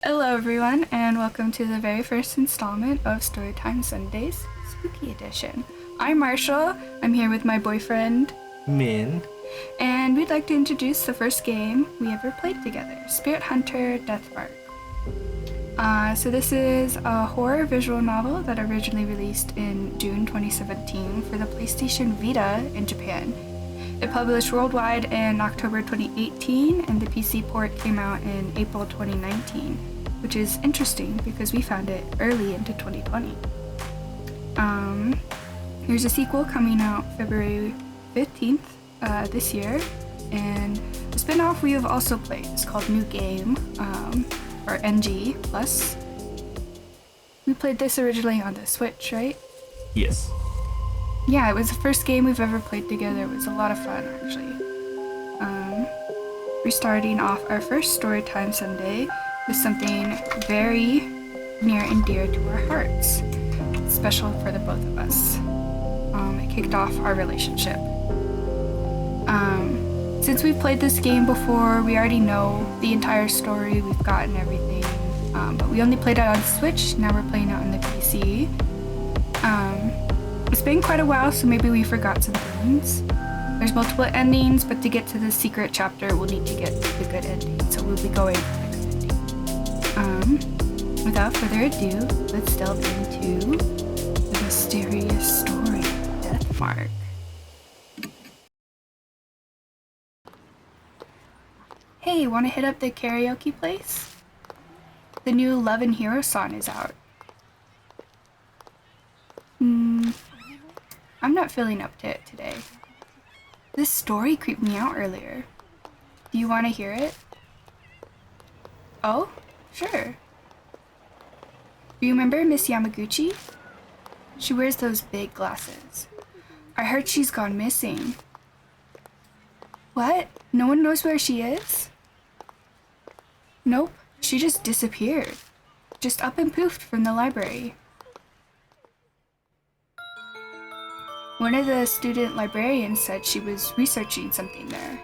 Hello, everyone, and welcome to the very first installment of Storytime Sundays, Spooky Edition. I'm Marshall. I'm here with my boyfriend, Min. and we'd like to introduce the first game we ever played together, Spirit Hunter Deathmark. So this is a horror visual novel that originally released in June 2017 for the PlayStation Vita in Japan. It published worldwide in October 2018, and the PC port came out in April 2019, which is interesting because we found it early into 2020. There's a sequel coming out February 15th this year, and the spin-off we have also played is called New Game, or NG Plus. We played this originally on the Switch, right? Yes. Yeah, it was the first game we've ever played together. It was a lot of fun, actually. We're starting off our first Storytime Sunday with something very near and dear to our hearts. It's special for the both of us. It kicked off our relationship. Since we've played this game before, we already know the entire story, we've gotten everything, but we only played it on Switch, now we're playing it on the PC. It's been quite a while, so maybe we forgot some things. There's multiple endings, but to get to the secret chapter, we'll need to get to the good ending, so we'll be going for the good ending. Without further ado, let's delve into the mysterious story of Deathmark. Hey, wanna hit up the karaoke place? The new Love and Hero song is out. I'm not feeling up to it today. This story creeped me out earlier. Do you want to hear it? Oh, sure. You remember Miss Yamaguchi? She wears those big glasses. I heard she's gone missing. What? No one knows where she is? Nope, she just disappeared. Just up and poofed from the library. One of the student librarians said she was researching something there,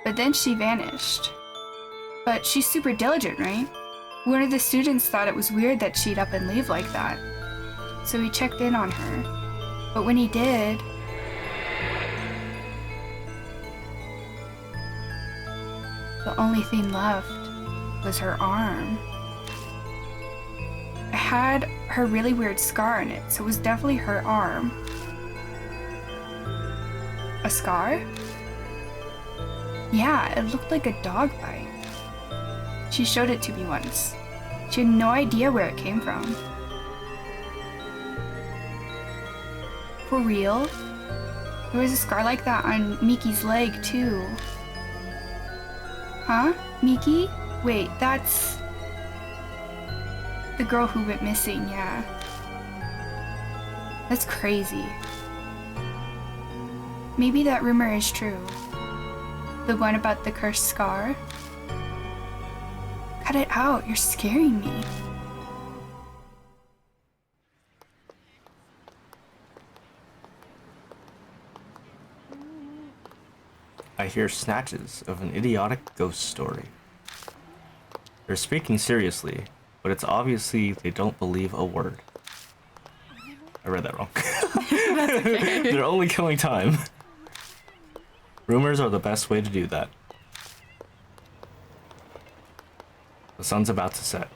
but then she vanished. But she's super diligent, right? One of the students thought it was weird that she'd up and leave like that, so he checked in on her. But when he did, the only thing left was her arm. It had her really weird scar on it, so it was definitely her arm. A scar? Yeah, it looked like a dog bite. She showed it to me once. She had no idea where it came from. For real? There was a scar like that on Miki's leg, too. Huh? Miki? Wait, that's the girl who went missing, yeah. That's crazy. Maybe that rumor is true. The one about the cursed scar? Cut it out, you're scaring me. I hear snatches of an idiotic ghost story. They're speaking seriously, but it's obviously they don't believe a word. I read that wrong. Okay. They're only killing time. Rumors are the best way to do that. The sun's about to set.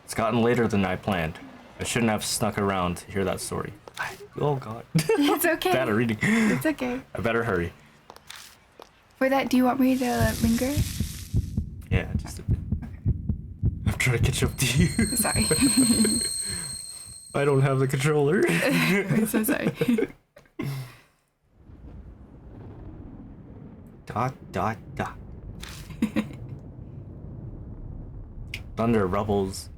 It's gotten later than I planned. I shouldn't have snuck around to hear that story. Oh god. It's okay. Bad at reading. It's okay. I better hurry. For that, do you want me to linger? Yeah, just a bit. I'm trying to catch up to you. Sorry. I don't have the controller. I'm so sorry. Dot. Thunder rumbles.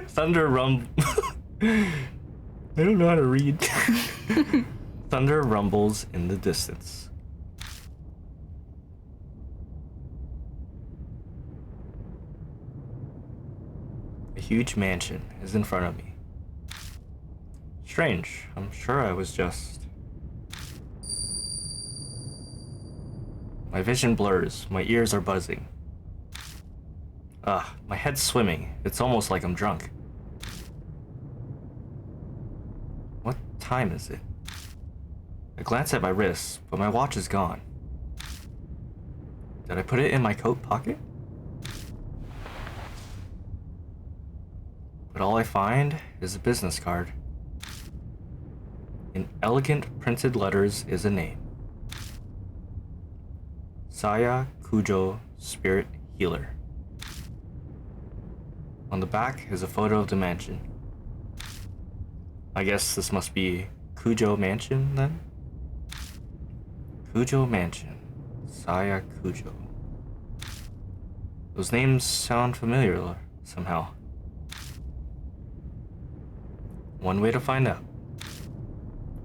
Thunder I don't know how to read. Thunder rumbles in the distance. A huge mansion is in front of me. Strange, I'm sure I was just... My vision blurs, my ears are buzzing. My head's swimming. It's almost like I'm drunk. What time is it? I glance at my wrist, but my watch is gone. Did I put it in my coat pocket? But all I find is a business card. In elegant printed letters is a name. Saya Kujo, Spirit Healer. On the back is a photo of the mansion. I guess this must be Kujo Mansion then? Kujo Mansion. Saya Kujo. Those names sound familiar somehow. One way to find out.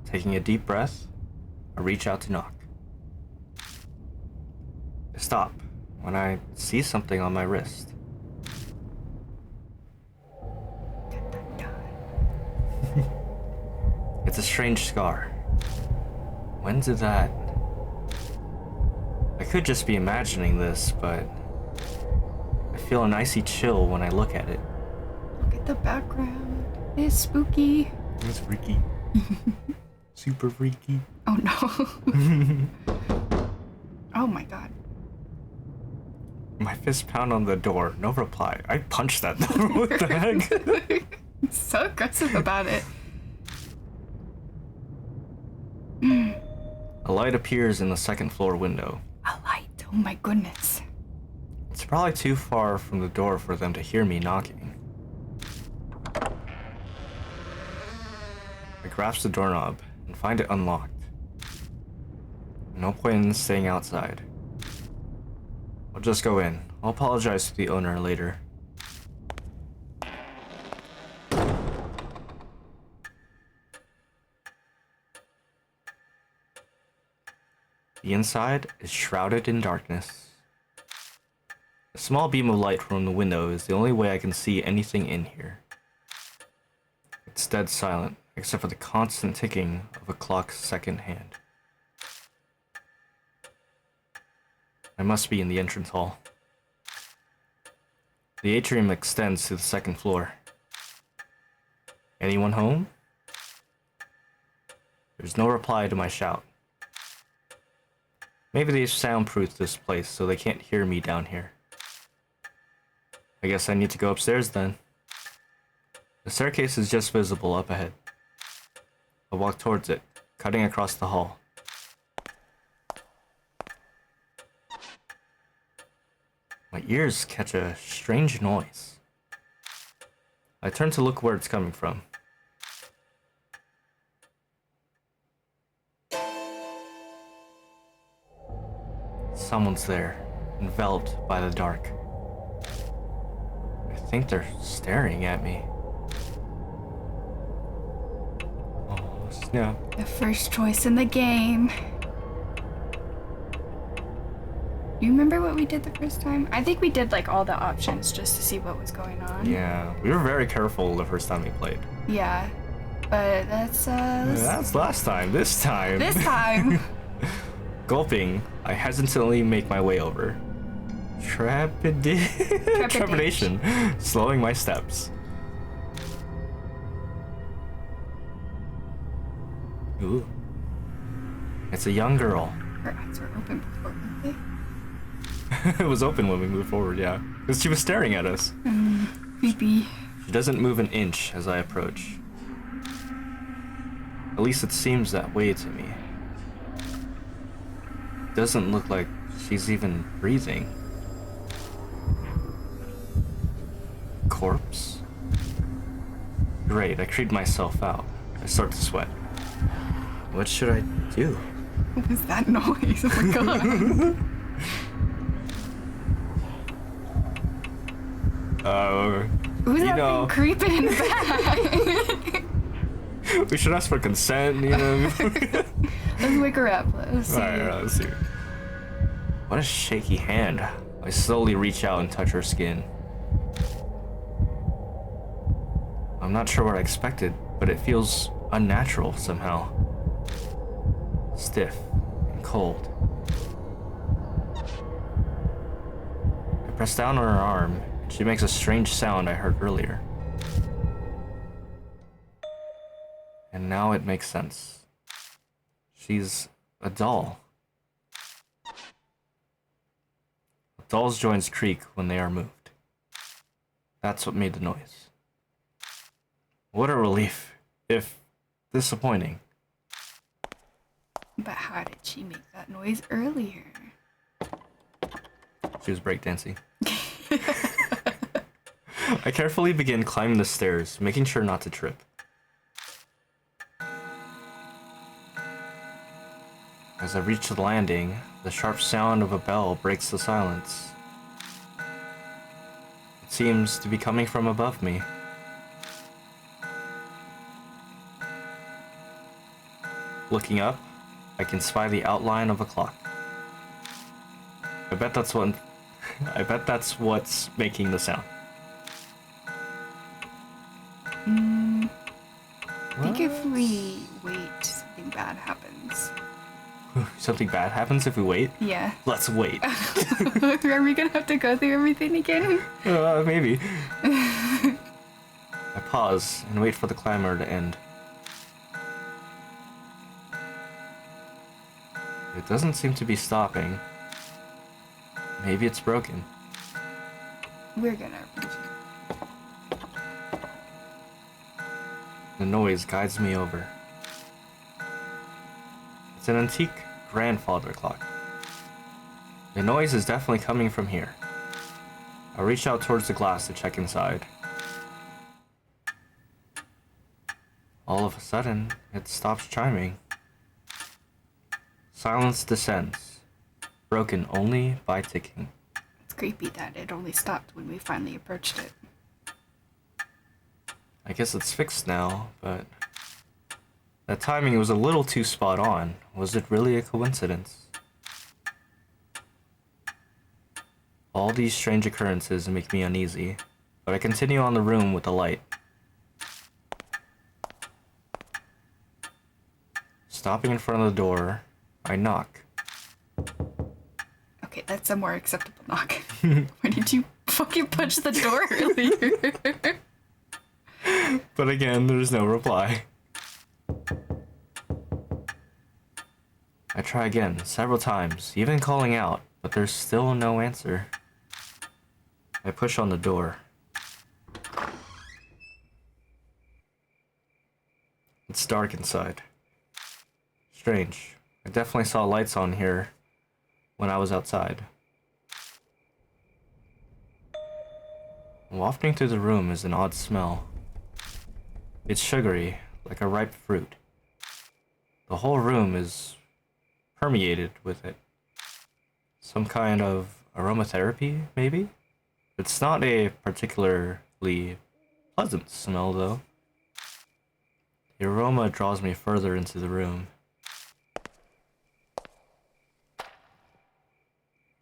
Taking a deep breath, I reach out to knock. I stop when I see something on my wrist. It's a strange scar. When did that... I could just be imagining this, but I feel an icy chill when I look at it. Look at the background. It's spooky. It's freaky. Super freaky. Oh no. Oh my god. My fist pound on the door. No reply. I punched that door. What the heck? So aggressive about it. A light appears in the second floor window. A light. Oh my goodness. It's probably too far from the door for them to hear me knocking. I grasp the doorknob and find it unlocked. No point in staying outside. I'll just go in. I'll apologize to the owner later. The inside is shrouded in darkness. A small beam of light from the window is the only way I can see anything in here. It's dead silent, except for the constant ticking of a clock's second hand. I must be in the entrance hall. The atrium extends to the second floor. Anyone home? There's no reply to my shout. Maybe they soundproofed this place so they can't hear me down here. I guess I need to go upstairs then. The staircase is just visible up ahead. I walk towards it, cutting across the hall. My ears catch a strange noise. I turn to look where it's coming from. Someone's there, enveloped by the dark. I think they're staring at me. Oh, snap. The first choice in the game. Do you remember what we did the first time? I think we did like all the options just to see what was going on. Yeah, we were very careful the first time we played. Yeah. But that's last time. This time. This time. Gulping, I hesitantly make my way over. Trepidation, slowing my steps. Ooh. It's a young girl. Her eyes were open before, weren't they? It was open when we moved forward, yeah. Because she was staring at us. Creepy. She doesn't move an inch as I approach. At least it seems that way to me. Doesn't look like she's even breathing. Corpse? Great, I creeped myself out. I start to sweat. What should I do? What was that noise? Oh my god. Who's that thing creeping in the back? We should ask for consent, you know? Let's wake her up. Let's see. Alright, let's see. What a shaky hand. I slowly reach out and touch her skin. I'm not sure what I expected, but it feels unnatural somehow. Stiff and cold. I press down on her arm She makes a strange sound I heard earlier. And now it makes sense. She's a doll. Dolls' joints creak when they are moved. That's what made the noise. What a relief, if disappointing. But how did she make that noise earlier? She was breakdancing. I carefully begin climbing the stairs, making sure not to trip. As I reach the landing, the sharp sound of a bell breaks the silence. It seems to be coming from above me. Looking up, I can spy the outline of a clock. I bet that's what's making the sound. I think if we wait, something bad happens. Something bad happens if we wait? Yeah. Let's wait. Are we gonna have to go through everything again? Maybe. I pause and wait for the clamor to end. It doesn't seem to be stopping. Maybe it's broken. We're gonna reach it. The noise guides me over. It's an antique grandfather clock. The noise is definitely coming from here. I reach out towards the glass to check inside. All of a sudden, it stops chiming. Silence descends, broken only by ticking. It's creepy that it only stopped when we finally approached it. I guess it's fixed now, but that timing was a little too spot on. Was it really a coincidence? All these strange occurrences make me uneasy, but I continue on the room with the light. Stopping in front of the door, I knock. Okay, that's a more acceptable knock. Why did you fucking punch the door earlier? But again, there's no reply. I try again, several times, even calling out, but there's still no answer. I push on the door. It's dark inside. Strange. I definitely saw lights on here when I was outside. Wafting through the room is an odd smell. It's sugary, like a ripe fruit. The whole room is permeated with it. Some kind of aromatherapy, maybe? It's not a particularly pleasant smell, though. The aroma draws me further into the room.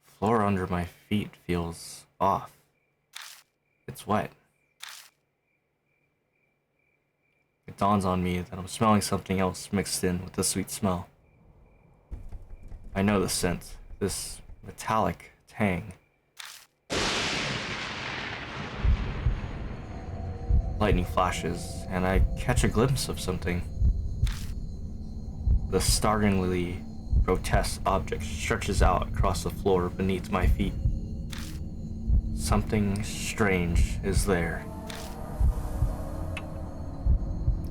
Floor under my feet feels off. It's wet. It dawns on me that I'm smelling something else mixed in with the sweet smell. I know the scent, this metallic tang. Lightning flashes, and I catch a glimpse of something. The startlingly grotesque object stretches out across the floor beneath my feet. Something strange is there.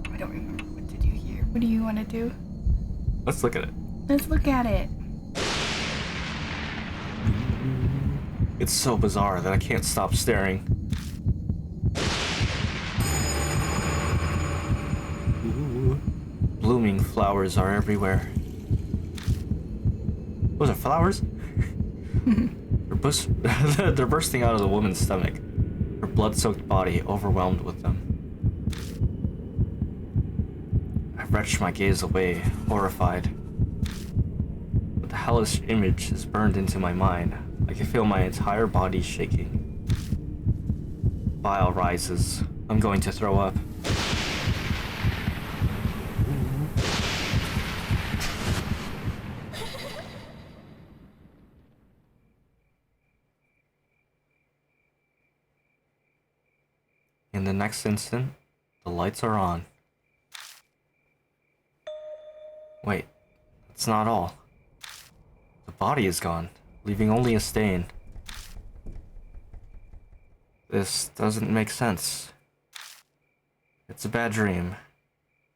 I don't remember what to do here. What do you want to do? Let's look at it. Let's look at it. It's so bizarre that I can't stop staring. Ooh. Blooming flowers are everywhere. Those are flowers? They're bursting out of the woman's stomach, her blood-soaked body overwhelmed with them. I wrench my gaze away, horrified. But the hellish image is burned into my mind. I can feel my entire body shaking. Bile rises. I'm going to throw up. In the next instant, the lights are on. Wait, that's not all. The body is gone, leaving only a stain. This doesn't make sense. It's a bad dream.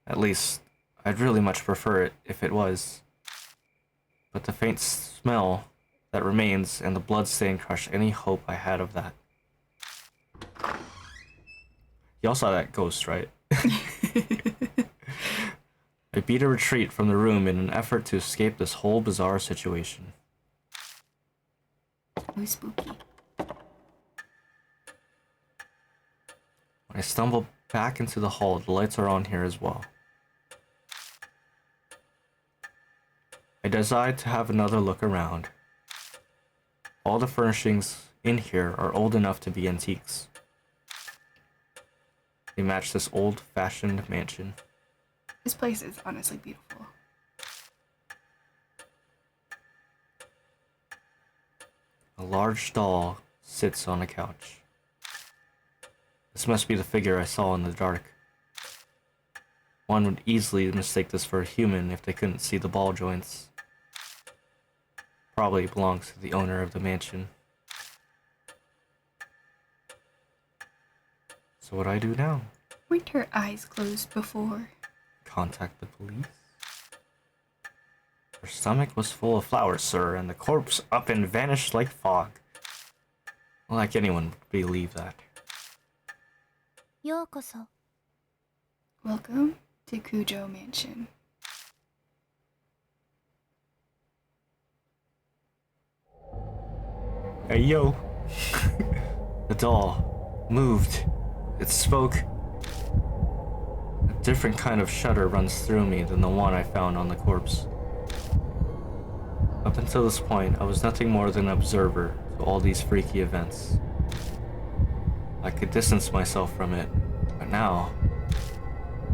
At least, I'd really much prefer it if it was. But the faint smell that remains and the bloodstain crush any hope I had of that. Y'all saw that ghost, right? I beat a retreat from the room in an effort to escape this whole bizarre situation. It was spooky. When I stumble back into the hall, the lights are on here as well. I decide to have another look around. All the furnishings in here are old enough to be antiques. They match this old-fashioned mansion. This place is honestly beautiful. A large doll sits on a couch. This must be the figure I saw in the dark. One would easily mistake this for a human if they couldn't see the ball joints. Probably belongs to the owner of the mansion. So what do I do now? Weren't her eyes closed before? Contact the police? Her stomach was full of flowers, sir, and the corpse up and vanished like fog. Like anyone would believe that. ようこそ。 Welcome to Kujo Mansion. Hey, yo! The doll moved. It spoke. A different kind of shudder runs through me than the one I found on the corpse. Up until this point, I was nothing more than an observer to all these freaky events. I could distance myself from it, but now,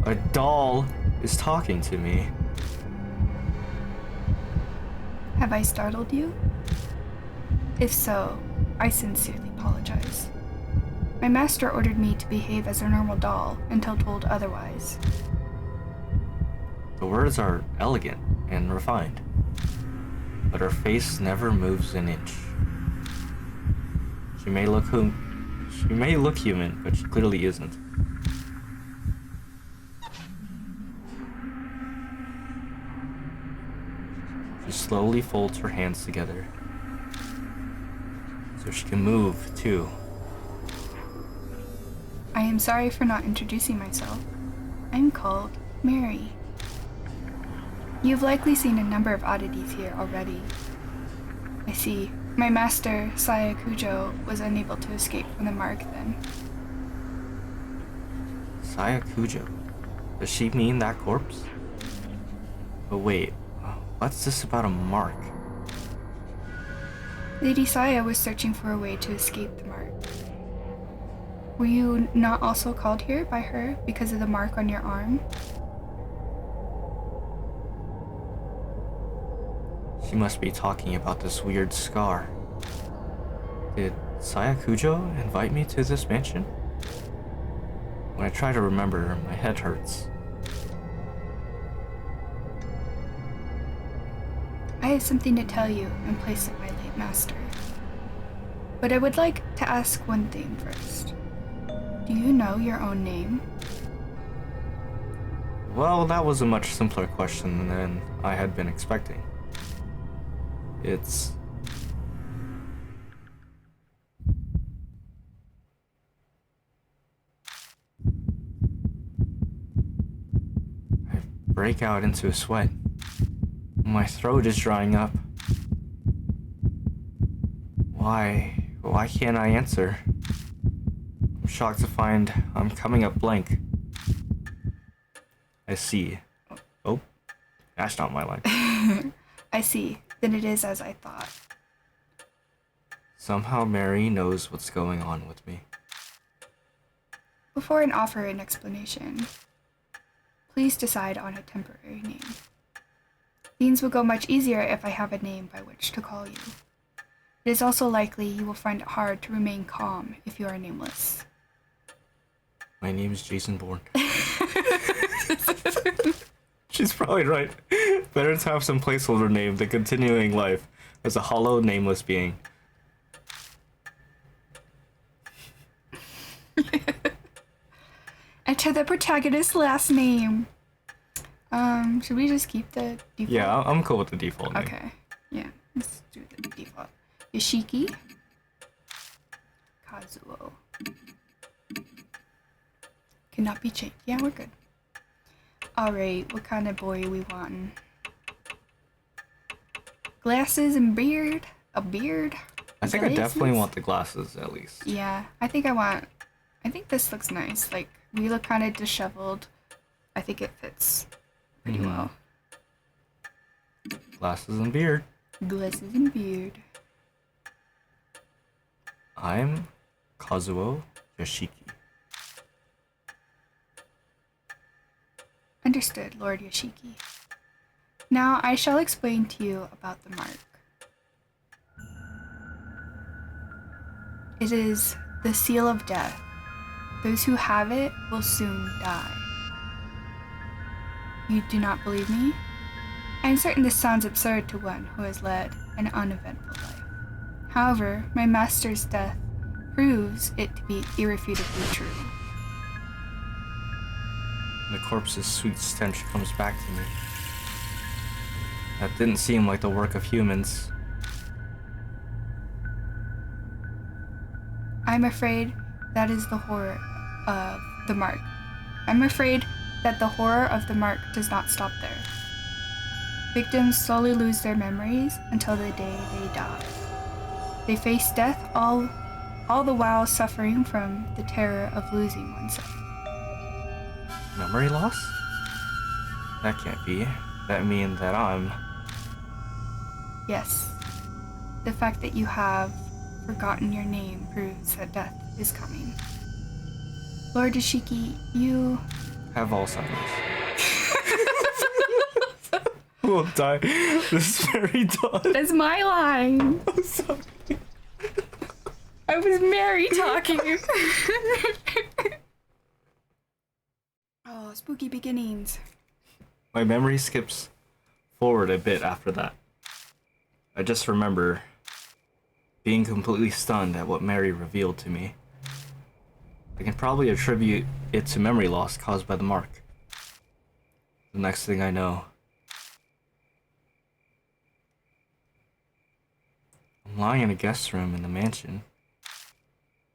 a doll is talking to me. Have I startled you? If so, I sincerely apologize. My master ordered me to behave as a normal doll until told otherwise. The words are elegant and refined, but her face never moves an inch. She may look human, but she clearly isn't. She slowly folds her hands together, so she can move too. I am sorry for not introducing myself. I'm called Mary. You've likely seen a number of oddities here already. I see. My master, Saya Kujo, was unable to escape from the mark then. Saya Kujo? Does she mean that corpse? But wait, what's this about a mark? Lady Saya was searching for a way to escape the mark. Were you not also called here by her because of the mark on your arm? She must be talking about this weird scar. Did Saya Kujo invite me to this mansion? When I try to remember, my head hurts. I have something to tell you in place of my late master. But I would like to ask one thing first. Do you know your own name? Well, that was a much simpler question than I had been expecting. It's... I break out into a sweat. My throat is drying up. Why can't I answer? I'm shocked to find I'm coming up blank. I see. Oh, that's not my line. I see. Then it is as I thought. Somehow Mary knows what's going on with me. Before I offer an explanation, please decide on a temporary name. Things will go much easier if I have a name by which to call you. It is also likely you will find it hard to remain calm if you are nameless. My name is Jason Bourne. She's probably right. Better to have some placeholder name than continuing life as a hollow, nameless being. Enter the protagonist's last name. Should we just keep the default? Yeah, I'm cool with the default name. Okay. Yeah, let's do the default. Yoshiki. Kazuo. Cannot be changed. Yeah, we're good. Alright, what kind of boy are we wanting? Glasses and beard? A beard? I think I definitely Glasses? want the glasses at least. Yeah, I think this looks nice. Like, we look kind of disheveled. I think it fits pretty well. Glasses and beard. Glasses and beard. I'm Kazuo Yoshiki. Understood, Lord Yoshiki. Now I shall explain to you about the mark. It is the seal of death. Those who have it will soon die. You do not believe me? I am certain this sounds absurd to one who has led an uneventful life. However, my master's death proves it to be irrefutably true. The corpse's sweet stench comes back to me. That didn't seem like the work of humans. I'm afraid that is the horror of the mark. I'm afraid that the horror of the mark does not stop there. Victims slowly lose their memories until the day they die. They face death all the while suffering from the terror of losing oneself. Memory loss? That can't be. That means that I'm... Yes, the fact that you have forgotten your name proves that death is coming. Lord Yoshiki, you... have Alzheimer's. We'll die. This is very dark. That's my line! I'm sorry. I was Mary talking! Oh, spooky beginnings. My memory skips forward a bit after that. I just remember being completely stunned at what Mary revealed to me. I can probably attribute it to memory loss caused by the mark. The next thing I know, I'm lying in a guest room in the mansion.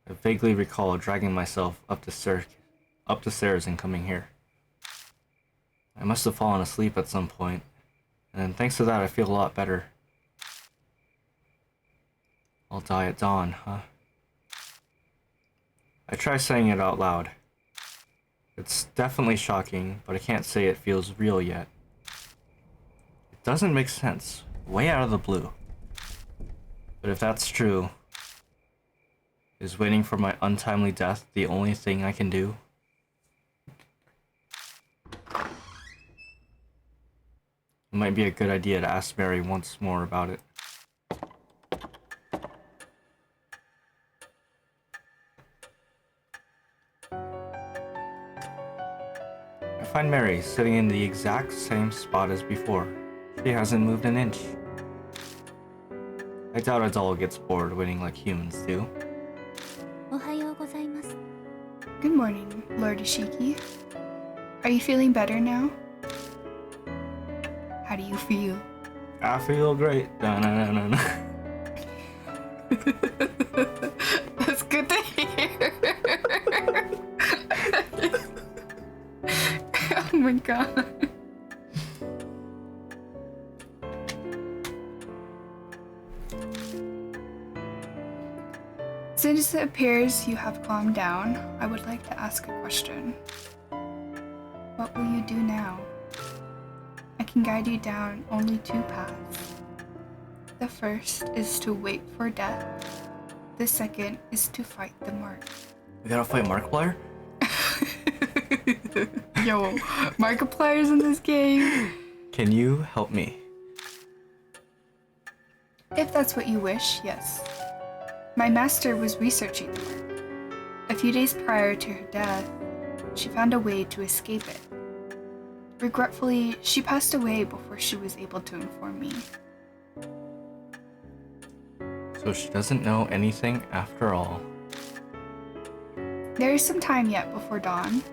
I vaguely recall dragging myself up the stairs and coming here. I must have fallen asleep at some point, and thanks to that I feel a lot better. I'll die at dawn, huh? I try saying it out loud. It's definitely shocking, but I can't say it feels real yet. It doesn't make sense, way out of the blue. But if that's true, is waiting for my untimely death the only thing I can do? It might be a good idea to ask Mary once more about it. I find Mary sitting in the exact same spot as before. She hasn't moved an inch. I doubt a doll gets bored waiting like humans do. おはようございます。 Good morning, Lord Yoshiki. Are you feeling better now? How do you feel? I feel great. Da-na-na-na-na. That's good to hear. Oh my god. Since it appears you have calmed down, I would like to ask a question. What will you do now? I can guide you down only two paths. The first is to wait for death. The second is to fight the mark. We gotta fight Markiplier? Yo, Markiplier's in this game. Can you help me? If that's what you wish, yes. My master was researching the mark. A few days prior to her death, she found a way to escape it. Regretfully, she passed away before she was able to inform me. So she doesn't know anything after all. There is some time yet before dawn.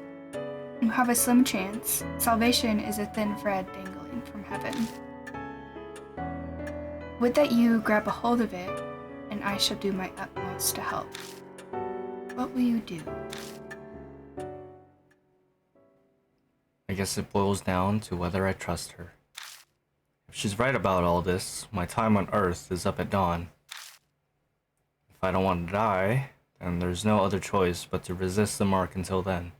You have a slim chance. Salvation is a thin thread dangling from heaven. Would that you grab a hold of it, and I shall do my utmost to help. What will you do? I guess it boils down to whether I trust her. If she's right about all this, my time on Earth is up at dawn. If I don't want to die, then there's no other choice but to resist the mark until then.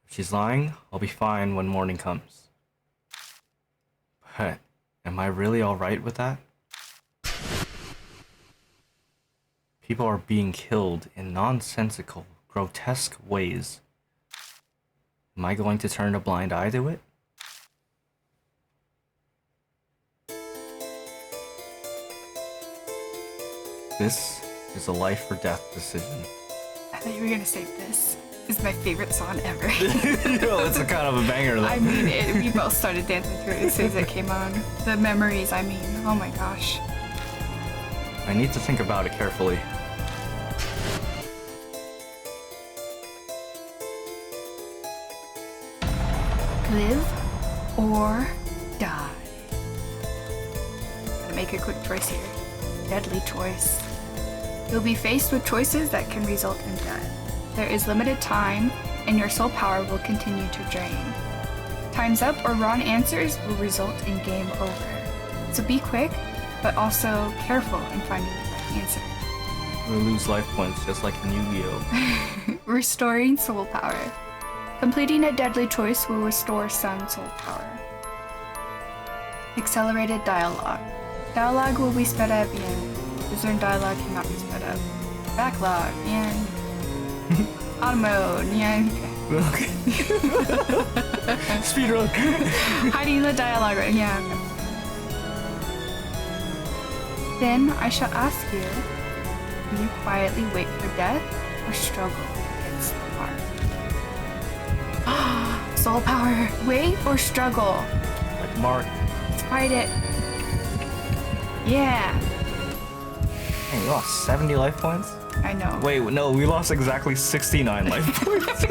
If she's lying, I'll be fine when morning comes. But, am I really alright with that? People are being killed in nonsensical, grotesque ways. Am I going to turn a blind eye to it? This is a life or death decision. I thought you were gonna say this is my favorite song ever. It's a kind of a banger though. I mean, we both started dancing to it as soon as it came on. The memories, I mean, oh my gosh. I need to think about it carefully. Live or die. Gotta make a quick choice here. Deadly choice. You'll be faced with choices that can result in death. There is limited time, and your soul power will continue to drain. Time's up or wrong answers will result in game over. So be quick, but also careful in finding the right answer. We lose life points just like in Yu-Gi-Oh! Restoring soul power. Completing a deadly choice will restore some soul power. Accelerated dialogue. Dialogue will be sped up and discern dialogue cannot be sped up. Backlog and auto mode and Okay. Speedrun! hiding the dialogue, yeah. Okay. Then I shall ask you, will you quietly wait for death or struggle against the mark? Soul power, wait or struggle? Like Mark. Let's fight it. Yeah, Hey, you lost 70 life points? I know. Wait, no, we lost exactly 69 life points.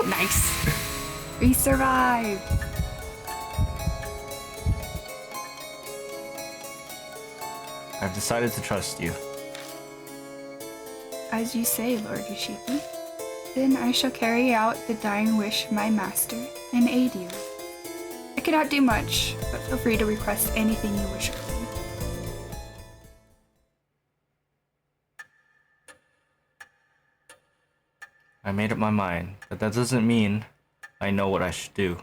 Nice. We survived. I've decided to trust you. As you say, Lord Yoshiki. Then I shall carry out the dying wish of my master and aid you. I cannot do much, but feel free to request anything you wish of me. I made up my mind, but that doesn't mean I know what I should do.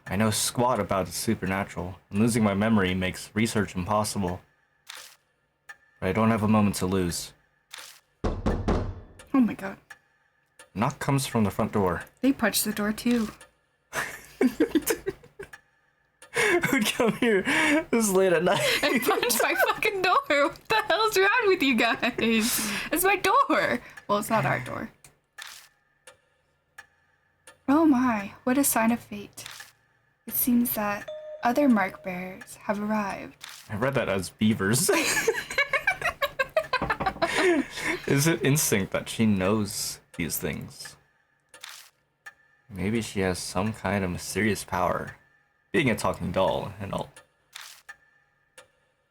I know squat about the supernatural, and losing my memory makes research impossible. But I don't have a moment to lose. Oh my god. Knock comes from the front door. They punched the door too. Who'd come here this late at night? I punched my fucking door. What the hell's wrong with you guys? It's my door. Well, it's not our door. Oh my, what a sign of fate. It seems that other mark bearers have arrived. I read that as beavers. Is it instinct that she knows these things? Maybe she has some kind of mysterious power, being a talking doll and all.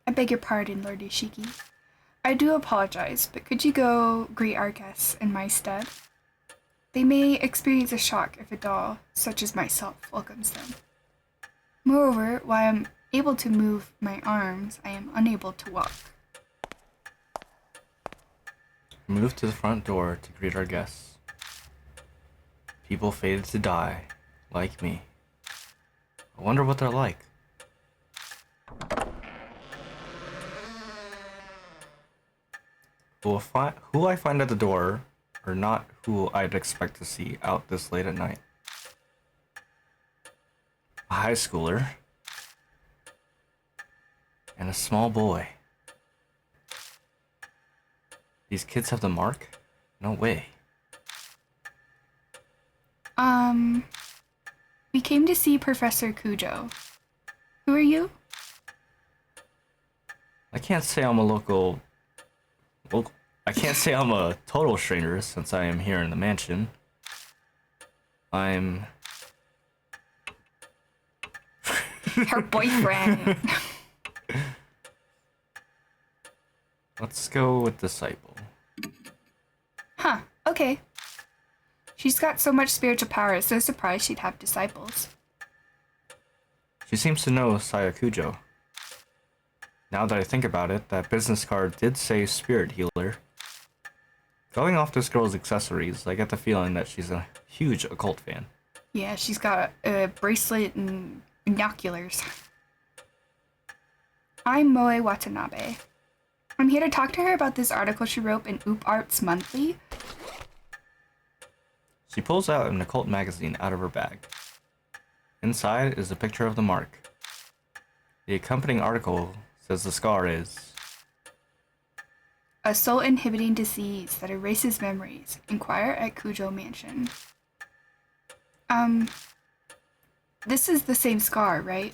I beg your pardon, Lord Yoshiki. I do apologize, but could you go greet our guests in my stead? They may experience a shock if a doll, such as myself, welcomes them. Moreover, while I'm able to move my arms, I am unable to walk. Move to the front door to greet our guests. People fated to die, like me. I wonder what they're like. Who I find at the door are not who I'd expect to see out this late at night. A high schooler and a small boy. These kids have the mark? No way. We came to see Professor Cujo. Who are you? I can't say I'm a local... Well, I can't say I'm a total stranger since I am here in the mansion. I'm... Her boyfriend. Let's go with Disciple. Huh, okay. She's got so much spiritual power, it's no surprise she'd have disciples. She seems to know Saya Cujo. Now that I think about it, that business card did say Spirit Healer. Going off this girl's accessories, I get the feeling that she's a huge occult fan. Yeah, she's got a bracelet and binoculars. I'm Moe Watanabe. I'm here to talk to her about this article she wrote in Oop Arts Monthly. She pulls out an occult magazine out of her bag. Inside is a picture of the mark. The accompanying article says the scar is a soul-inhibiting disease that erases memories. Inquire at Cujo Mansion. This is the same scar, right?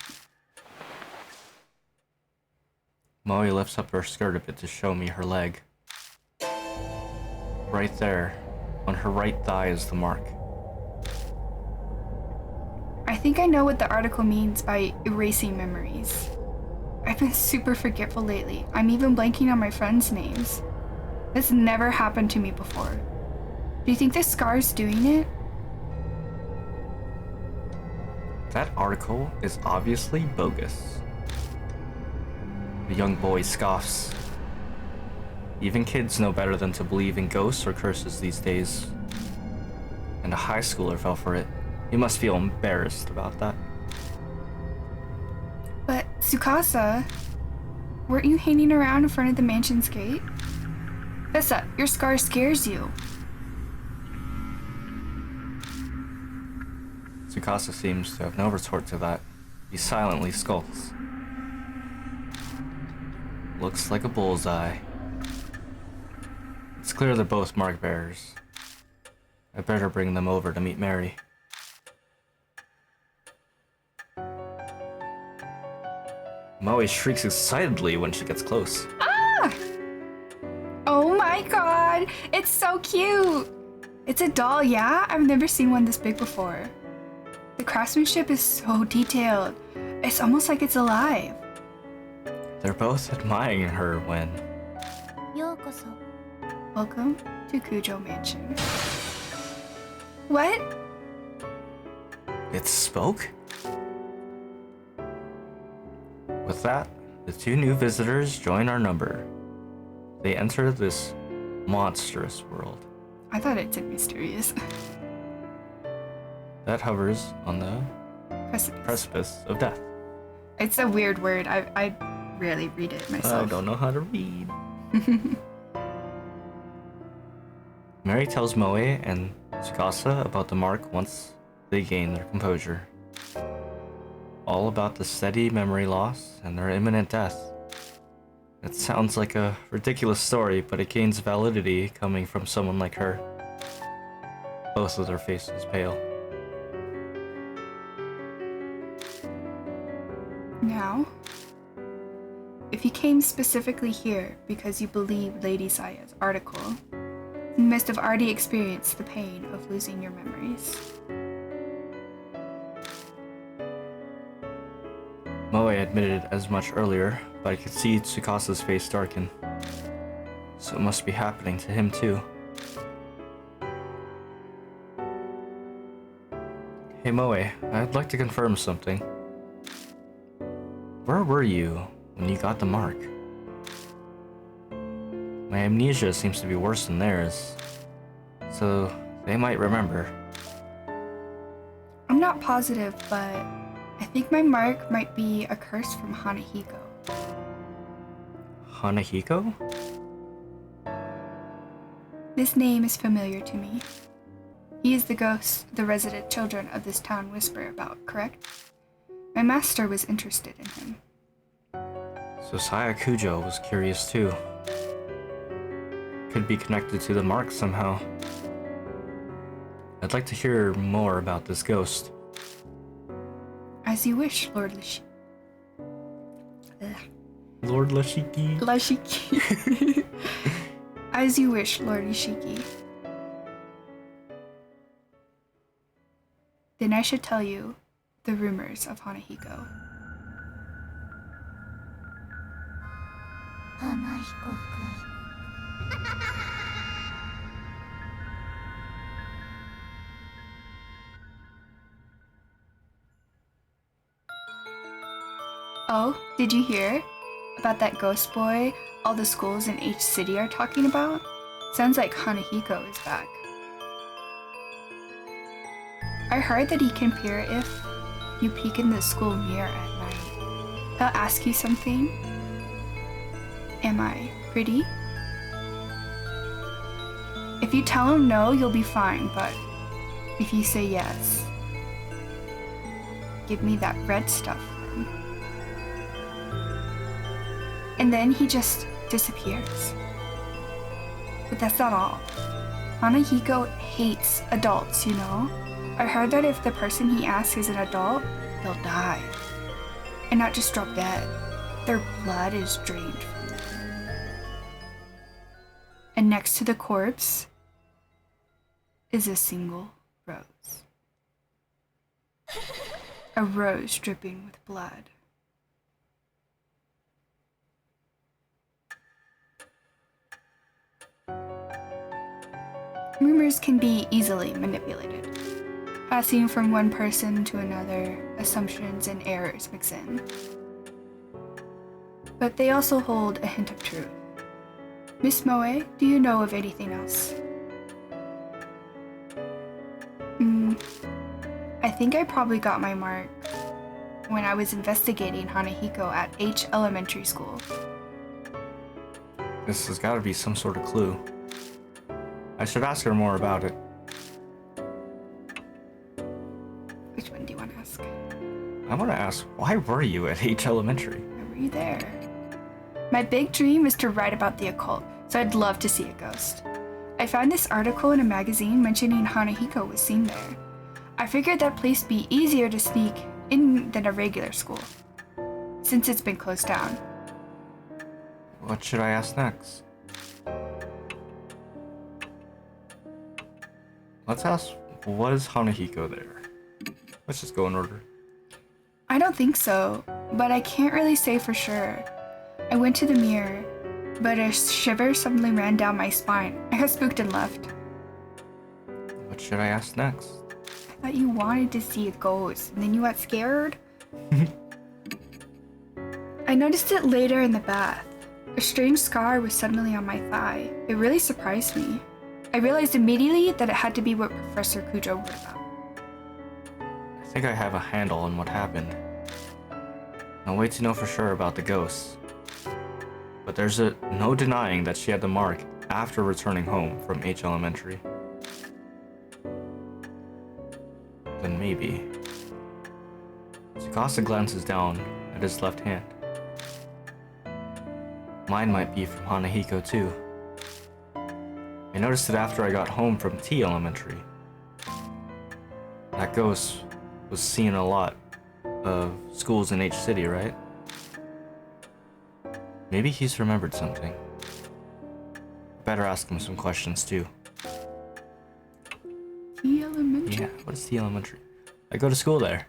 Moe lifts up her skirt a bit to show me her leg. Right there, on her right thigh is the mark. I think I know what the article means by erasing memories. I've been super forgetful lately. I'm even blanking on my friends' names. This never happened to me before. Do you think this scar's doing it? That article is obviously bogus. The young boy scoffs. Even kids know better than to believe in ghosts or curses these days. And a high schooler fell for it. He must feel embarrassed about that. But, Tsukasa, weren't you hanging around in front of the mansion's gate? Vessa, your scar scares you. Tsukasa seems to have no retort to that. He silently skulks. Looks like a bullseye. It's clear they're both mark bearers. I better bring them over to meet Mary. Moe shrieks excitedly when she gets close. Ah! Oh my god, it's so cute! It's a doll, yeah? I've never seen one this big before. The craftsmanship is so detailed. It's almost like it's alive. They're both admiring her when... ようこそ Welcome to Cujo Mansion. What? It spoke? With that, the two new visitors join our number. They enter this monstrous world I thought it said mysterious. that hovers on the Precipice. precipice of death. It's a weird word. I rarely read it myself. I don't know how to read. Mary tells Moe and Tsukasa about the mark once they gain their composure. All about the steady memory loss and their imminent death. It sounds like a ridiculous story, but it gains validity coming from someone like her. Both of their faces pale. Now, if you came specifically here because you believe Lady Saya's article, you must have already experienced the pain of losing your memories. Moe admitted as much earlier, but I could see Tsukasa's face darken. So it must be happening to him too. Hey Moe, I'd like to confirm something. Where were you when you got the mark? My amnesia seems to be worse than theirs, so they might remember. I'm not positive, but I think my mark might be a curse from Hanahiko. Hanahiko? This name is familiar to me. He is the ghost the resident children of this town whisper about, correct? My master was interested in him. So Saya Cujo was curious too. Could be connected to the mark somehow. I'd like to hear more about this ghost. As you wish, Lord Lord Lashiki? Lashiki. As you wish, Lord Ishiki. Then I should tell you the rumors of Hanahiko. 花彦くん Oh, did you hear? About that ghost boy all the schools in H City are talking about? Sounds like Hanahiko is back. I heard that he can appear if you peek in the school mirror at night. He'll ask you something. Am I pretty? If you tell him no, you'll be fine, but if you say yes, give me that red stuff then. And then he just disappears. But that's not all. Hanahiko hates adults, you know? I heard that if the person he asks is an adult, they'll die. And not just drop dead. Their blood is drained from them. And next to the corpse is a single rose. A rose dripping with blood. Rumors can be easily manipulated. Passing from one person to another, assumptions and errors mix in. But they also hold a hint of truth. Miss Moe, do you know of anything else? I think I probably got my mark when I was investigating Hanahiko at H Elementary School. This has got to be some sort of clue. I should ask her more about it. Which one do you want to ask? I want to ask, why were you at H Elementary? Why were you there? My big dream is to write about the occult, so I'd love to see a ghost. I found this article in a magazine mentioning Hanahiko was seen there. I figured that place be easier to sneak in than a regular school, since it's been closed down. What should I ask next? Let's ask, was Hanahiko there? Let's just go in order. I don't think so, but I can't really say for sure. I went to the mirror, but a shiver suddenly ran down my spine. I got spooked and left. What should I ask next? I thought you wanted to see a ghost, and then you got scared? I noticed it later in the bath. A strange scar was suddenly on my thigh. It really surprised me. I realized immediately that it had to be what Professor Kujo wrote about. I think I have a handle on what happened. I'll wait to know for sure about the ghosts. But there's no denying that she had the mark after returning home from H Elementary. Then maybe. Tsukasa glances down at his left hand. Mine might be from Hanahiko too. I noticed it after I got home from T Elementary. That ghost was seen in a lot of schools in H City, right? Maybe he's remembered something. Better ask him some questions too. T Elementary? Yeah, what is T Elementary? I go to school there.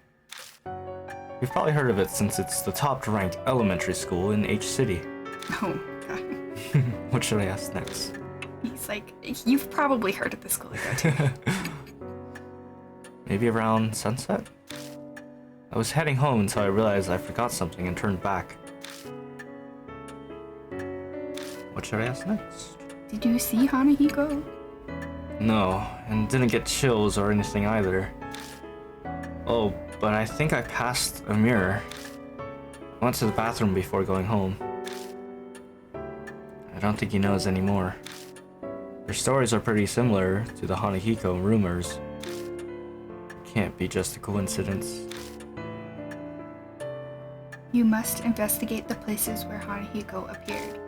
You've probably heard of it since it's the top-ranked elementary school in H City. Oh, God. What should I ask next? He's like, you've probably heard of the school you go to. Maybe around sunset? I was heading home until I realized I forgot something and turned back. What should I ask next? Did you see Hanahiko? No, and didn't get chills or anything either. Oh, but I think I passed a mirror. I went to the bathroom before going home. I don't think he knows anymore. Their stories are pretty similar to the Hanahiko rumors. Can't be just a coincidence. You must investigate the places where Hanahiko appeared,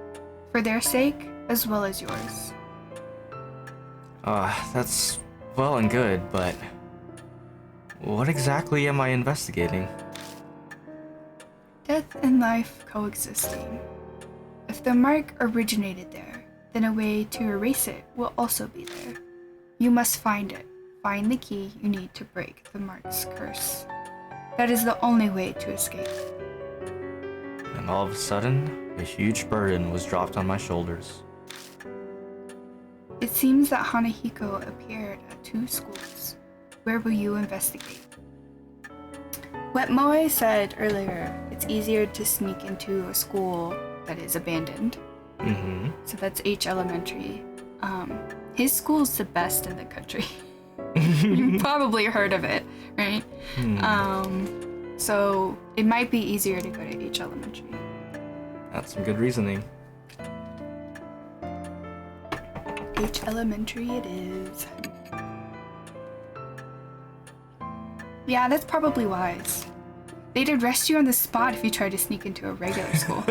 for their sake as well as yours. That's well and good, but what exactly am I investigating? Death and life coexisting. If the mark originated there, then a way to erase it will also be there. You must find it. Find the key you need to break the mark's curse. That is the only way to escape. And all of a sudden, a huge burden was dropped on my shoulders. It seems that Hanahiko appeared at 2 schools. Where will you investigate? What Moe said earlier, it's easier to sneak into a school that is abandoned. Mm-hmm. So that's H Elementary. His school's the best in the country. You've probably heard of it, right? So it might be easier to go to H Elementary. That's some good reasoning. H Elementary it is. Yeah, that's probably wise. They'd arrest you on the spot if you tried to sneak into a regular school.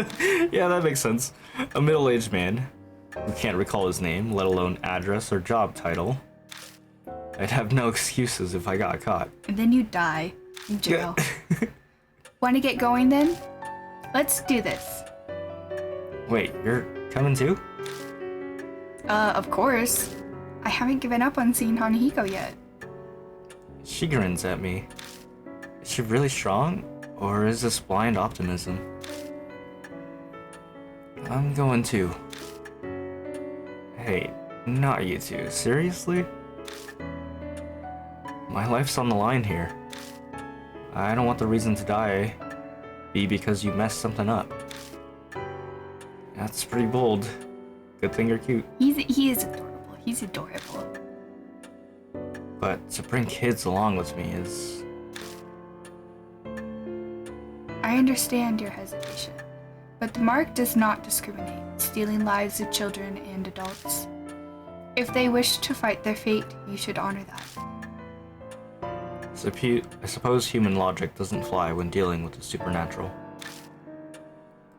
Yeah, that makes sense. A middle-aged man who can't recall his name, let alone address or job title. I'd have no excuses if I got caught. And then you die in jail. Want to get going then? Let's do this. Wait, you're coming too? Of course. I haven't given up on seeing Hanahiko yet. She grins at me. Is she really strong? Or is this blind optimism? I'm going too. Hey, not you two. Seriously? My life's on the line here. I don't want the reason to die be because you messed something up. That's pretty bold. Good thing you're cute. He is adorable. He's adorable. But to bring kids along with me is... I understand your hesitation, but the mark does not discriminate, stealing lives of children and adults. If they wish to fight their fate, you should honor that. I suppose human logic doesn't fly when dealing with the supernatural.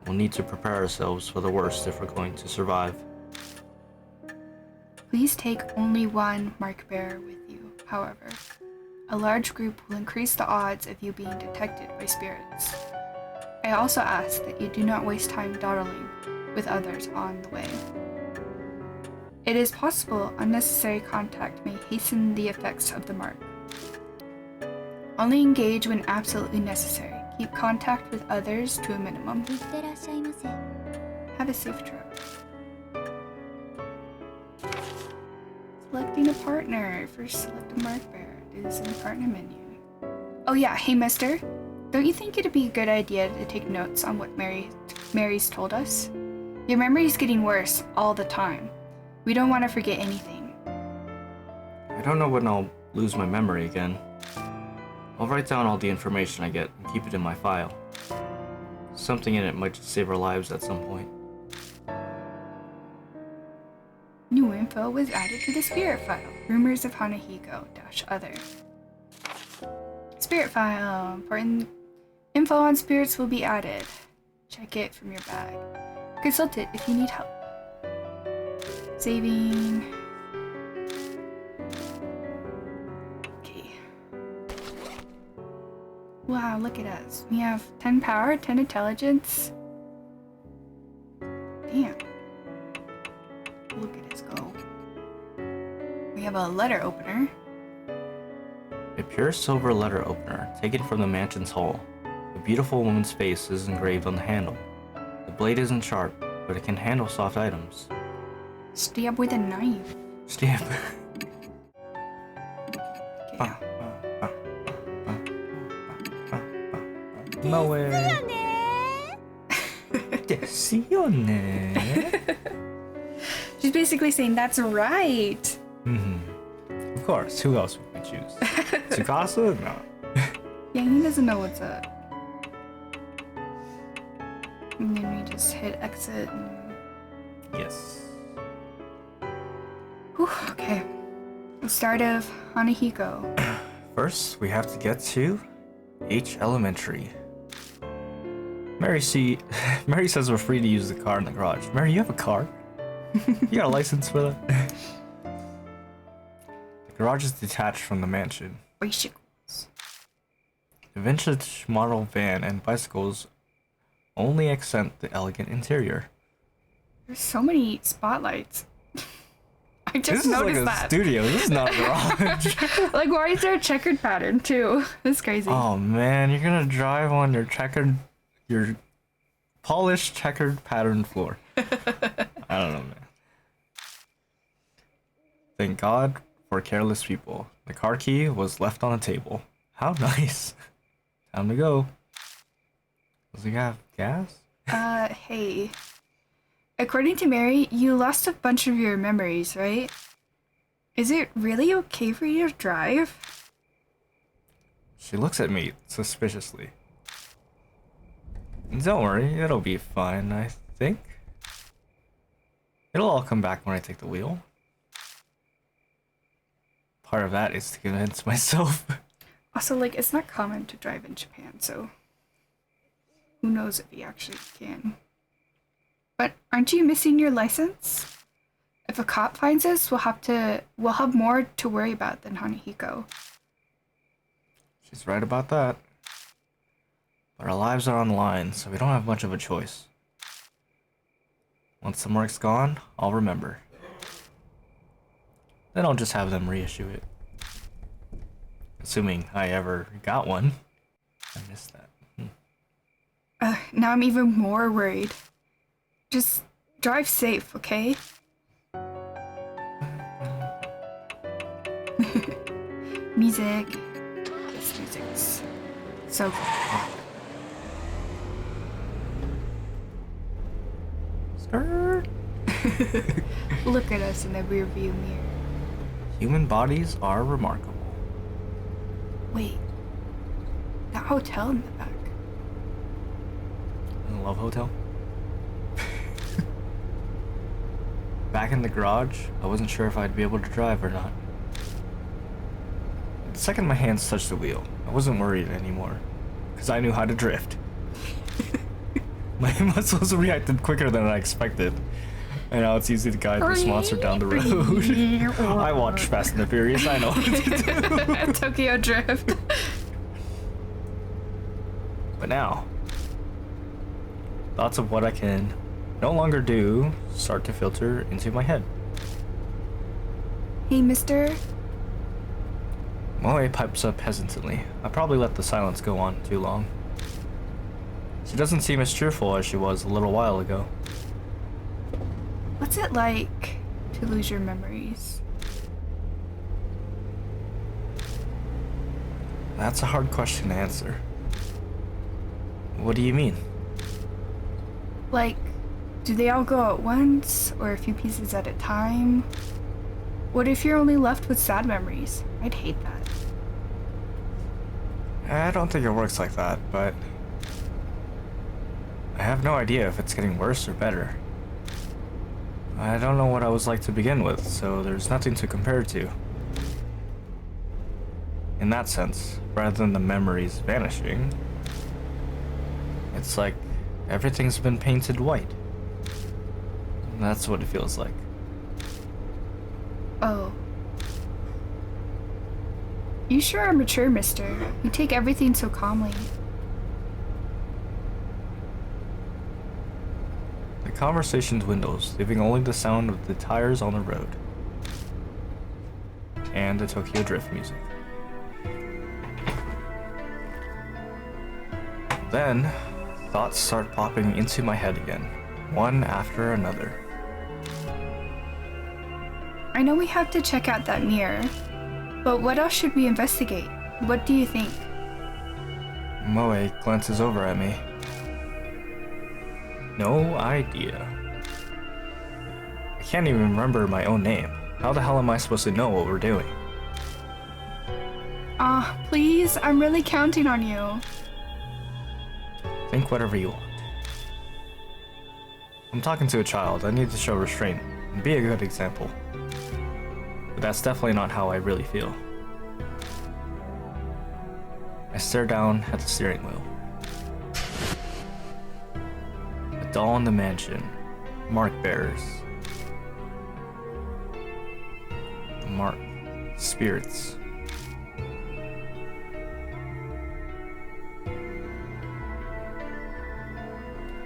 We'll need to prepare ourselves for the worst if we're going to survive. Please take only one mark bearer with you, however. A large group will increase the odds of you being detected by spirits. I also ask that you do not waste time dawdling with others on the way. It is possible unnecessary contact may hasten the effects of the mark. Only engage when absolutely necessary. Keep contact with others to a minimum. いってらっしゃいませ。 Have a safe trip. Selecting a partner. First, select a mark bearer. Do this in the partner menu. Oh yeah, hey mister. Don't you think it'd be a good idea to take notes on what Mary's told us? Your memory's getting worse all the time. We don't want to forget anything. I don't know when I'll lose my memory again. I'll write down all the information I get and keep it in my file. Something in it might just save our lives at some point. New info was added to the spirit file. Rumors of Hanahiko-other. Spirit file. Important info on spirits will be added. Check it from your bag. Consult it if you need help. Saving. Okay. Wow, look at us. We have 10 power, 10 intelligence. Damn. Look at us go. We have a letter opener. A pure silver letter opener taken from the mansion's hall. A beautiful woman's face is engraved on the handle. The blade isn't sharp, but it can handle soft items. Stab with a knife. Stamp. Okay. Nowhere. ですよね. She's basically saying that's right. Of course, who else would we choose? Tsukasa? No. Yeah, he doesn't know what's up. And then we just hit exit and... Yes. Whew, okay. The start of Hanahiko. First, we have to get to H Elementary. Mary says we're free to use the car in the garage. Mary, you have a car? You got a license for that? garage is detached from the mansion. Bicycles. The vintage model van and bicycles only accent the elegant interior. There's so many spotlights. I just This is like noticed a that. studio. This is not a garage. Like, why is there a checkered pattern too? That's crazy. Oh man, you're gonna drive on your polished checkered pattern floor. I don't know, man. Thank God for careless people. The car key was left on a table. How nice. Time to go. Does he have gas? Hey. According to Mary, you lost a bunch of your memories, right? Is it really okay for you to drive? She looks at me suspiciously. Don't worry, it'll be fine, I think. It'll all come back when I take the wheel. Part of that is to convince myself. Also, like, it's not common to drive in Japan, so who knows if he actually can. But aren't you missing your license? If a cop finds us, we'll have more to worry about than Hanahiko. She's right about that. But our lives are on the line, so we don't have much of a choice. Once the mark's gone, I'll remember. Then I'll just have them reissue it. Assuming I ever got one. I missed that. Now I'm even more worried. Just drive safe, okay? Music. This music's so good. Skirt. Look at us in the rearview mirror. Human bodies are remarkable. Wait. That hotel in the back. In the Love Hotel? Back in the garage, I wasn't sure if I'd be able to drive or not. The second my hands touched the wheel, I wasn't worried anymore, because I knew how to drift. My muscles reacted quicker than I expected, and now it's easy to guide this monster down the road. I watched Fast and the Furious, I know what to do. Tokyo Drift. But now, thoughts of what I can no longer do start to filter into my head. Hey, mister. Moe pipes up hesitantly. I probably let the silence go on too long. She doesn't seem as cheerful as she was a little while ago. What's it like to lose your memories? That's a hard question to answer. What do you mean? Like, do they all go at once, or a few pieces at a time? What if you're only left with sad memories? I'd hate that. I don't think it works like that, but I have no idea if it's getting worse or better. I don't know what I was like to begin with, so there's nothing to compare to. In that sense, rather than the memories vanishing, it's like everything's been painted white. That's what it feels like. Oh. You sure are mature, mister. You take everything so calmly. The conversation dwindles, leaving only the sound of the tires on the road. And the Tokyo Drift music. Then, thoughts start popping into my head again, one after another. I know we have to check out that mirror, but what else should we investigate? What do you think? Moe glances over at me. No idea. I can't even remember my own name. How the hell am I supposed to know what we're doing? Please, I'm really counting on you. Think whatever you want. I'm talking to a child. I need to show restraint and be a good example. But that's definitely not how I really feel. I stare down at the steering wheel. A doll in the mansion. Mark bearers. The mark. spirits.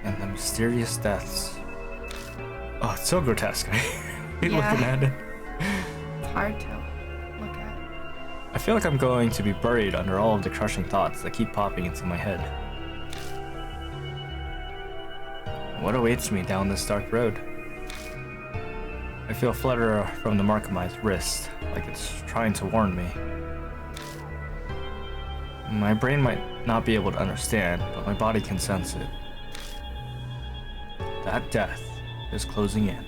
And the mysterious deaths. Oh, it's so grotesque. I hate Yeah. looking at it. It's hard to look at. I feel like I'm going to be buried under all of the crushing thoughts that keep popping into my head. What awaits me down this dark road? I feel a flutter from the mark of my wrist, like it's trying to warn me. My brain might not be able to understand, but my body can sense it. That death is closing in.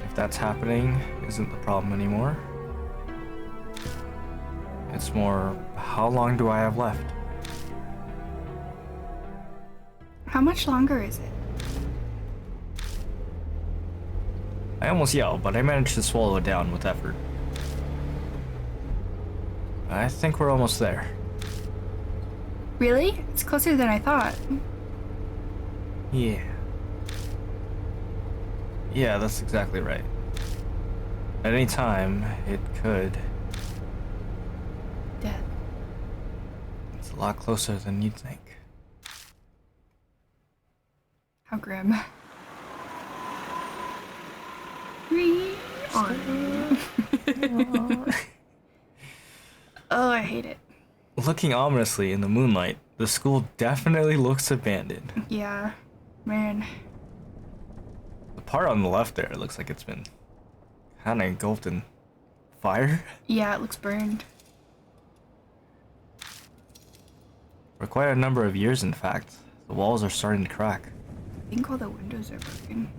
If that's happening, isn't the problem anymore. It's more, how long do I have left? How much longer is it? I almost yelled, but I managed to swallow it down with effort. I think we're almost there. Really? It's closer than I thought. Yeah. Yeah, that's exactly right. At any time, it could. Death. It's a lot closer than you'd think. How grim. Oh, I hate it. Looking ominously in the moonlight, the school definitely looks abandoned. Yeah, man. The part on the left there looks like it's been kind of engulfed in fire. Yeah, it looks burned. For quite a number of years, in fact. The walls are starting to crack. I think all the windows are broken.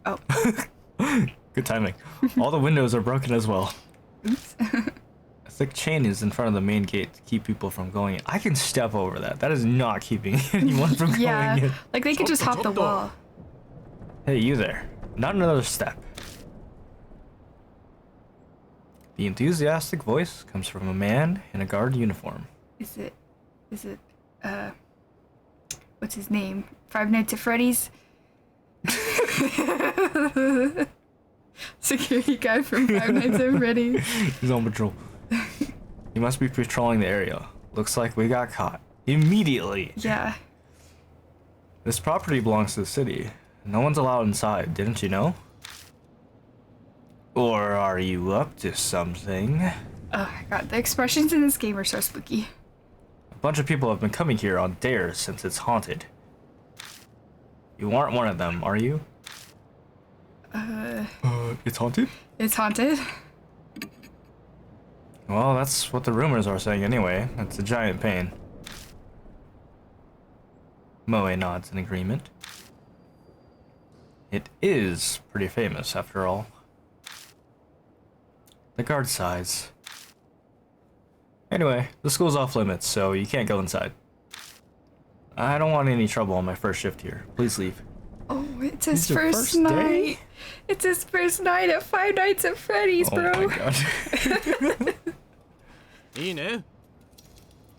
Oh, Good timing. All the windows are broken as well. oops. A thick chain is in front of the main gate to keep people from going in. I can step over that. That is not keeping anyone from Yeah, going in. like they could just hop the wall. Hey, you there. Not another step. The enthusiastic voice comes from a man in a guard uniform. Is it, what's his name? Five Nights at Freddy's? Security guy from Five Nights at Freddy's. He's on patrol. He must be patrolling the area. Looks like we got caught. Immediately. Yeah. This property belongs to the city. No one's allowed inside, didn't you know? Or are you up to something? Oh my god, the expressions in this game are so spooky. A bunch of people have been coming here on dares since it's haunted. You aren't one of them, are you? It's haunted? It's haunted? Well, that's what the rumors are saying anyway. It's a giant pain. Moe nods in agreement. It is pretty famous, after all. The guard sighs. Anyway, the school's off limits, so you can't go inside. I don't want any trouble on my first shift here. Please leave. Oh, it's his It's your first first day? night. It's his first night at Five Nights at Freddy's, bro. Oh my god. いいね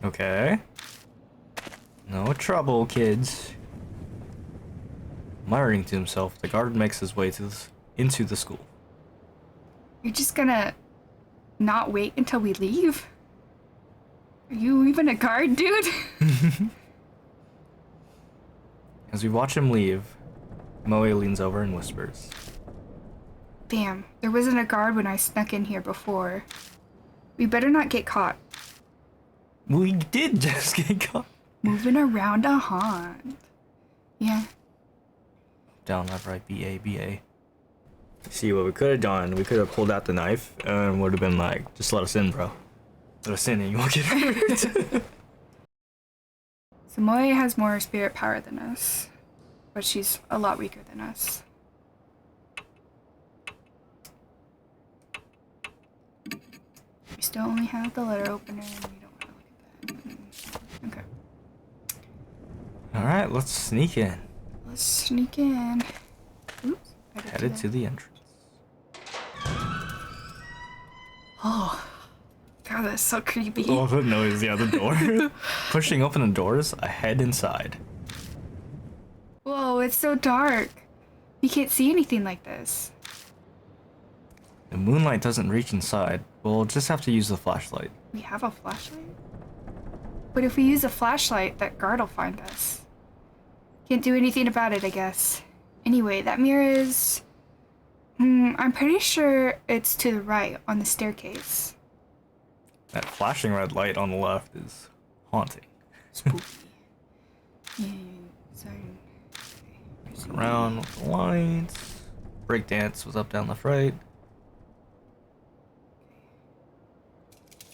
Okay. No trouble, kids. Muttering to himself, the guard makes his way into the school. You're just gonna not wait until we leave? Are you even a guard, dude? As we watch him leave, Moe leans over and whispers. Damn, there wasn't a guard when I snuck in here before. We better not get caught. We did just get caught. Moving around a haunt. Yeah. Down, left, right, B-A, B-A. See what we could have done? We could have pulled out the knife and would have been like, just let us in, bro. Let us in and you won't get hurt. So Moe has more spirit power than us, but she's a lot weaker than us. We still only have the letter opener and we don't want to look at that. Okay. Alright, let's sneak in. Let's sneak in. Oops. I did Headed that. to the entrance. Oh. God, that's so creepy. Oh, the noise, yeah, the door. Pushing open the doors, I head inside. Whoa, it's so dark. You can't see anything like this. The moonlight doesn't reach inside. We'll just have to use the flashlight. We have a flashlight? But if we use a flashlight, that guard will find us. Can't do anything about it, I guess. Anyway, that mirror is... I'm pretty sure it's to the right on the staircase. That flashing red light on the left is haunting. Spooky. Yeah, sorry. Looking around with the lights. Breakdance was up, down, left, right.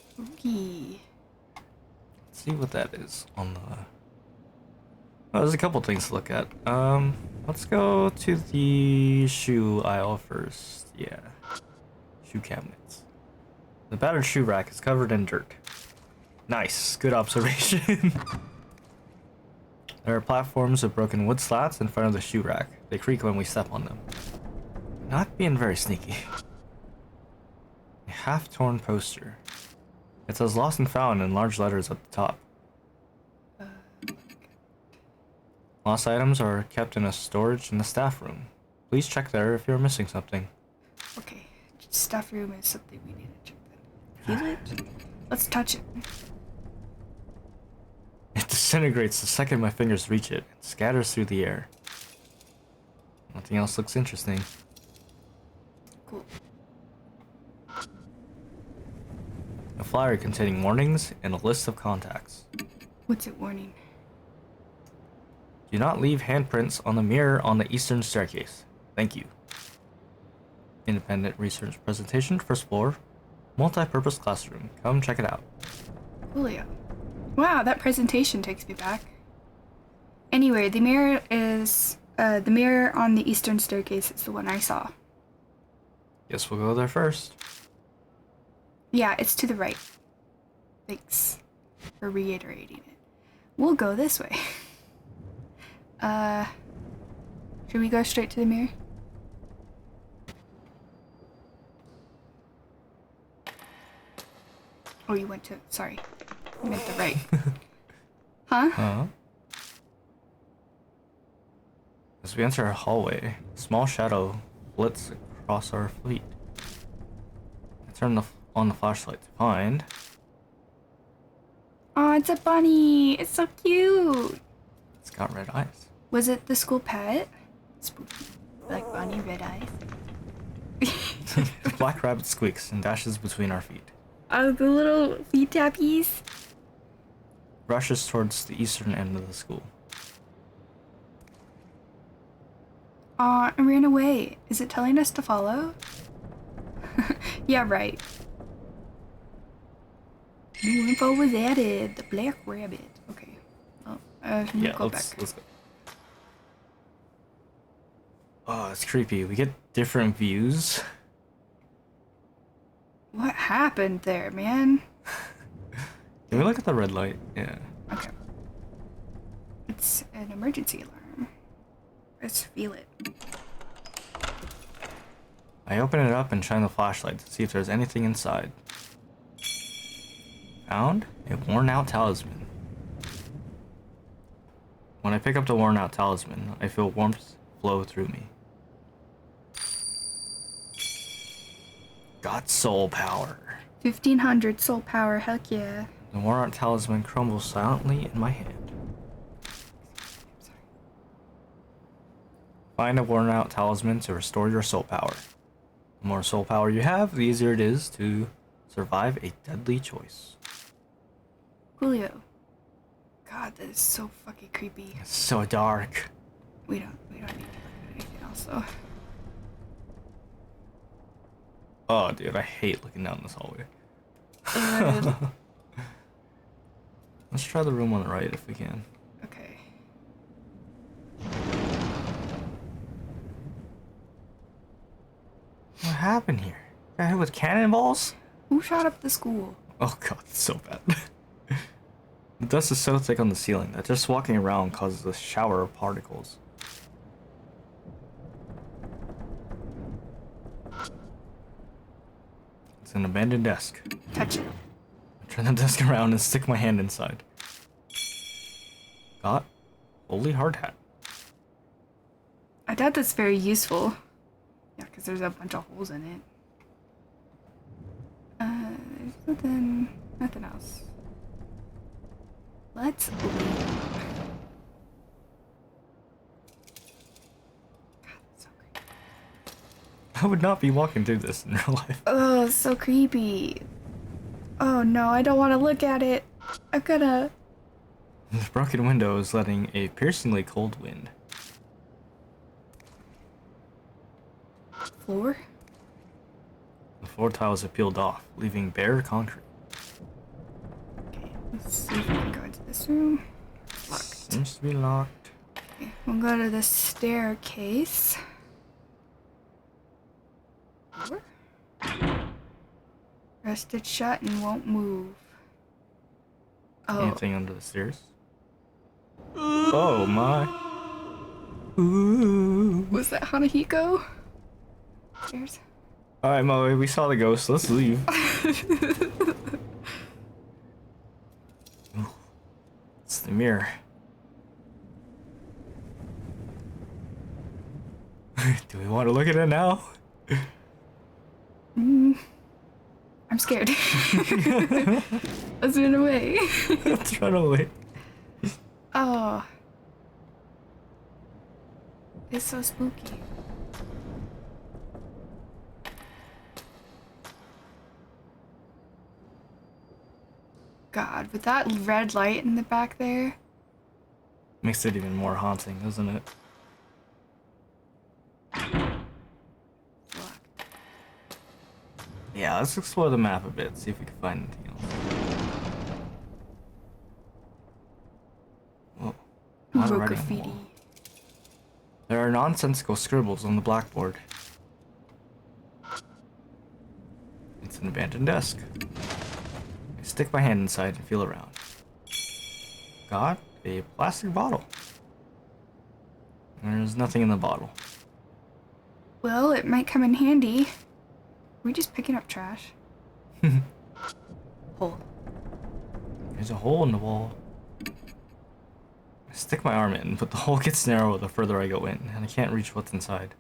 Spooky. Let's see what that is on the... Oh, there's a couple things to look at. Let's go to the shoe aisle first. Yeah. Shoe cabinets. The battered shoe rack is covered in dirt. Nice. Good observation. There are platforms with broken wood slats in front of the shoe rack. They creak when we step on them. Not being very sneaky. A half-torn poster. It says lost and found in large letters at the top. Lost items are kept in a storage in the staff room. Please check there if you're missing something. Okay, staff room is something we need to check then. Feel it? Let's touch it. It disintegrates the second my fingers reach it. It scatters through the air. Nothing else looks interesting. Cool. A flyer containing warnings and a list of contacts. What's it warning? Do not leave handprints on the mirror on the eastern staircase. Thank you. Independent research presentation, first floor. Multi-purpose classroom. Come check it out. Coolio. Wow, that presentation takes me back. Anyway, the mirror on the eastern staircase is the one I saw. Guess we'll go there first. Yeah, it's to the right. Thanks for reiterating it. We'll go this way. Should we go straight to the mirror? Oh, you went to... Sorry. You meant the right. Huh? As we enter a hallway, a small shadow flits across our feet. I turn on the flashlight to find... Oh, it's a bunny! It's so cute! It's got red eyes. Was it the school pet? Spooky. Like bunny, red eyes. The black rabbit squeaks and dashes between our feet. Oh, the little feet tappies. Rushes towards the eastern end of the school. Aw, it ran away. Is it telling us to follow? Yeah, right. New info was added. The black rabbit. Okay. Oh, Yeah, go let's back. go. Oh, it's creepy. We get different views. What happened there, man? Can we look at the red light? Yeah. Okay. It's an emergency alarm. Let's feel it. I open it up and shine the flashlight to see if there's anything inside. Found a worn-out talisman. When I pick up the worn-out talisman, I feel warmth flow through me. Got soul power. 1500 soul power, heck yeah. The worn-out talisman crumbles silently in my hand. Find a worn-out talisman to restore your soul power. The more soul power you have, the easier it is to survive a deadly choice. Coolio. God, that is so fucking creepy. It's so dark. We don't need anything else though. Oh, dude, I hate looking down this hallway. Let's try the room on the right if we can. Okay. What happened here? Got hit with cannonballs? Who shot up the school? Oh god, it's so bad. The dust is so thick on the ceiling that just walking around causes a shower of particles. It's an abandoned desk. Touch it. I turn the desk around and stick my hand inside. Got holy hard hat. I doubt that's very useful. Yeah, because there's a bunch of holes in it. Nothing else. Let's leave. God, that's so creepy. I would not be walking through this in real life. Oh, so creepy. Oh no, I don't want to look at it. I'm gonna... The broken window is letting a piercingly cold wind. Floor? The floor tiles are peeled off, leaving bare concrete. Okay, let's see if we can go into this room. Locked. Seems to be locked. Okay, we'll go to the staircase. Door? Rested shut and won't move. Oh. Anything under the stairs? Oh my. Ooh. Was that Hanahiko? Stairs? Alright, Moe, we saw the ghost. Let's leave. Ooh. It's the mirror. Do we want to look at it now? I'm scared. Let's run away. Let's run away. Oh. It's so spooky. God, with that red light in the back there. Makes it even more haunting, doesn't it? Locked. Yeah, let's explore the map a bit, see if we can find anything else. Whoa. Who Not a wrote writing on the graffiti? wall. There are nonsensical scribbles on the blackboard. It's an abandoned desk. I stick my hand inside and feel around. Got a plastic bottle. There's nothing in the bottle. Well, it might come in handy. Are we just picking up trash? Hole. There's a hole in the wall. I stick my arm in, but the hole gets narrower the further I go in, and I can't reach what's inside.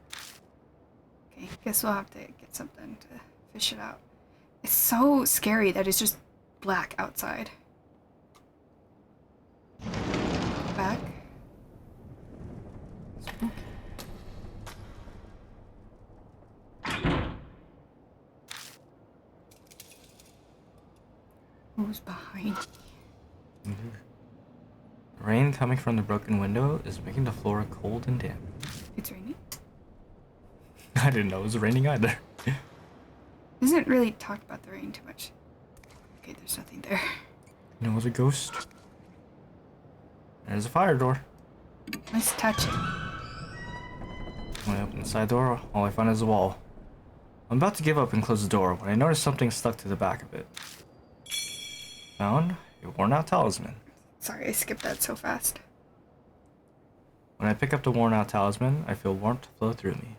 Okay, guess we'll have to get something to fish it out. It's so scary that it's just black outside. Back. Spooky. Who's behind me? The rain coming from the broken window is making the floor cold and damp. It's raining? I didn't know it was raining either. Isn't really talked about the rain too much. Okay, there's nothing there. No other ghost. There's a fire door. Let's touch it. When I open the side door, all I find is a wall. I'm about to give up and close the door when I notice something stuck to the back of it. Found a worn out talisman. Sorry, I skipped that so fast. When I pick up the worn out talisman, I feel warmth flow through me.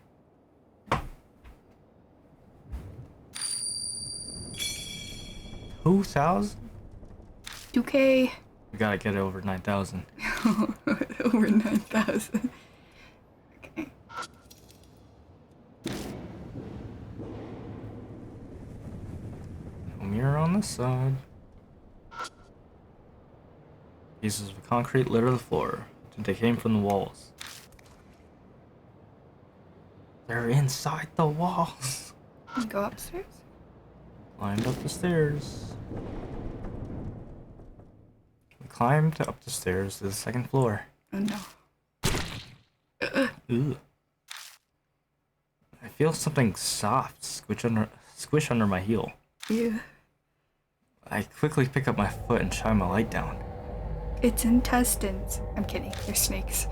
$2,000? 2K. We gotta get it over 9,000. Over 9,000. Okay. No mirror on this side. Pieces of concrete litter the floor. They came from the walls. They're inside the walls. Can we go upstairs? Climbed up the stairs. We climbed up the stairs to the second floor. Oh no. Ooh. I feel something soft squish under my heel. Yeah. I quickly pick up my foot and shine my light down. It's intestines. I'm kidding. They're snakes.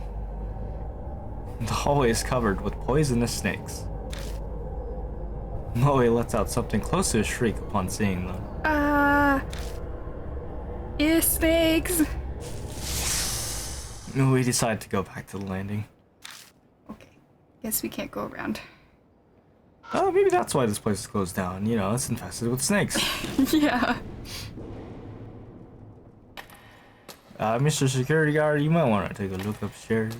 The hallway is covered with poisonous snakes. Moe lets out something close to a shriek upon seeing them. Snakes! We decide to go back to the landing. Okay. Guess we can't go around. Oh, maybe that's why this place is closed down. You know, it's infested with snakes. Yeah. Mr. Security Guard, you might want to take a look upstairs.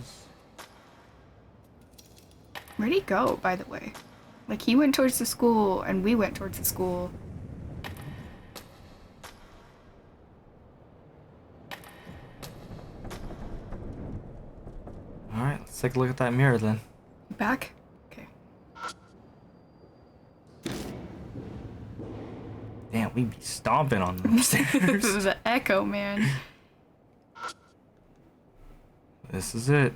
Where'd he go, by the way? Like, he went towards the school, and we went towards the school. Let's take a look at that mirror then. Back? Okay. Damn, we be stomping on them stairs. The echo, man. This is it.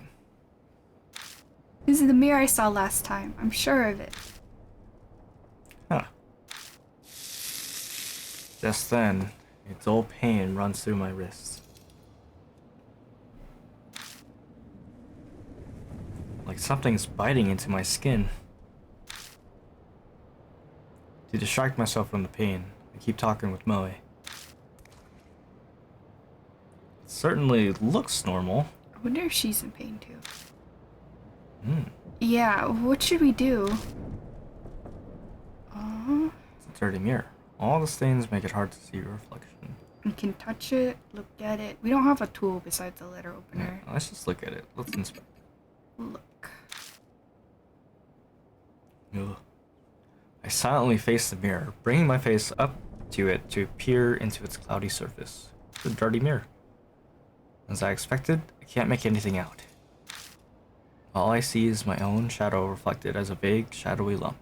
This is the mirror I saw last time. I'm sure of it. Huh. Just then, a dull pain runs through my wrists. Like something's biting into my skin. To distract myself from the pain, I keep talking with Moe. It certainly looks normal. I wonder if she's in pain too. Hmm. Yeah, what should we do? It's a dirty mirror. All the stains make it hard to see your reflection. We can touch it, look at it. We don't have a tool besides the letter opener. Yeah, let's just look at it. Let's inspect. Look. Ugh. I silently face the mirror, bringing my face up to it to peer into its cloudy surface. It's a dirty mirror. As I expected, I can't make anything out. All I see is my own shadow reflected as a vague, shadowy lump.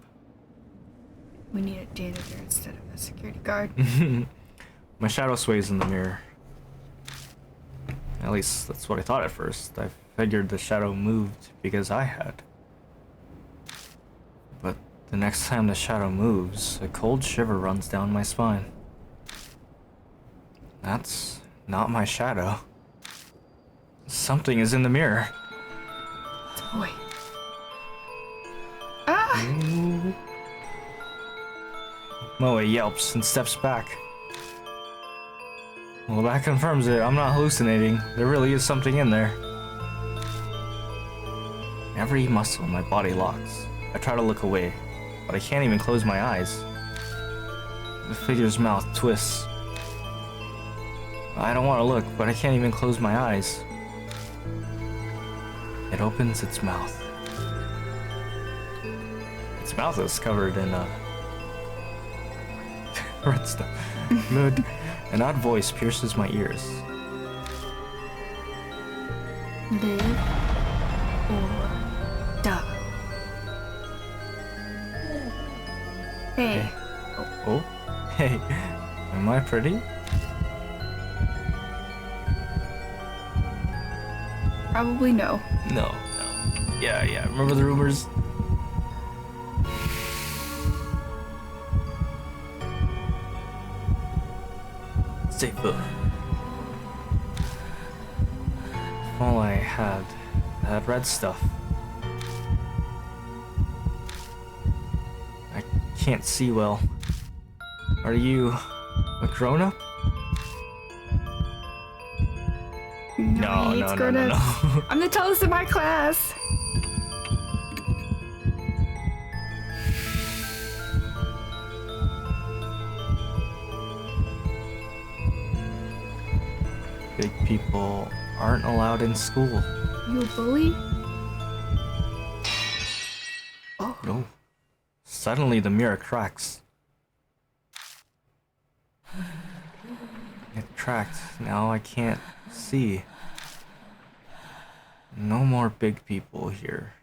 We need a janitor instead of a security guard. My shadow sways in the mirror. At least that's what I thought at first. I figured the shadow moved because I had. But the next time the shadow moves, a cold shiver runs down my spine. That's not my shadow. Something is in the mirror. It's a boy. Ah! Ooh. Moe yelps and steps back. Well, that confirms it. I'm not hallucinating. There really is something in there. Every muscle in my body locks. I try to look away, but I can't even close my eyes. The figure's mouth twists. I don't want to look, but I can't even close my eyes. It opens its mouth. Its mouth is covered in red stuff. Mood. An odd voice pierces my ears. Live or die. Hey. Oh, hey, am I pretty? Probably no. No. Yeah, remember the rumors? Stay put. If all I had, that red stuff. I can't see well. Are you a grown-up? No, it's grown-ups. no. I'm the tallest in my class. Big people aren't allowed in school. You a bully? Oh. No. Suddenly the mirror cracks. It cracked. Now I can't see. No more big people here.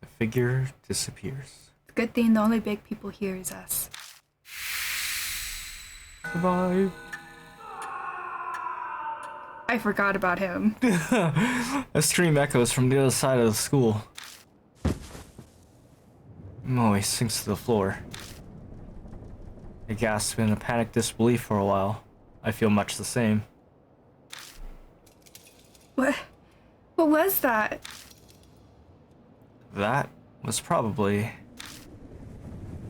The figure disappears. Good thing the only big people here is us. Goodbye. I forgot about him. A scream echoes from the other side of the school. Moe sinks to the floor. I gasp in a panicked disbelief for a while. I feel much the same. What was that? That was probably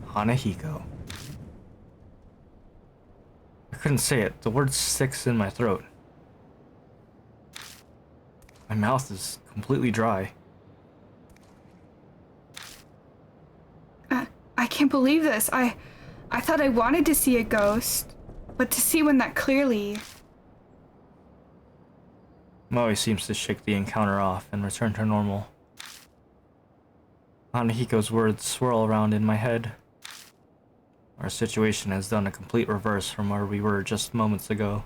Hanahiko. I couldn't say it. The word sticks in my throat. My mouth is completely dry. I can't believe this. I thought I wanted to see a ghost, but to see one that clearly... Moe seems to shake the encounter off and return to normal. Hanahiko's words swirl around in my head. Our situation has done a complete reverse from where we were just moments ago.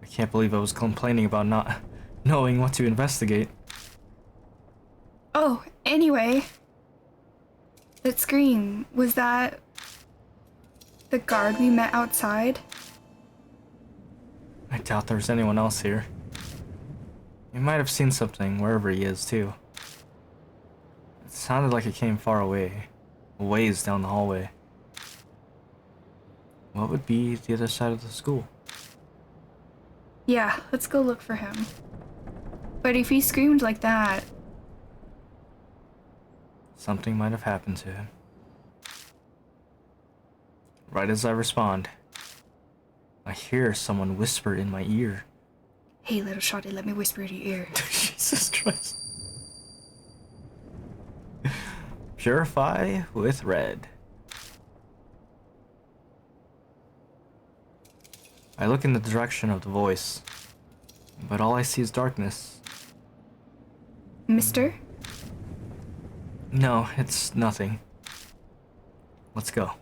I can't believe I was complaining about not knowing what to investigate. Oh, anyway. That scream, was that the guard we met outside? I doubt there's anyone else here. He might have seen something wherever he is, too. It sounded like it came far away, a ways down the hallway. What would be the other side of the school? Yeah, let's go look for him. But if he screamed like that... Something might have happened to him. Right as I respond, I hear someone whisper in my ear. Hey, little shawty, let me whisper in your ear. Jesus Christ. Purify with red. I look in the direction of the voice, but all I see is darkness. Mister? No, it's nothing. Let's go.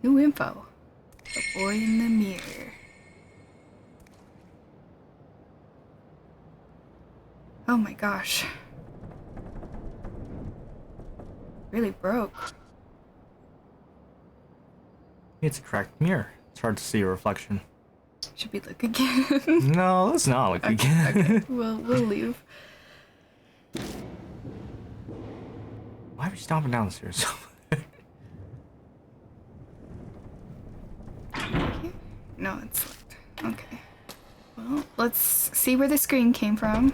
New info. The boy in the mirror. Oh my gosh. Really broke. It's a cracked mirror. It's hard to see a reflection. Should we look again? No, let's not look again. Okay. We'll leave. Why are we stomping down the stairs? No, it's locked. Okay. Well, let's see where the scream came from.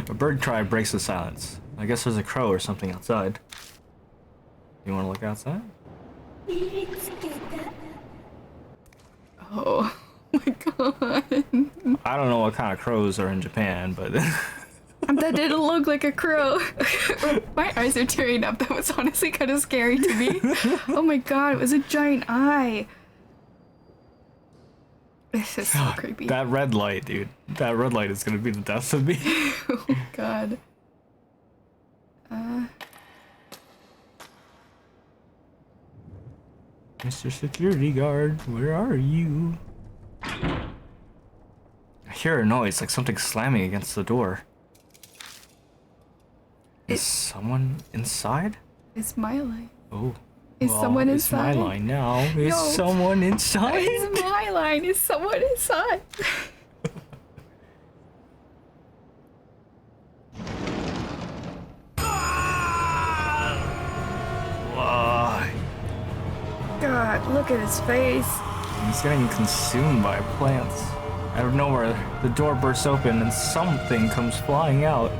A bird cry breaks the silence. I guess there's a crow or something outside. You want to look outside? Oh my god. I don't know what kind of crows are in Japan, but... That didn't look like a crow. My eyes are tearing up. That was honestly kind of scary to me. Oh my god, it was a giant eye. This is so creepy. That red light, dude. That red light is gonna be the death of me. Oh god. Mr. Security Guard, where are you? I hear a noise, like something slamming against the door. Is someone inside? It's my line. Oh. Is someone inside? It's my line now. Is No. someone inside? It's my line. Is someone inside? Why? God, look at his face. He's getting consumed by plants. Out of nowhere, the door bursts open and something comes flying out.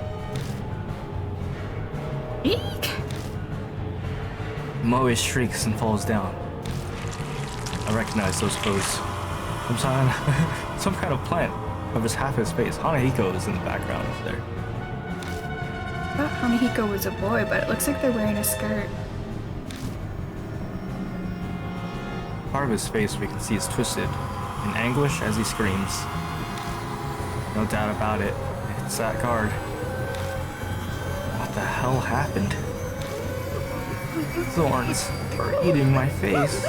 Eek! Moe shrieks and falls down. I recognize those clothes. Some kind of plant covers half his face. Hanahiko is in the background there. I thought Hanahiko was a boy, but it looks like they're wearing a skirt. Part of his face we can see is twisted, in anguish as he screams. No doubt about it, it's that guard. What the hell happened? Thorns are eating my face.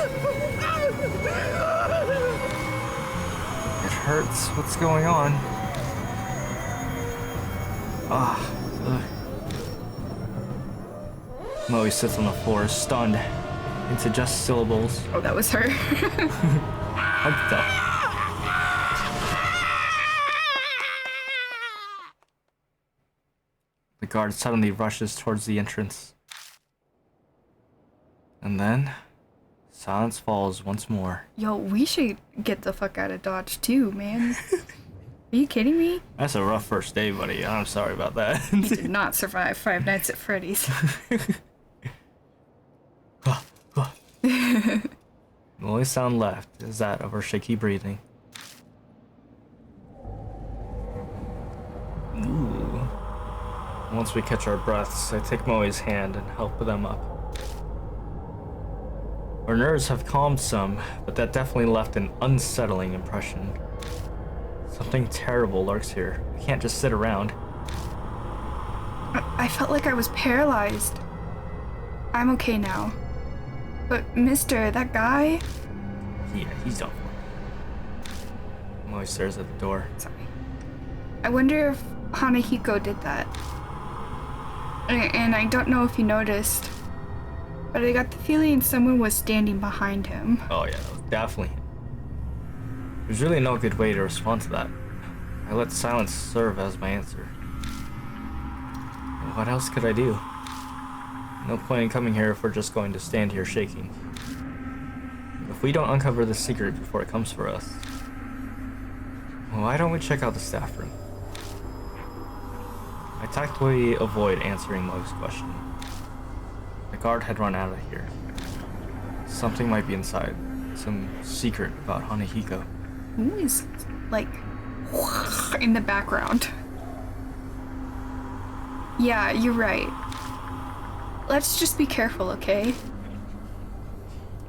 It hurts. What's going on? Ah. Moe sits on the floor, stunned into just syllables. Oh, that was her. Hard to tell. The guard suddenly rushes towards the entrance. And then, silence falls once more. Yo, we should get the fuck out of Dodge too, man. Are you kidding me? That's a rough first day, buddy. I'm sorry about that. You did not survive Five Nights at Freddy's. The only sound left is that of her shaky breathing. Ooh. Once we catch our breaths, I take Moe's hand and help them up. Our nerves have calmed some, but that definitely left an unsettling impression. Something terrible lurks here. We can't just sit around. I felt like I was paralyzed. I'm okay now. But mister, that guy? Yeah, he's done for. Moe stares at the door. Sorry. I wonder if Hanahiko did that. And I don't know if you noticed, but I got the feeling someone was standing behind him. Oh yeah, that was definitely him. There's really no good way to respond to that. I let silence serve as my answer. What else could I do? No point in coming here if we're just going to stand here shaking. If we don't uncover the secret before it comes for us, well, why don't we check out the staff room? I tactfully avoid answering Moe's question. The guard had run out of here. Something might be inside. Some secret about Hanahiko. Who is, like, in the background? Yeah, you're right. Let's just be careful, okay?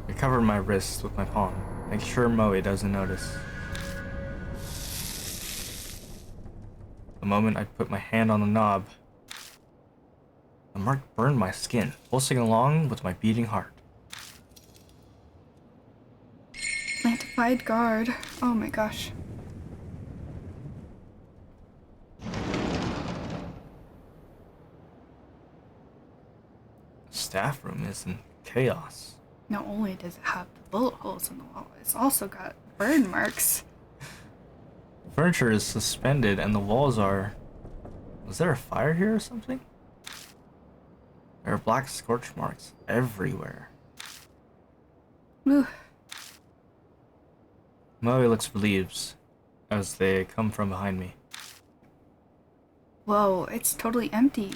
I covered my wrist with my palm, make sure Moe doesn't notice. The moment I put my hand on the knob, the mark burned my skin, pulsing along with my beating heart. Plantified guard. Oh my gosh. The staff room is in chaos. Not only does it have the bullet holes in the wall, it's also got burn marks. Furniture is suspended and the walls are... Was there a fire here or something? There are black scorch marks everywhere. Ooh. Moe looks relieved as they come from behind me. Whoa, it's totally empty.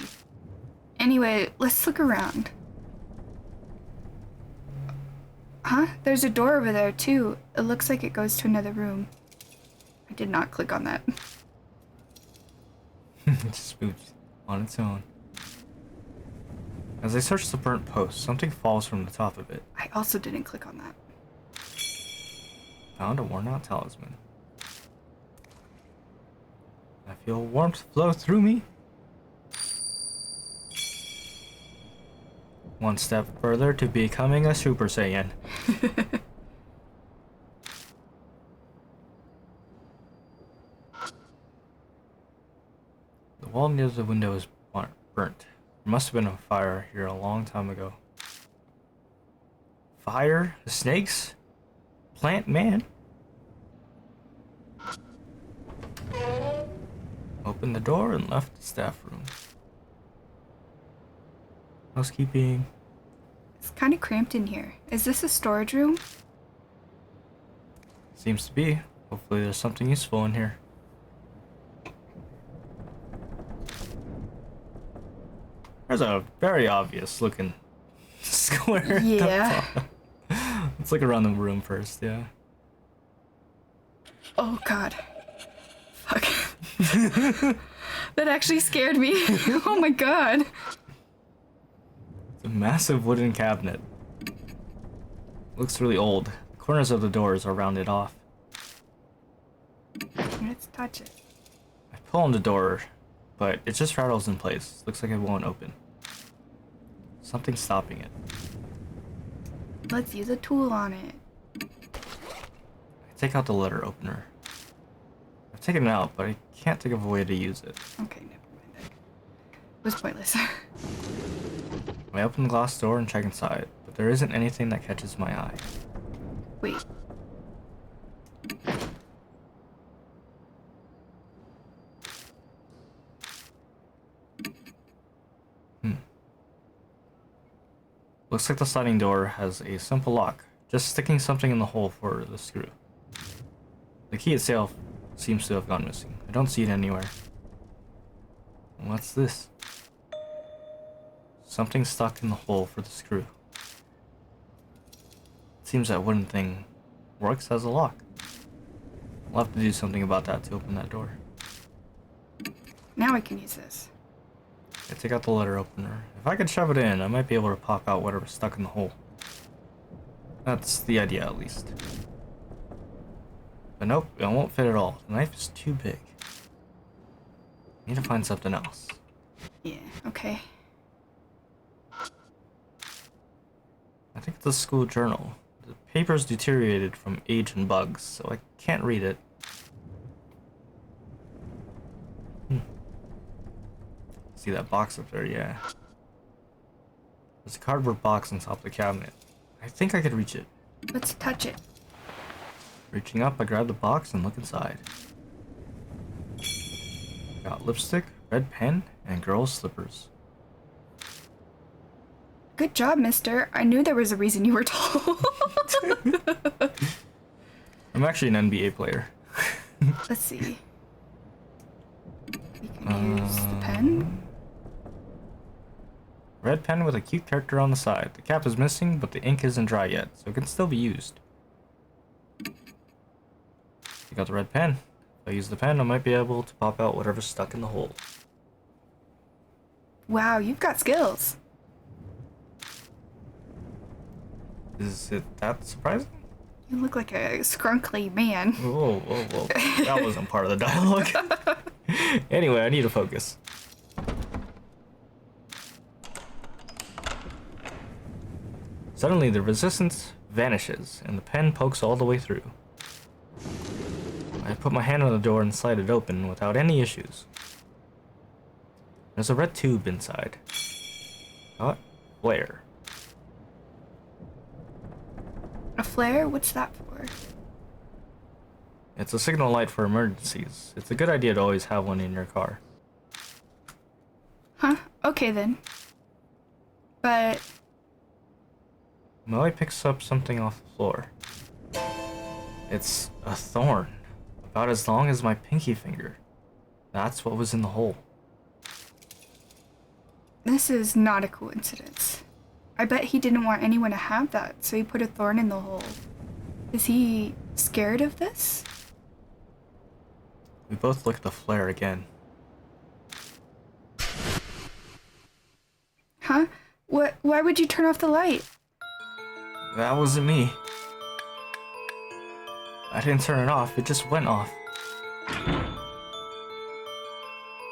Anyway, let's look around. Huh? There's a door over there too. It looks like it goes to another room. I did not click on that. It just moves on its own. As I search the burnt post, something falls from the top of it. I also didn't click on that. Found a worn out talisman. I feel warmth flow through me. One step further to becoming a Super Saiyan. The wall near the window is burnt. There must have been a fire here a long time ago. Fire? The snakes? Plant man? Opened the door and left the staff room. Housekeeping. It's kind of cramped in here. Is this a storage room? Seems to be. Hopefully there's something useful in here. There's a very obvious looking square. Yeah. Let's look around the room first, yeah. Oh god. Fuck. That actually scared me. Oh my god. It's a massive wooden cabinet. Looks really old. The corners of the doors are rounded off. Let's touch it. I pull on the door, but it just rattles in place. Looks like it won't open. Something's stopping it. Let's use a tool on it. I take out the letter opener. I've taken it out, but I can't think of a way to use it. Okay, never mind then. It was pointless. I open the glass door and check inside, but there isn't anything that catches my eye. Wait. Looks like the sliding door has a simple lock, just sticking something in the hole for the screw. The key itself seems to have gone missing. I don't see it anywhere. What's this? Something stuck in the hole for the screw. It seems that wooden thing works as a lock. I'll have to do something about that to open that door. Now I can use this. I take out the letter opener. If I could shove it in, I might be able to pop out whatever's stuck in the hole. That's the idea, at least. But nope, it won't fit at all. The knife is too big. Need to find something else. Yeah, okay. I think it's the school journal. The paper's deteriorated from age and bugs, so I can't read it. See that box up there? Yeah. There's a cardboard box on top of the cabinet. I think I could reach it. Let's touch it. Reaching up, I grab the box and look inside. Got lipstick, red pen, and girls' slippers. Good job, mister. I knew there was a reason you were tall. I'm actually an NBA player. Let's see. We can use the pen. Red pen with a cute character on the side. The cap is missing, but the ink isn't dry yet, so it can still be used. I got the red pen. If I use the pen, I might be able to pop out whatever's stuck in the hole. Wow, you've got skills. Is it that surprising? You look like a scrunkly man. Whoa, whoa, whoa. That wasn't part of the dialogue. Anyway, I need to focus. Suddenly, the resistance vanishes, and the pen pokes all the way through. I put my hand on the door and slide it open without any issues. There's a red tube inside. Got flare. A flare? What's that for? It's a signal light for emergencies. It's a good idea to always have one in your car. Huh? Okay then. But... Molly picks up something off the floor. It's a thorn, about as long as my pinky finger. That's what was in the hole. this is not a coincidence. I bet he didn't want anyone to have that, so he put a thorn in the hole. Is he scared of this? We both look at the flare again. Huh? Why would you turn off the light? That wasn't me. I didn't turn it off, it just went off.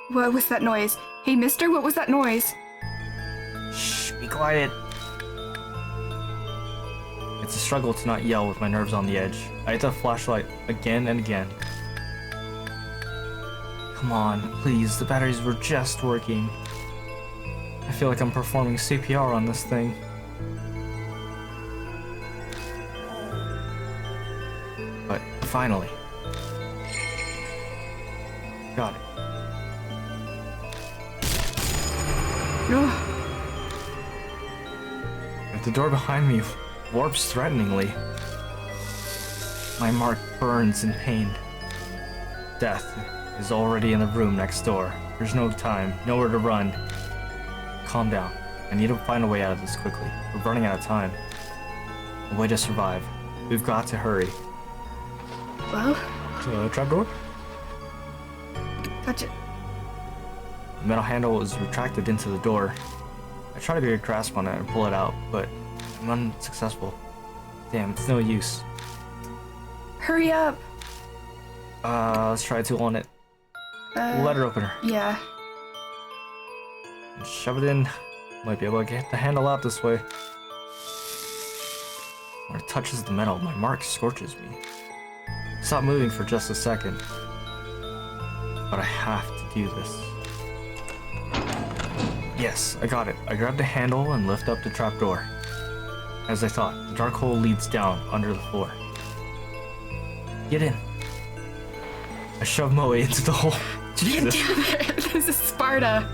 What was that noise? Hey, mister, what was that noise? Shh, be quiet. It's a struggle to not yell with my nerves on the edge. I hit the flashlight again and again. Come on, please, the batteries were just working. I feel like I'm performing CPR on this thing. But finally. Got it. Ugh. But the door behind me warps threateningly. My mark burns in pain. Death is already in the room next door. There's no time, nowhere to run. Calm down. I need to find a way out of this quickly. We're running out of time. A way to survive. We've got to hurry. Well, Trapdoor? touch it. The metal handle is retracted into the door. I try to get a grasp on it and pull it out, but I'm unsuccessful. Damn, it's no use. Hurry up. Let's try to on it. Letter opener. Yeah. And shove it in. Might be able to get the handle out this way. When it touches the metal, my mark scorches me. Stop moving for just a second. But I have to do this. Yes, I got it. I grab the handle and lift up the trapdoor. As I thought, the dark hole leads down under the floor. Get in. I shove Moe into the hole. Jesus. This is Sparta.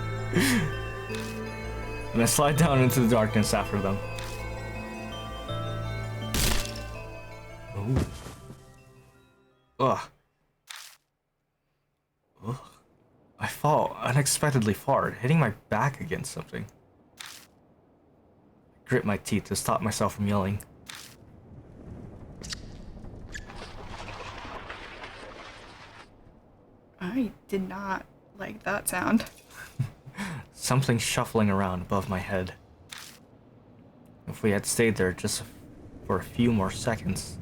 And I slide down into the darkness after them. Ooh. Ugh. Ugh. I fall unexpectedly far, hitting my back against something. I grit my teeth to stop myself from yelling. I did not like that sound. Something shuffling around above my head. If we had stayed there just for a few more seconds.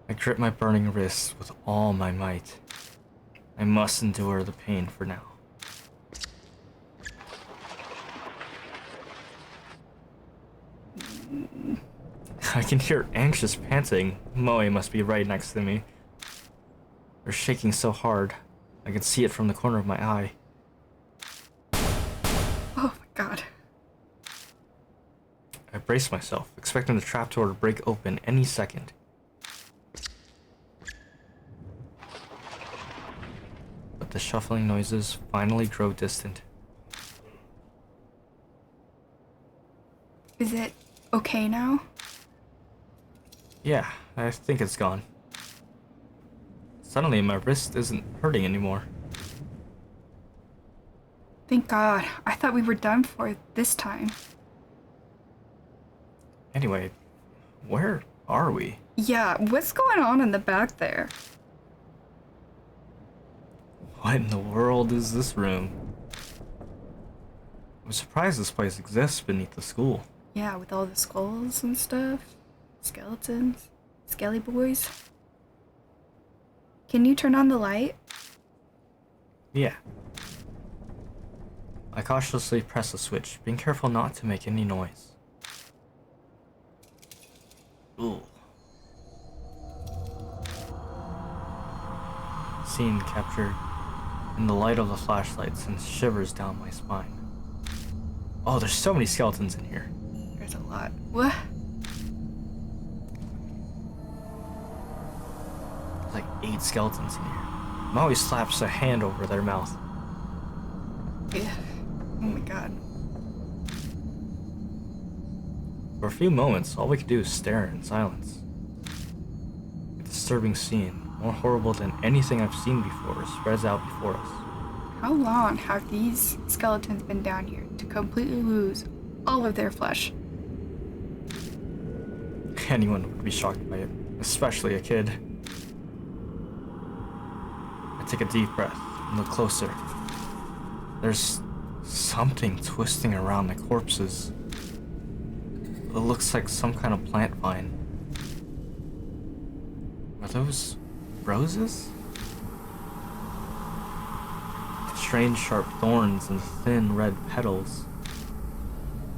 I grip my burning wrists with all my might. I must endure the pain for now. I can hear anxious panting. Moe must be right next to me. They're shaking so hard. I can see it from the corner of my eye. Oh my god. I brace myself, expecting the trapdoor to break open any second. But the shuffling noises finally grow distant. Is it okay now? Yeah, I think it's gone. Suddenly, my wrist isn't hurting anymore. Thank God. I thought we were done for this time. Anyway, where are we? Yeah, what's going on in the back there? What in the world is this room? I'm surprised this place exists beneath the school. Yeah, with all the skulls and stuff. Skeletons. Skelly boys. Can you turn on the light? Yeah. I cautiously press the switch, being careful not to make any noise. Ooh. Scene captured in the light of the flashlight sends shivers down my spine. Oh, there's so many skeletons in here. There's a lot. What? There's like 8 skeletons in here. Maui slaps a hand over their mouth. Yeah. Oh my god. For a few moments, all we could do is stare in silence. A disturbing scene, more horrible than anything I've seen before, spreads out before us. How long have these skeletons been down here to completely lose all of their flesh? Anyone would be shocked by it, especially a kid. I take a deep breath and look closer. There's something twisting around the corpses. It looks like some kind of plant vine. Are those roses? Strange sharp thorns and thin red petals.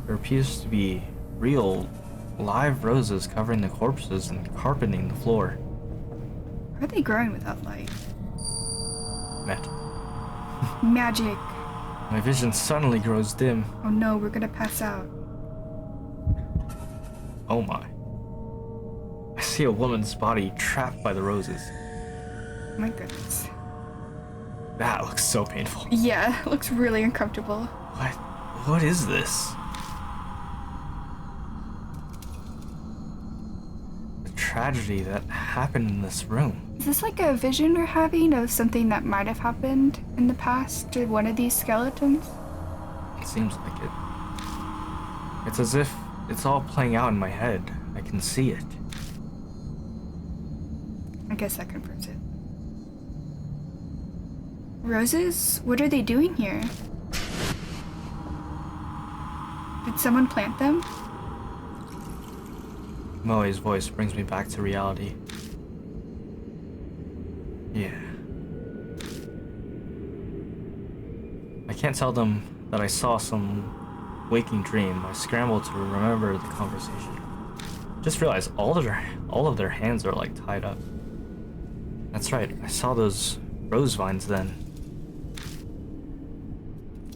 There appears to be real, live roses covering the corpses and carpeting the floor. How are they growing without light? Met. Magic. My vision suddenly grows dim. Oh no, we're gonna pass out. Oh my. I see a woman's body trapped by the roses. My goodness. That looks so painful. Yeah, it looks really uncomfortable. What is this? The tragedy that happened in this room. Is this like a vision we're having of something that might have happened in the past to one of these skeletons? It seems like it. It's as if it's all playing out in my head. I can see it. I guess that confirms it. Roses? What are they doing here? Did someone plant them? Moe's voice brings me back to reality. Yeah. I can't tell them that I saw some waking dream. I scramble to remember the conversation. Just realized all of their hands are like tied up. That's right, I saw those rose vines then.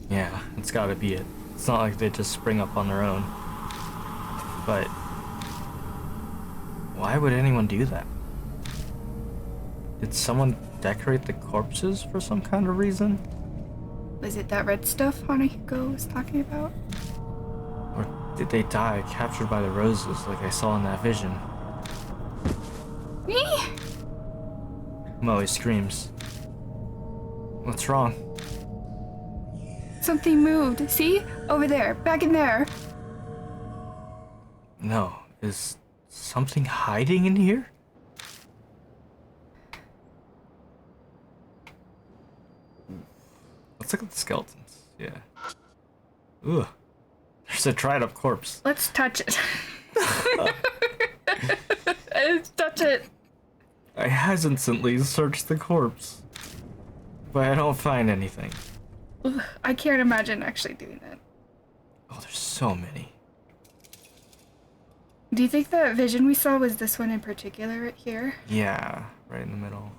Yeah, it's gotta be it. It's not like they just spring up on their own. But why would anyone do that? Did someone decorate the corpses for some kind of reason? Was it that red stuff Hanahiko was talking about? Or did they die captured by the roses like I saw in that vision? Me? Moe screams. What's wrong? Something moved. See? Over there. Back in there. No, is something hiding in here? Let's look at the skeletons. Yeah. Ooh. There's a dried up corpse. Let's touch it. Let's touch it. I hesitantly searched the corpse. but I don't find anything. Ugh, I can't imagine actually doing that. Oh, there's so many. Do you think the vision we saw was this one in particular right here? Yeah, right in the middle.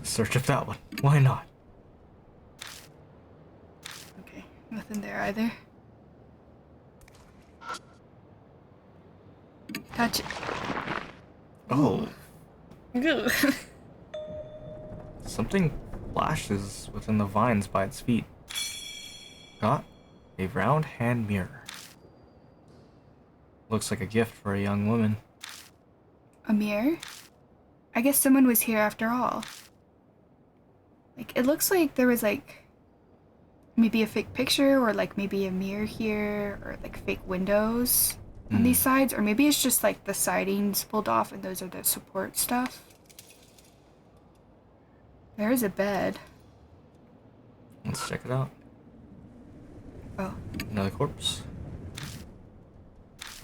Search up that one. Why not? Okay, nothing there either. Touch it. Oh, Ugh. something flashes within the vines by its feet. Got a round hand mirror. Looks like a gift for a young woman. A mirror? I guess someone was here after all. Like, it looks like there was like maybe a fake picture or like maybe a mirror here or like fake windows on these sides, or maybe it's just like the sidings pulled off and those are the support stuff. There is a bed. Let's check it out. Oh, Another corpse.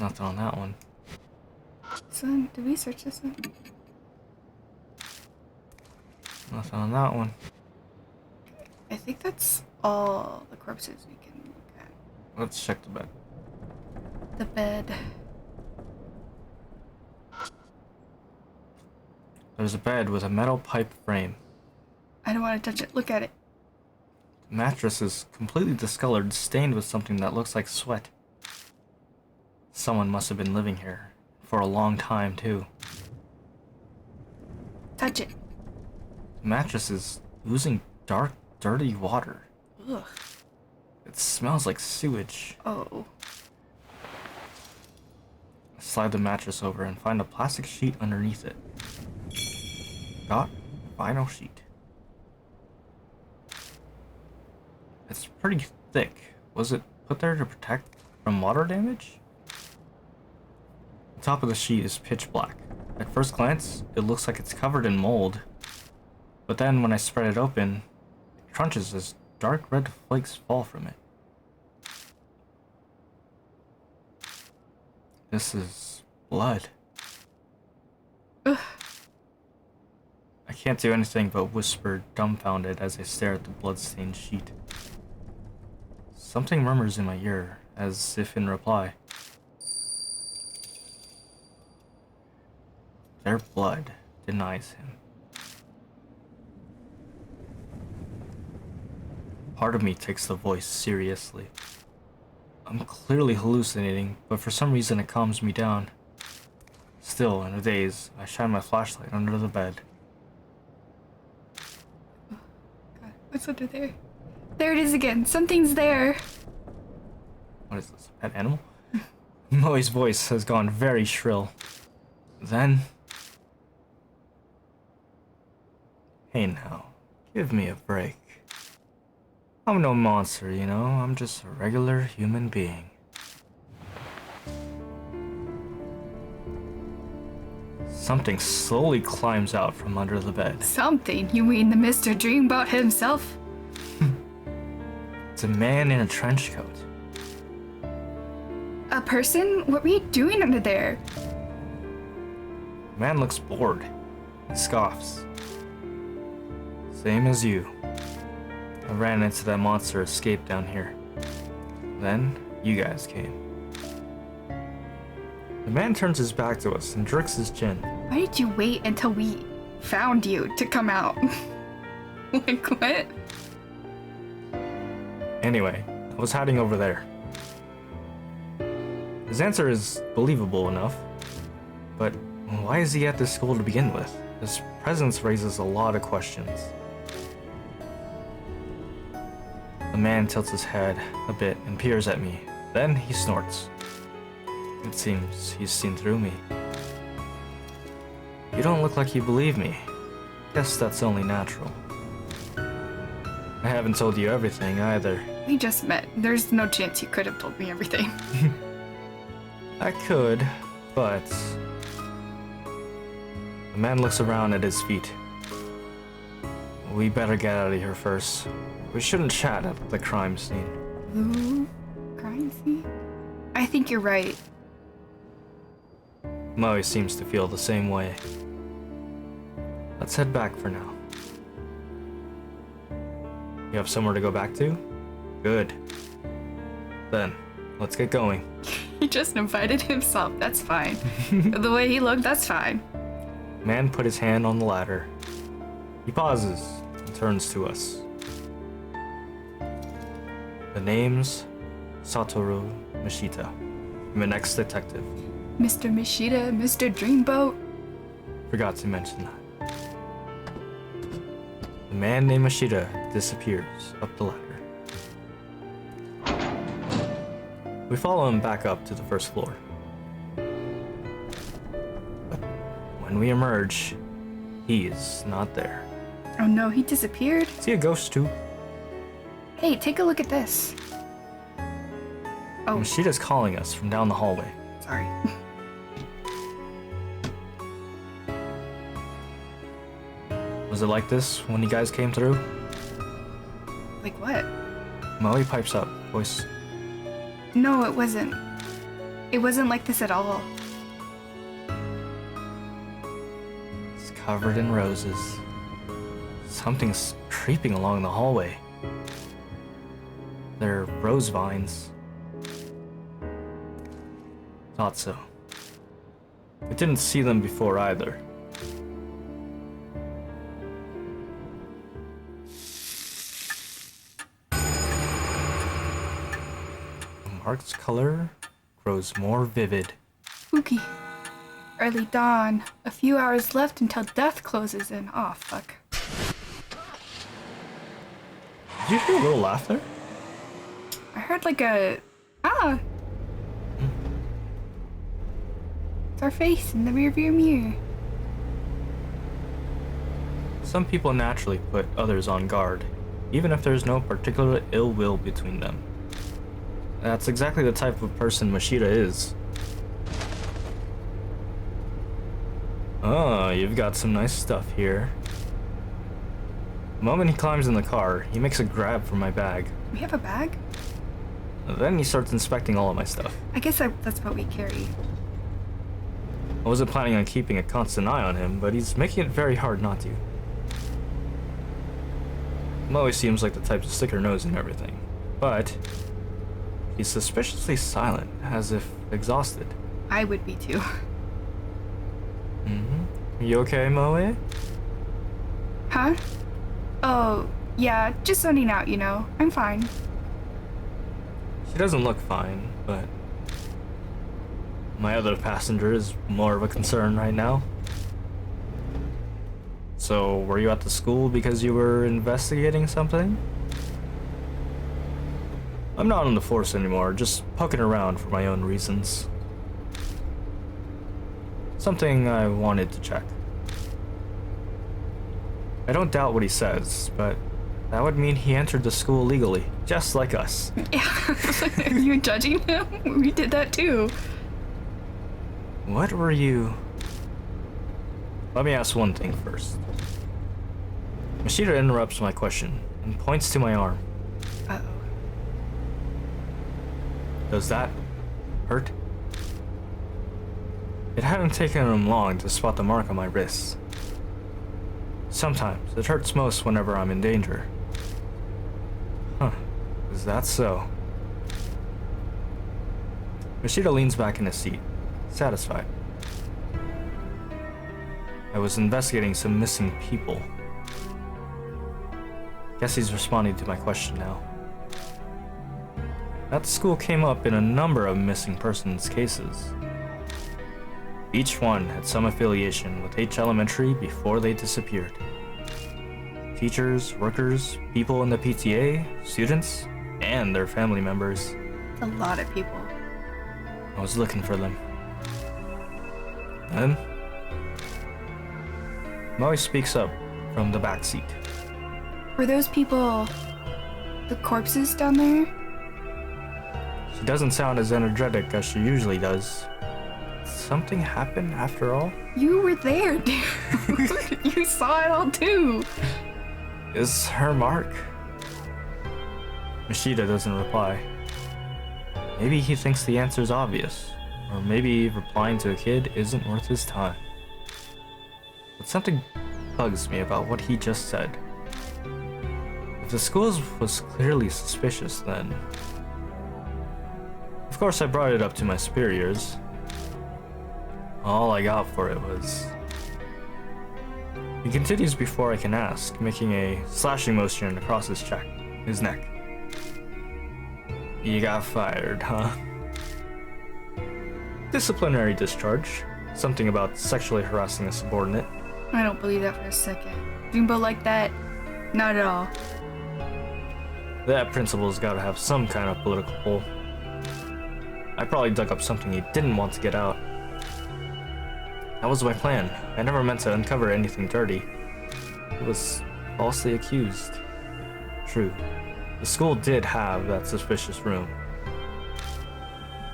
Nothing on that one. this one, did we search this one? Nothing on that one. I think that's all the corpses we can look at. Let's check the bed. The bed. There's a bed with a metal pipe frame. I don't want to touch it. Look at it. The mattress is completely discolored, stained with something that looks like sweat. Someone must have been living here for a long time, too. Touch it. The mattress is oozing dark, dirty water. Ugh. It smells like sewage. Oh. Slide the mattress over and find a plastic sheet underneath it. Got a vinyl sheet. It's pretty thick. Was it put there to protect from water damage? The top of the sheet is pitch black. At first glance, it looks like it's covered in mold. But then when I spread it open, it crunches as dark red flakes fall from it. This is blood. Ugh. I can't do anything but whisper, dumbfounded, as I stare at the blood-stained sheet. Something murmurs in my ear, as if in reply. Their blood denies him. Part of me takes the voice seriously. I'm clearly hallucinating, but for some reason it calms me down. Still, in a daze, I shine my flashlight under the bed. God, what's under there? There it is again. Something's there. What is this, a pet animal? Moe's voice has gone very shrill. Then... Hey now, give me a break. I'm no monster, you know, I'm just a regular human being. Something slowly climbs out from under the bed. Something? You mean the Mr. Dreambot himself? It's a man in a trench coat. A person? What were you doing under there? The man looks bored. He scoffs. Same as you. I ran into that monster escape down here. Then, you guys came. The man turns his back to us and jerks his chin. Why did you wait until we found you to come out? Like, what? Anyway, I was hiding over there. His answer is believable enough. But why is he at this school to begin with? His presence raises a lot of questions. The man tilts his head a bit and peers at me. Then he snorts. It seems he's seen through me. You don't look like you believe me. Guess that's only natural. I haven't told you everything either. We just met. There's no chance you could have told me everything. I could, but... The man looks around at his feet. We better get out of here first. We shouldn't chat at the crime scene. Ooh, crime scene? I think you're right. Moe seems to feel the same way. Let's head back for now. You have somewhere to go back to? Good. Then, let's get going. He just invited himself, that's fine. The way he looked, that's fine. Man put his hand on the ladder. He pauses and turns to us. The name's Satoru Mishita. I'm an ex-detective. Mr. Mishita, Mr. Dreamboat. Forgot to mention that. The man named Mishita disappears up the ladder. We follow him back up to the first floor. But when we emerge, he is not there. Oh no, he disappeared. Is he a ghost too? Hey, take a look at this. Oh, Mishita's calling us from down the hallway. sorry. Was it like this when you guys came through? Like what? Moe pipes up, voice. No, it wasn't. It wasn't like this at all. It's covered in roses. Something's creeping along the hallway. They're rose vines. Thought so. I didn't see them before either. Mark's color grows more vivid. Spooky. Early dawn. A few hours left until death closes in. Oh, fuck. Did you hear a little laughter? I heard like a... Ah! It's our face in the rearview mirror. Some people naturally put others on guard, even if there's no particular ill will between them. That's exactly the type of person Mishita is. Oh, you've got some nice stuff here. The moment he climbs in the car, he makes a grab for my bag. We have a bag? Then he starts inspecting all of my stuff. I guess that's what we carry. I wasn't planning on keeping a constant eye on him, but he's making it very hard not to. Moe seems like the type to stick her nose in everything, but he's suspiciously silent, as if exhausted. I would be too. You okay, Moe? Huh? Oh, yeah, just zoning out, you know. I'm fine. She doesn't look fine, but my other passenger is more of a concern right now. So, were you at the school because you were investigating something? I'm not on the force anymore, just poking around for my own reasons. Something I wanted to check. I don't doubt what he says, but that would mean he entered the school legally, just like us. Yeah. Are you judging him? We did that too. What were you... Let me ask one thing first. Mishita interrupts my question and points to my arm. Uh-oh. Does that hurt? It hadn't taken him long to spot the mark on my wrist. Sometimes it hurts most whenever I'm in danger. Huh, is that so? Mishita leans back in his seat, satisfied. I was investigating some missing people. Guess he's responding to my question now. That school came up in a number of missing persons cases. Each one had some affiliation with H Elementary before they disappeared. Teachers, workers, people in the PTA, students, and their family members. It's a lot of people. I was looking for them. Then, Moe speaks up from the back seat. Were those people the corpses down there? She doesn't sound as energetic as she usually does. Something happened after all? You were there, dude. You saw it all too. Is her mark? Mishita doesn't reply. Maybe he thinks the answer's obvious, or maybe replying to a kid isn't worth his time. But something bugs me about what he just said. If the school was clearly suspicious, then... Of course, I brought it up to my superiors. All I got for it was... He continues before I can ask, making a slashing motion across his neck. You got fired, huh? Disciplinary discharge. Something about sexually harassing a subordinate. I don't believe that for a second. Jumbo like that? Not at all. That principal's gotta have some kind of political pull. I probably dug up something he didn't want to get out. That was my plan. I never meant to uncover anything dirty. It was falsely accused. True. The school did have that suspicious room.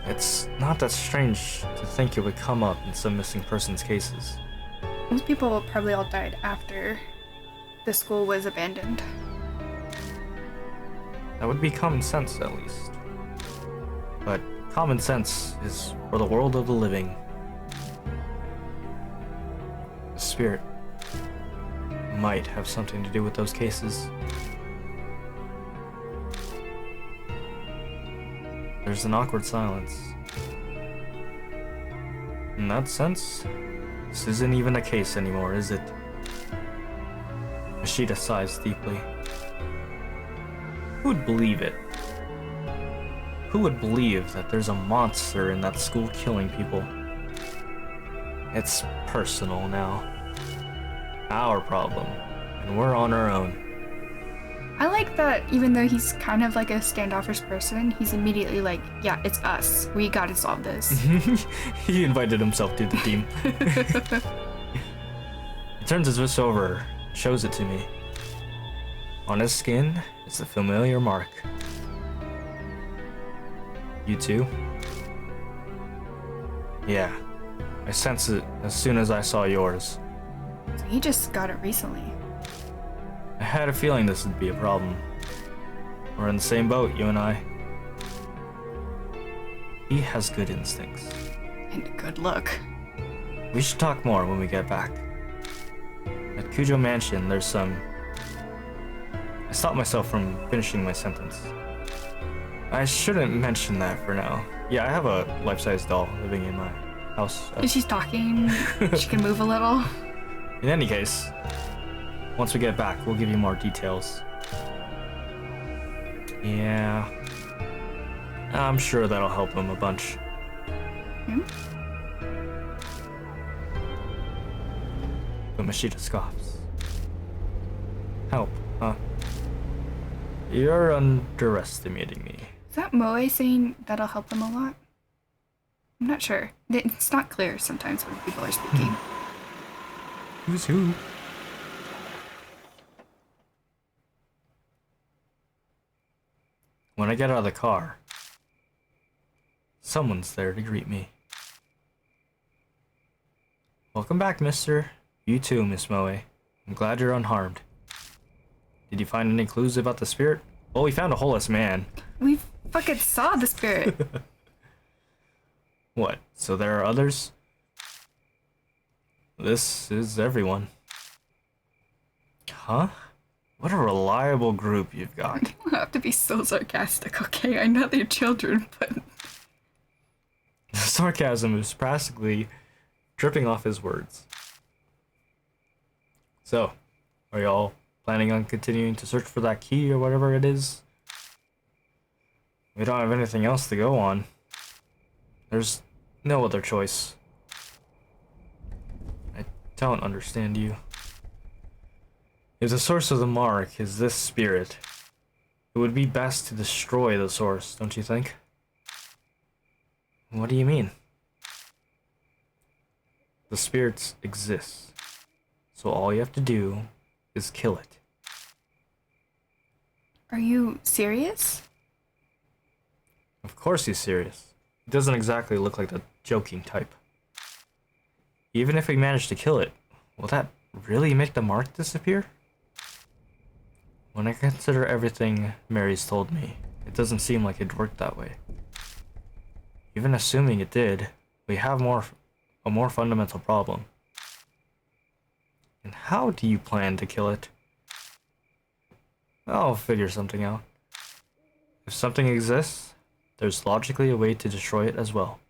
It's not that strange to think it would come up in some missing persons cases. Those people probably all died after the school was abandoned. That would be common sense, at least. But common sense is for the world of the living. The spirit might have something to do with those cases. There's an awkward silence. In that sense, this isn't even a case anymore, is it? Ashita sighs deeply. Who would believe it? Who would believe that there's a monster in that school killing people? It's personal now. Our problem. And we're on our own. I like that even though he's kind of like a standoffish person, he's immediately like, yeah, it's us. We gotta solve this. He invited himself to the team. He turns his wrist over, shows it to me. On his skin is the familiar mark. You too? Yeah. I sensed it as soon as I saw yours. So he just got it recently. I had a feeling this would be a problem. We're in the same boat, you and I. He has good instincts. And a good look. We should talk more when we get back. At Kujo Mansion, there's some... I stopped myself from finishing my sentence. I shouldn't mention that for now. Yeah, I have a life-size doll living in my house. If she's talking, she can move a little. In any case, once we get back, we'll give you more details. Yeah. I'm sure that'll help him a bunch. But Mashita scoffs. Help, huh? You're underestimating me. Is that Moe saying that'll help them a lot? I'm not sure. It's not clear sometimes when people are speaking. Who's who? When I get out of the car, someone's there to greet me. Welcome back, mister. You too, Miss Moe. I'm glad you're unharmed. Did you find any clues about the spirit? Oh, we found a holeless man. We fucking saw the spirit. What? So there are others? This is everyone. Huh? What a reliable group you've got. You don't have to be so sarcastic, okay? I know they're children, but... The sarcasm is practically dripping off his words. So, are y'all planning on continuing to search for that key or whatever it is? We don't have anything else to go on. There's no other choice. I don't understand you. If the source of the mark is this spirit, it would be best to destroy the source, don't you think? What do you mean? The spirit exists, so all you have to do is kill it. Are you serious? Of course he's serious. He doesn't exactly look like the joking type. Even if we manage to kill it, will that really make the mark disappear? When I consider everything Mary's told me, it doesn't seem like it worked that way. Even assuming it did, we have a more fundamental problem. And how do you plan to kill it? I'll figure something out. If something exists, there's logically a way to destroy it as well.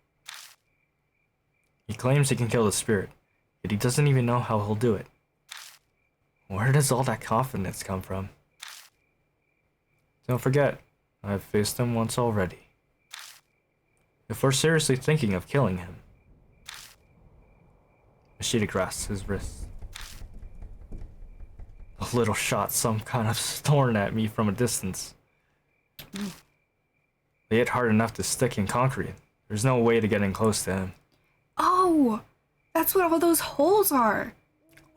He claims he can kill the spirit, yet he doesn't even know how he'll do it. Where does all that confidence come from? Don't forget, I've faced him once already. If we're seriously thinking of killing him... Mashita grasps his wrist. The little shot some kind of thorn at me from a distance. They hit hard enough to stick in concrete. There's no way to get in close to him. Oh, that's what all those holes are.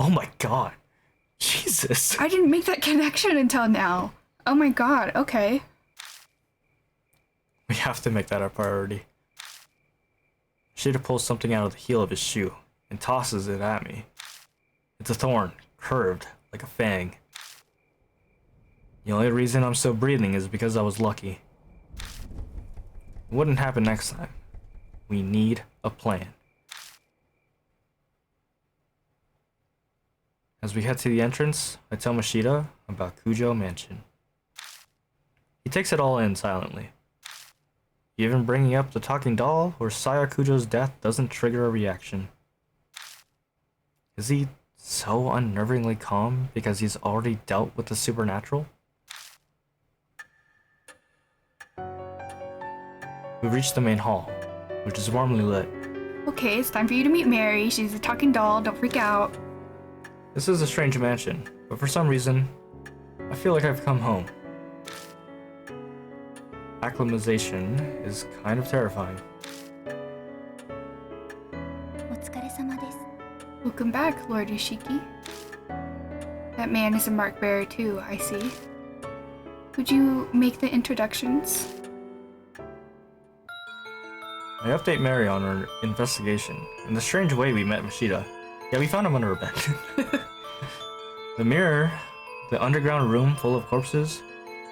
Oh my god. Jesus. I didn't make that connection until now. Oh my god, okay. We have to make that our priority. Shida pulls something out of the heel of his shoe and tosses it at me. It's a thorn, curved like a fang. The only reason I'm still breathing is because I was lucky. It wouldn't happen next time. We need a plan. As we head to the entrance, I tell Mashita about Kujo Mansion. He takes it all in silently. Even bringing up the talking doll or Saya Kujo's death doesn't trigger a reaction. Is he so unnervingly calm because he's already dealt with the supernatural? We reach the main hall, which is warmly lit. Okay, it's time for you to meet Mary. She's a talking doll, don't freak out. This is a strange mansion, but for some reason, I feel like I've come home. Acclimatization is kind of terrifying. お疲れ様です。 Welcome back, Lord Yoshiki. That man is a mark bearer too, I see. Would you make the introductions? I update Mary on her investigation. In the strange way we met Mashita. Yeah, we found him under a bed. The mirror, the underground room full of corpses,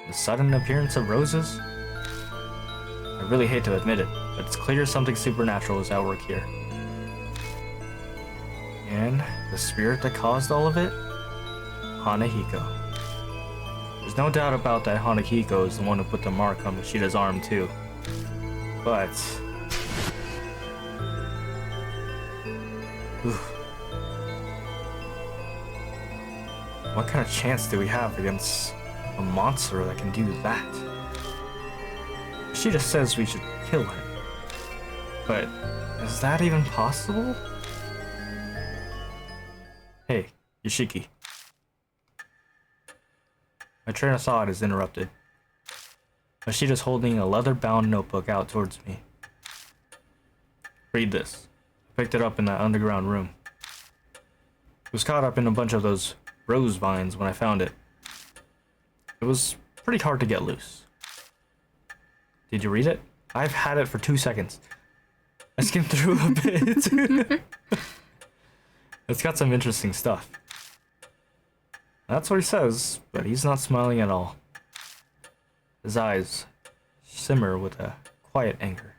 the sudden appearance of roses. I really hate to admit it, but it's clear something supernatural is at work here. And the spirit that caused all of it? Hanahiko. There's no doubt about that Hanahiko is the one who put the mark on Mashita's arm too. But... Oof. What kind of chance do we have against a monster that can do that? Mashita says we should kill him. But is that even possible? Hey, Yoshiki. My train of thought is interrupted. Mashita's holding a leather-bound notebook out towards me. Read this. I picked it up in that underground room. It was caught up in a bunch of those rose vines when I found it. It was pretty hard to get loose. Did you read it? I've had it for 2 seconds. I skimmed through a bit. It's got some interesting stuff. That's what he says, but he's not smiling at all. His eyes simmer with a quiet anger.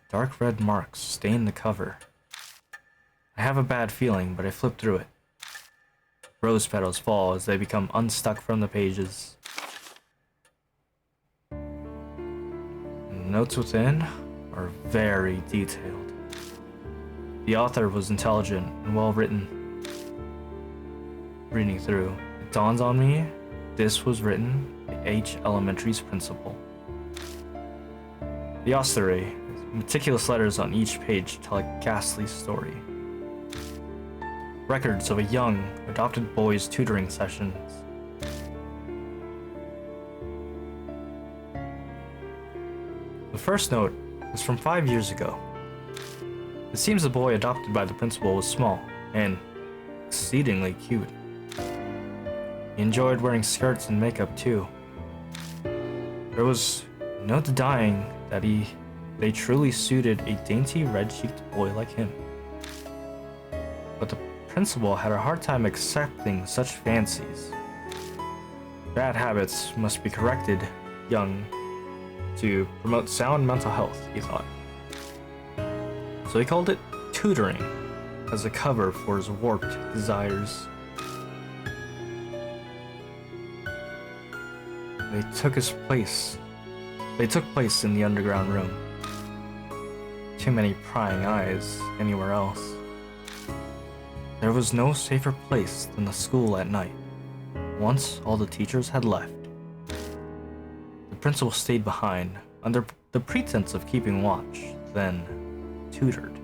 Dark red marks stain the cover. I have a bad feeling, but I flip through it. Rose petals fall as they become unstuck from the pages. The notes within are very detailed. The author was intelligent and well written. Reading through, it dawns on me this was written by H. Elementary's principal. The author, meticulous letters on each page tell a ghastly story. Records of a young, adopted boy's tutoring sessions. The first note is from 5 years ago. It seems the boy adopted by the principal was small and exceedingly cute. He enjoyed wearing skirts and makeup too. There was no denying that they truly suited a dainty red-cheeked boy like him. But the principal had a hard time accepting such fancies. Bad habits must be corrected young to promote sound mental health, he thought. So he called it tutoring. as a cover for his warped desires. They took place in the underground room. Too many prying eyes anywhere else. There was no safer place than the school at night, once all the teachers had left. The principal stayed behind, under the pretense of keeping watch, then tutored.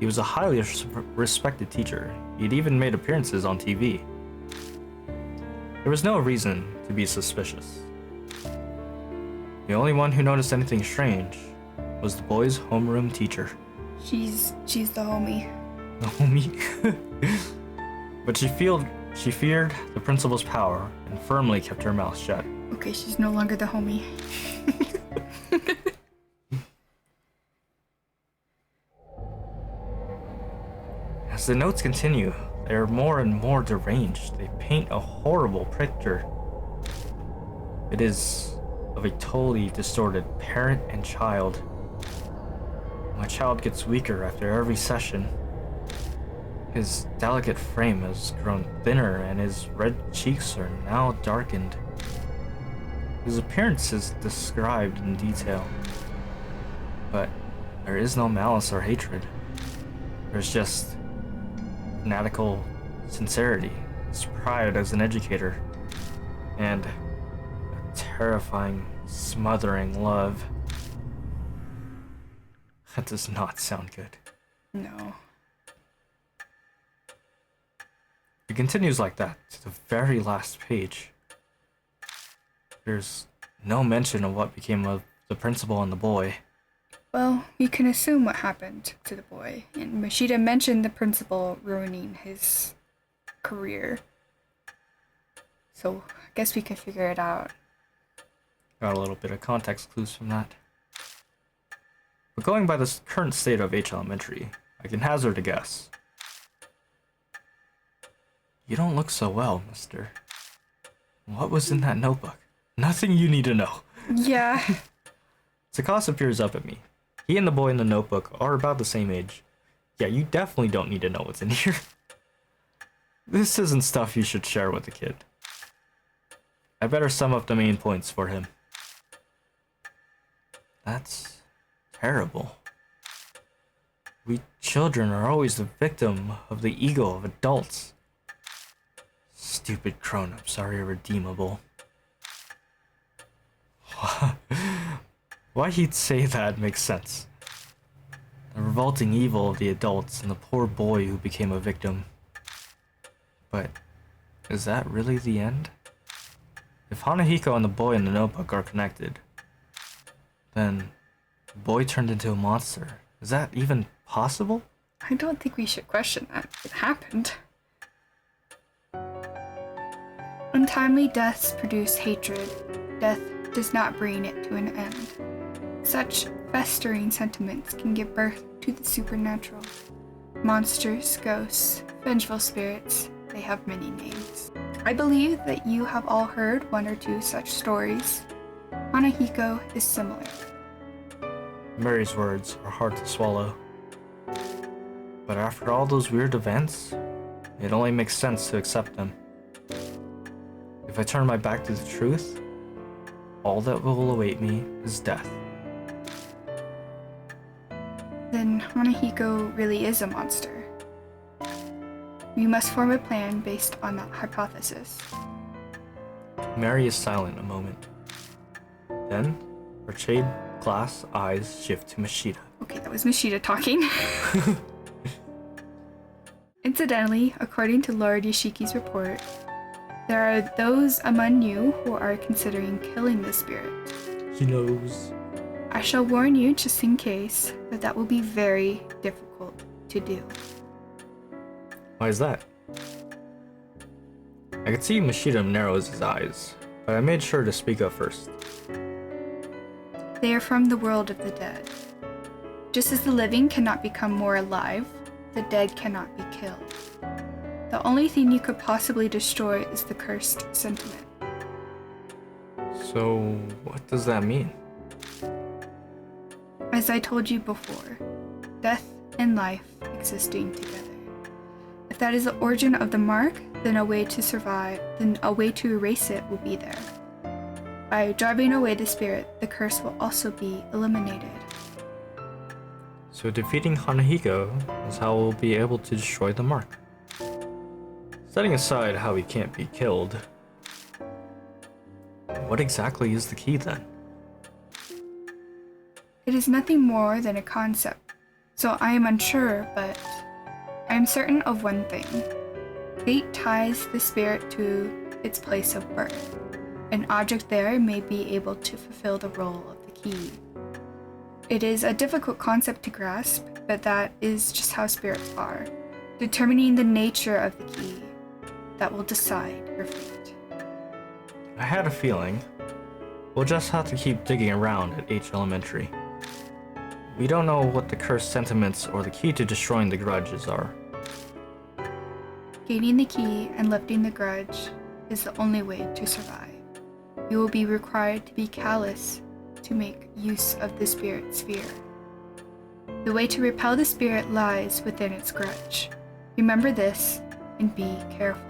He was a highly respected teacher. He'd even made appearances on TV. There was no reason to be suspicious. The only one who noticed anything strange was the boy's homeroom teacher. She's the homie. The homie? But she feared the principal's power and firmly kept her mouth shut. Okay, she's no longer the homie. As the notes continue, they are more and more deranged. They paint a horrible picture. It is of a totally distorted parent and child. My child gets weaker after every session. His delicate frame has grown thinner and his red cheeks are now darkened. His appearance is described in detail, but there is no malice or hatred. There's just fanatical sincerity, his pride as an educator, and a terrifying, smothering love. That does not sound good. No. It continues like that to the very last page. There's no mention of what became of the principal and the boy. Well, you can assume what happened to the boy, and Mashida mentioned the principal ruining his career. So, I guess we can figure it out. Got a little bit of context clues from that. But going by the current state of H Elementary, I can hazard a guess. You don't look so well, mister. What was in that notebook? Nothing you need to know. Yeah. Sakasa peers up at me. He and the boy in the notebook are about the same age. Yeah, you definitely don't need to know what's in here. This isn't stuff you should share with the kid. I better sum up the main points for him. That's terrible. We children are always the victim of the ego of adults. Stupid grown-ups are irredeemable. Why he'd say that makes sense. The revolting evil of the adults and the poor boy who became a victim. But is that really the end? If Hanahiko and the boy in the notebook are connected, then the boy turned into a monster. Is that even possible? I don't think we should question that. It happened. Untimely deaths produce hatred. Death does not bring it to an end. Such festering sentiments can give birth to the supernatural. Monsters, ghosts, vengeful spirits, they have many names. I believe that you have all heard one or two such stories. Hanahiko is similar. Mary's words are hard to swallow. But after all those weird events, it only makes sense to accept them. If I turn my back to the truth, all that will await me is death. Then Hanahiko really is a monster. We must form a plan based on that hypothesis. Mary is silent a moment. Then, her shade glass eyes shift to Mashida. Okay, that was Mashida talking. Incidentally, according to Lord Yashiki's report, there are those among you who are considering killing the spirit. She knows. I shall warn you just in case, but that will be very difficult to do. Why is that? I could see Mashida narrows his eyes, but I made sure to speak up first. They are from the world of the dead. Just as the living cannot become more alive, the dead cannot be killed. The only thing you could possibly destroy is the cursed sentiment. So, what does that mean? As I told you before, death and life existing together. If that is the origin of the mark, then a way to erase it will be there. By driving away the spirit, the curse will also be eliminated. So defeating Hanahiko is how we'll be able to destroy the mark. Setting aside how he can't be killed, what exactly is the key then? It is nothing more than a concept, so I am unsure, but I am certain of one thing. Fate ties the spirit to its place of birth. An object there may be able to fulfill the role of the key. It is a difficult concept to grasp, but that is just how spirits are, determining the nature of the key that will decide her fate. I had a feeling. We'll just have to keep digging around at H Elementary. We don't know what the cursed sentiments or the key to destroying the grudges are. Gaining the key and lifting the grudge is the only way to survive. You will be required to be callous to make use of the spirit sphere. The way to repel the spirit lies within its grudge. Remember this and be careful.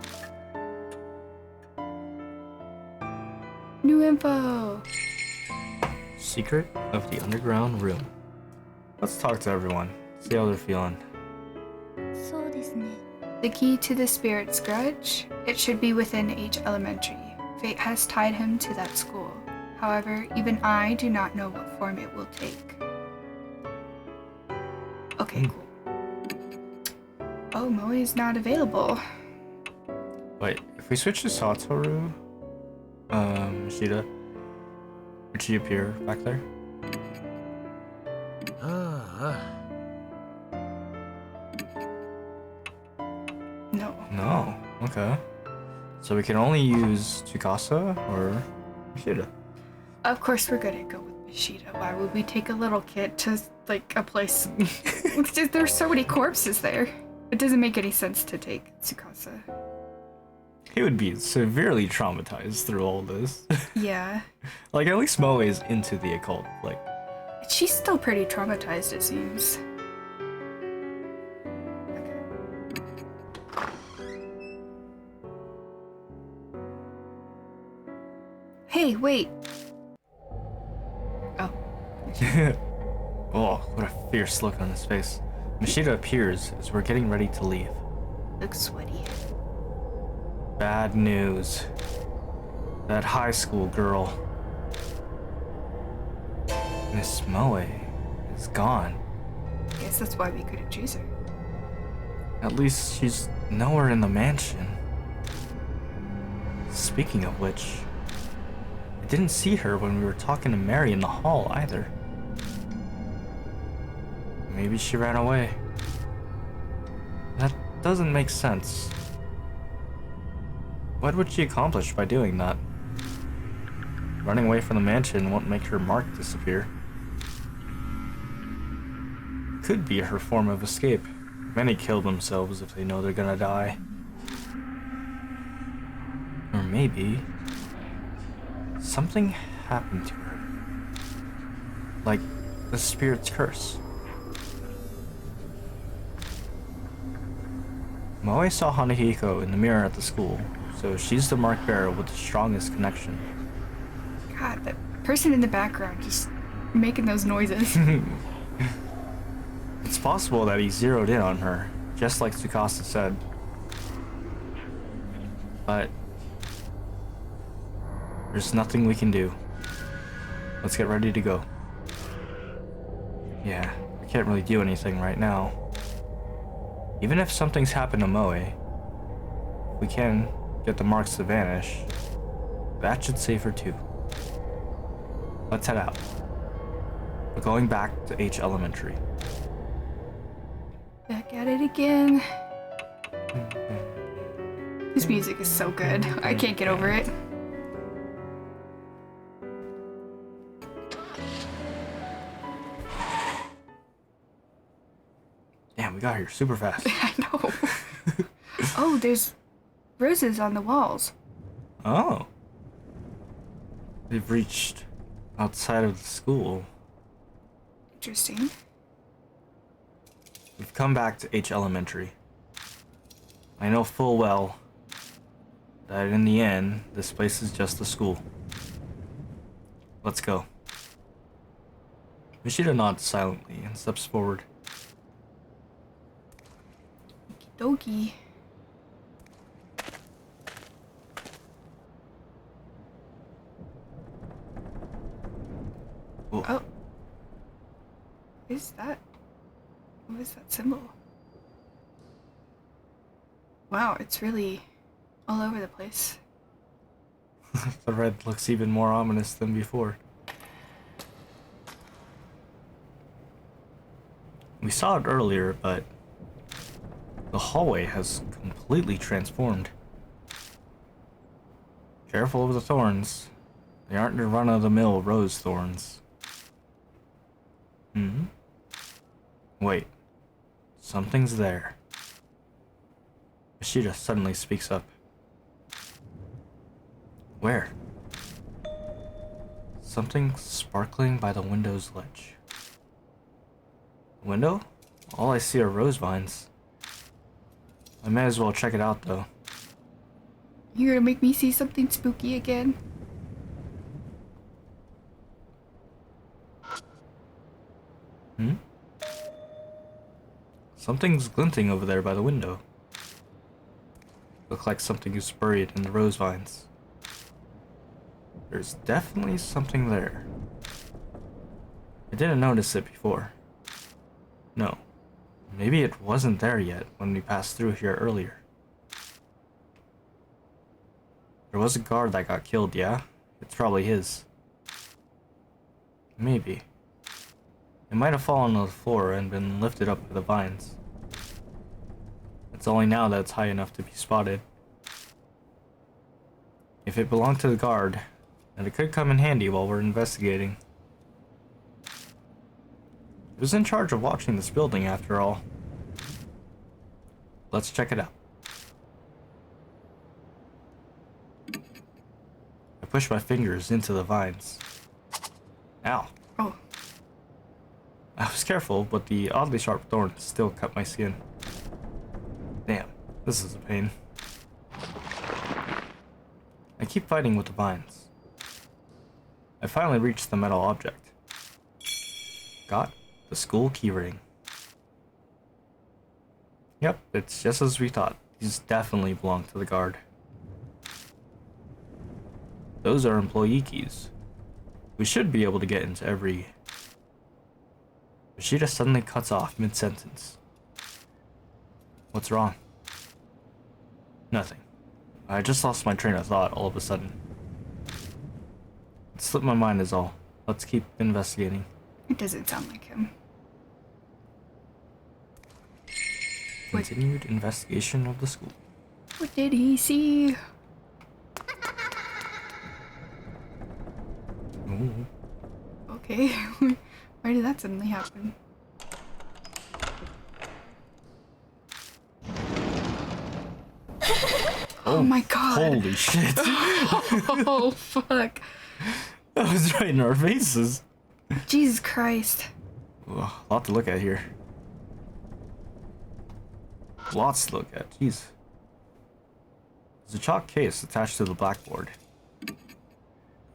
New info! Secret of the underground room. Let's talk to everyone, see how they're feeling. そうですね。 The key to the spirit's grudge? It should be within H Elementary. Fate has tied him to that school. However, even I do not know what form it will take. Okay, cool. Oh, Moe is not available. Wait, if we switch to Satoru, Shida, would she appear back there? No. No. Okay. So we can only use Tsukasa or Shida. Of course we're gonna go with Mishita. Why would we take a little kid to, like, a place? There's so many corpses there. It doesn't make any sense to take Tsukasa. He would be severely traumatized through all this. Yeah. Like, at least Moe is into the occult. Like, She's still pretty traumatized, it seems. Hey, wait. Oh. oh, what a fierce look on his face. Mishita appears as we're getting ready to leave. Looks sweaty. Bad news. That high school girl, Miss Moe, is gone. Guess that's why we couldn't choose her. At least she's nowhere in the mansion. Speaking of which, I didn't see her when we were talking to Mary in the hall either. Maybe she ran away. That doesn't make sense. What would she accomplish by doing that? Running away from the mansion won't make her mark disappear. Could be her form of escape. Many kill themselves if they know they're gonna die. Or maybe something happened to her. Like the spirit's curse. Moe saw Hanahiko in the mirror at the school, so she's the mark bearer with the strongest connection. God, that person in the background just making those noises. It's possible that he zeroed in on her, just like Tsukasa said. But there's nothing we can do. Let's get ready to go. Yeah, we can't really do anything right now. Even if something's happened to Moe, we can get the marks to vanish. That should save her too. Let's head out. We're going back to H Elementary. Back at it again. This music is so good. I can't get over it. Damn, we got here super fast. I know. Oh, there's roses on the walls. Oh. They've reached outside of the school. Interesting. We've come back to H Elementary. I know full well that in the end, this place is just a school. Let's go. Mishida nods silently and steps forward. Doki. Oh. Oh. What is that? What is that symbol? Wow, it's really all over the place. The red looks even more ominous than before. We saw it earlier, but the hallway has completely transformed. Careful of the thorns. They aren't your run-of-the-mill rose thorns. Wait. Something's there. Mishida suddenly speaks up. Where? Something sparkling by the window's ledge. Window? All I see are rose vines. I may as well check it out though. You're gonna make me see something spooky again? Something's glinting over there by the window. Look like something is buried in the rose vines. There's definitely something there. I didn't notice it before. No. Maybe it wasn't there yet when we passed through here earlier. There was a guard that got killed, yeah? It's probably his. Maybe. It might have fallen on the floor and been lifted up by the vines. It's only now that it's high enough to be spotted. If it belonged to the guard, then it could come in handy while we're investigating. It was in charge of watching this building after all. Let's check it out. I push my fingers into the vines. Ow. Oh. I was careful, but the oddly sharp thorns still cut my skin. Damn, this is a pain. I keep fighting with the vines. I finally reached the metal object. Got the school keyring. Yep, it's just as we thought. These definitely belong to the guard. Those are employee keys. We should be able to get into every... She just suddenly cuts off mid-sentence. What's wrong? Nothing. I just lost my train of thought all of a sudden. It slipped my mind is all. Let's keep investigating. It doesn't sound like him. Continued investigation of the school. What did he see? Ooh. Okay. Why did that suddenly happen? Oh my god. Holy shit. Oh fuck. That was right in our faces. Jesus Christ. Ugh, a lot to look at here. Lots to look at, jeez. There's a chalk case attached to the blackboard.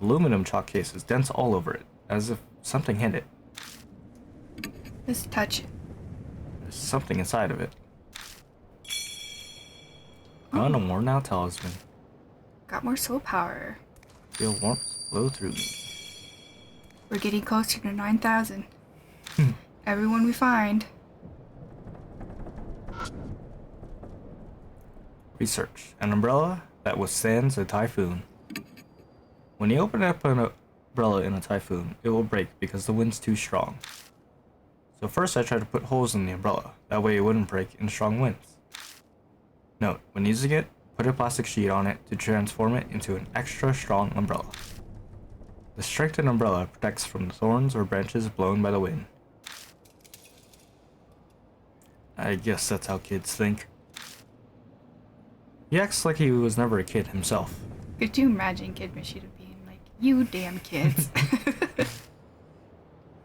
Aluminum chalk case has dents all over it, as if something hit it. Let's touch it. There's something inside of it. Found a worn out talisman. Got more soul power. Feel warmth flow through me. We're getting closer to 9,000. Everyone we find. Research. An umbrella that withstands a typhoon. When you open up an umbrella in a typhoon, it will break because the wind's too strong. So first I tried to put holes in the umbrella, that way it wouldn't break in strong winds. Note, when using it, put a plastic sheet on it to transform it into an extra strong umbrella. The strengthened umbrella protects from the thorns or branches blown by the wind. I guess that's how kids think. He acts like he was never a kid himself. Could you imagine Kid Mishida being like, you damn kids?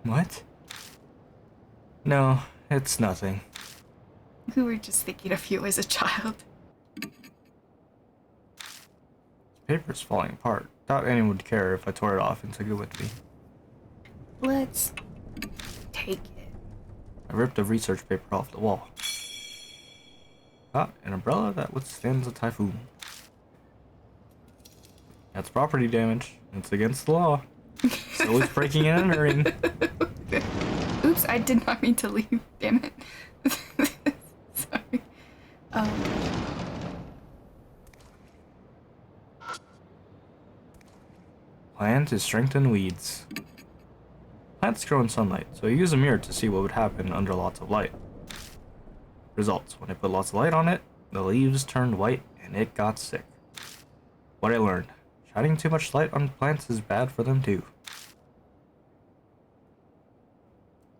What? No, it's nothing. We were just thinking of you as a child. Paper's falling apart. Doubt anyone would care if I tore it off and took it with me. Let's take it. I ripped the research paper off the wall. Got an umbrella that withstands a typhoon. That's property damage. It's against the law. So it's breaking and entering. Oops, I did not mean to leave. Damn it. Sorry. Plan to strengthen weeds. Plants grow in sunlight, so I use a mirror to see what would happen under lots of light. Results: when I put lots of light on it, the leaves turned white and it got sick. What I learned: shining too much light on plants is bad for them too.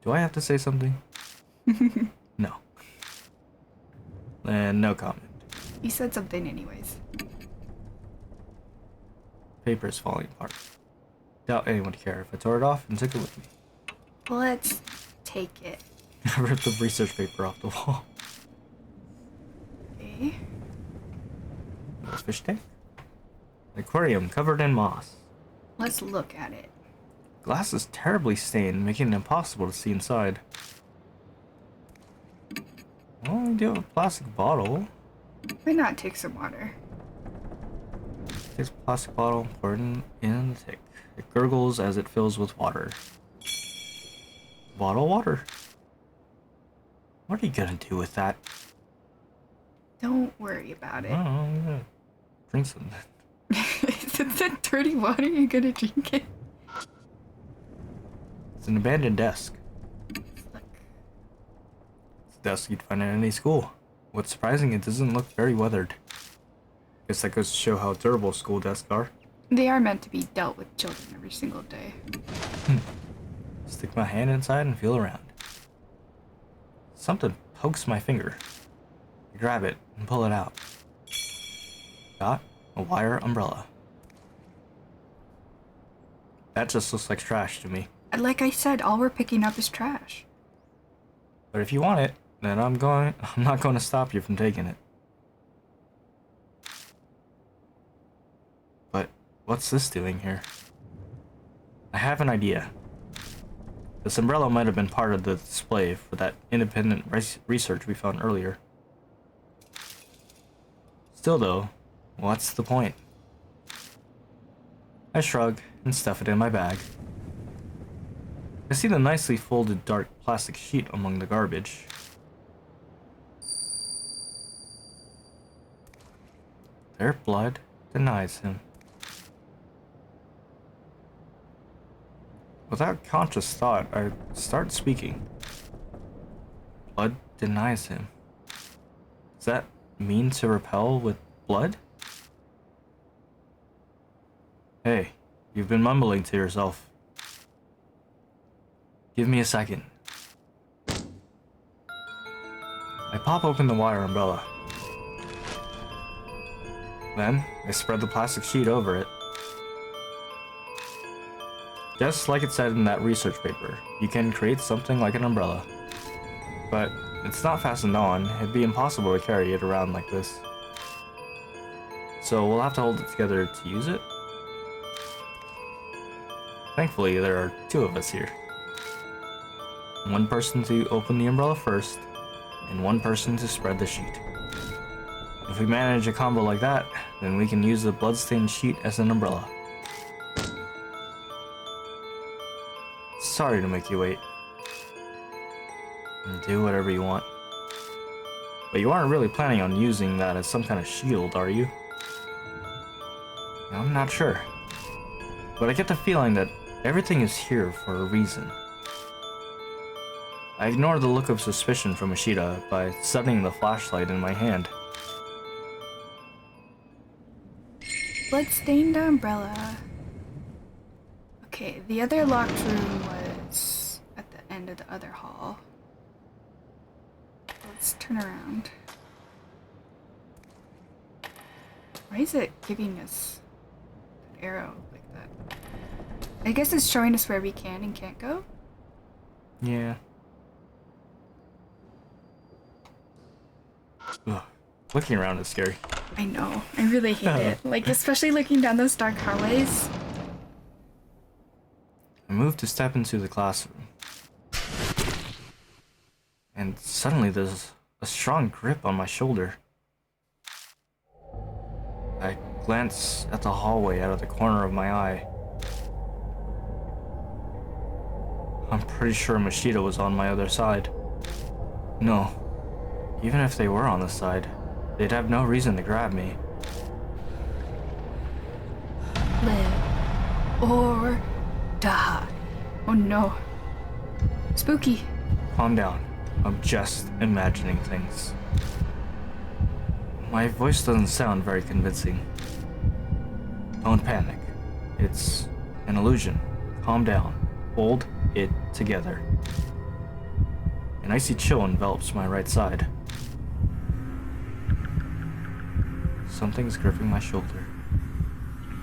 Do I have to say something? No. And no comment. You said something anyways. Paper's falling apart. Doubt anyone would care if I tore it off and took it with me. Let's take it. I ripped the research paper off the wall. Okay. A fish tank? An aquarium covered in moss. Let's look at it. Glass is terribly stained, making it impossible to see inside. Well, we do have a plastic bottle. Why not take some water? Takes a plastic bottle, pour it in the tank. It gurgles as it fills with water. Bottle water? What are you gonna do with that? Don't worry about it. I don't know, I'm gonna drink some. Is it that dirty water? You're gonna drink it? It's an abandoned desk. Look. It's a desk you'd find in any school. What's surprising, it doesn't look very weathered. Guess that goes to show how durable school desks are. They are meant to be dealt with children every single day. Stick my hand inside and feel around. Something pokes my finger. I grab it and pull it out. Got a wire umbrella. That just looks like trash to me. Like I said, all we're picking up is trash. But if you want it, then I'm not going to stop you from taking it. But what's this doing here? I have an idea. This umbrella might have been part of the display for that independent research we found earlier. Still though, what's the point? I shrug and stuff it in my bag. I see the nicely folded dark plastic sheet among the garbage. Their blood denies him. Without conscious thought, I start speaking. Blood denies him. Does that mean to repel with blood? Hey, you've been mumbling to yourself. Give me a second. I pop open the wire umbrella. Then, I spread the plastic sheet over it. Just like it said in that research paper, you can create something like an umbrella. But it's not fastened on, it'd be impossible to carry it around like this. So we'll have to hold it together to use it. Thankfully, there are two of us here. One person to open the umbrella first, and one person to spread the sheet. If we manage a combo like that, then we can use the bloodstained sheet as an umbrella. Sorry to make you wait. Do whatever you want. But you aren't really planning on using that as some kind of shield, are you? I'm not sure. But I get the feeling that everything is here for a reason. I ignore the look of suspicion from Ishida by setting the flashlight in my hand. Bloodstained umbrella. Okay, the other locked room was at the end of the other hall. Let's turn around. Why is it giving us an arrow like that? I guess it's showing us where we can and can't go? Yeah. Ugh. Looking around is scary. I know. I really hate it. Like, especially looking down those dark hallways. I moved to step into the classroom. And suddenly there's a strong grip on my shoulder. I glance at the hallway out of the corner of my eye. I'm pretty sure Machida was on my other side. No, even if they were on the side, they'd have no reason to grab me. Live or die. Oh no. Spooky. Calm down. I'm just imagining things. My voice doesn't sound very convincing. Don't panic. It's an illusion. Calm down. Hold it together. An icy chill envelops my right side. Something's gripping my shoulder.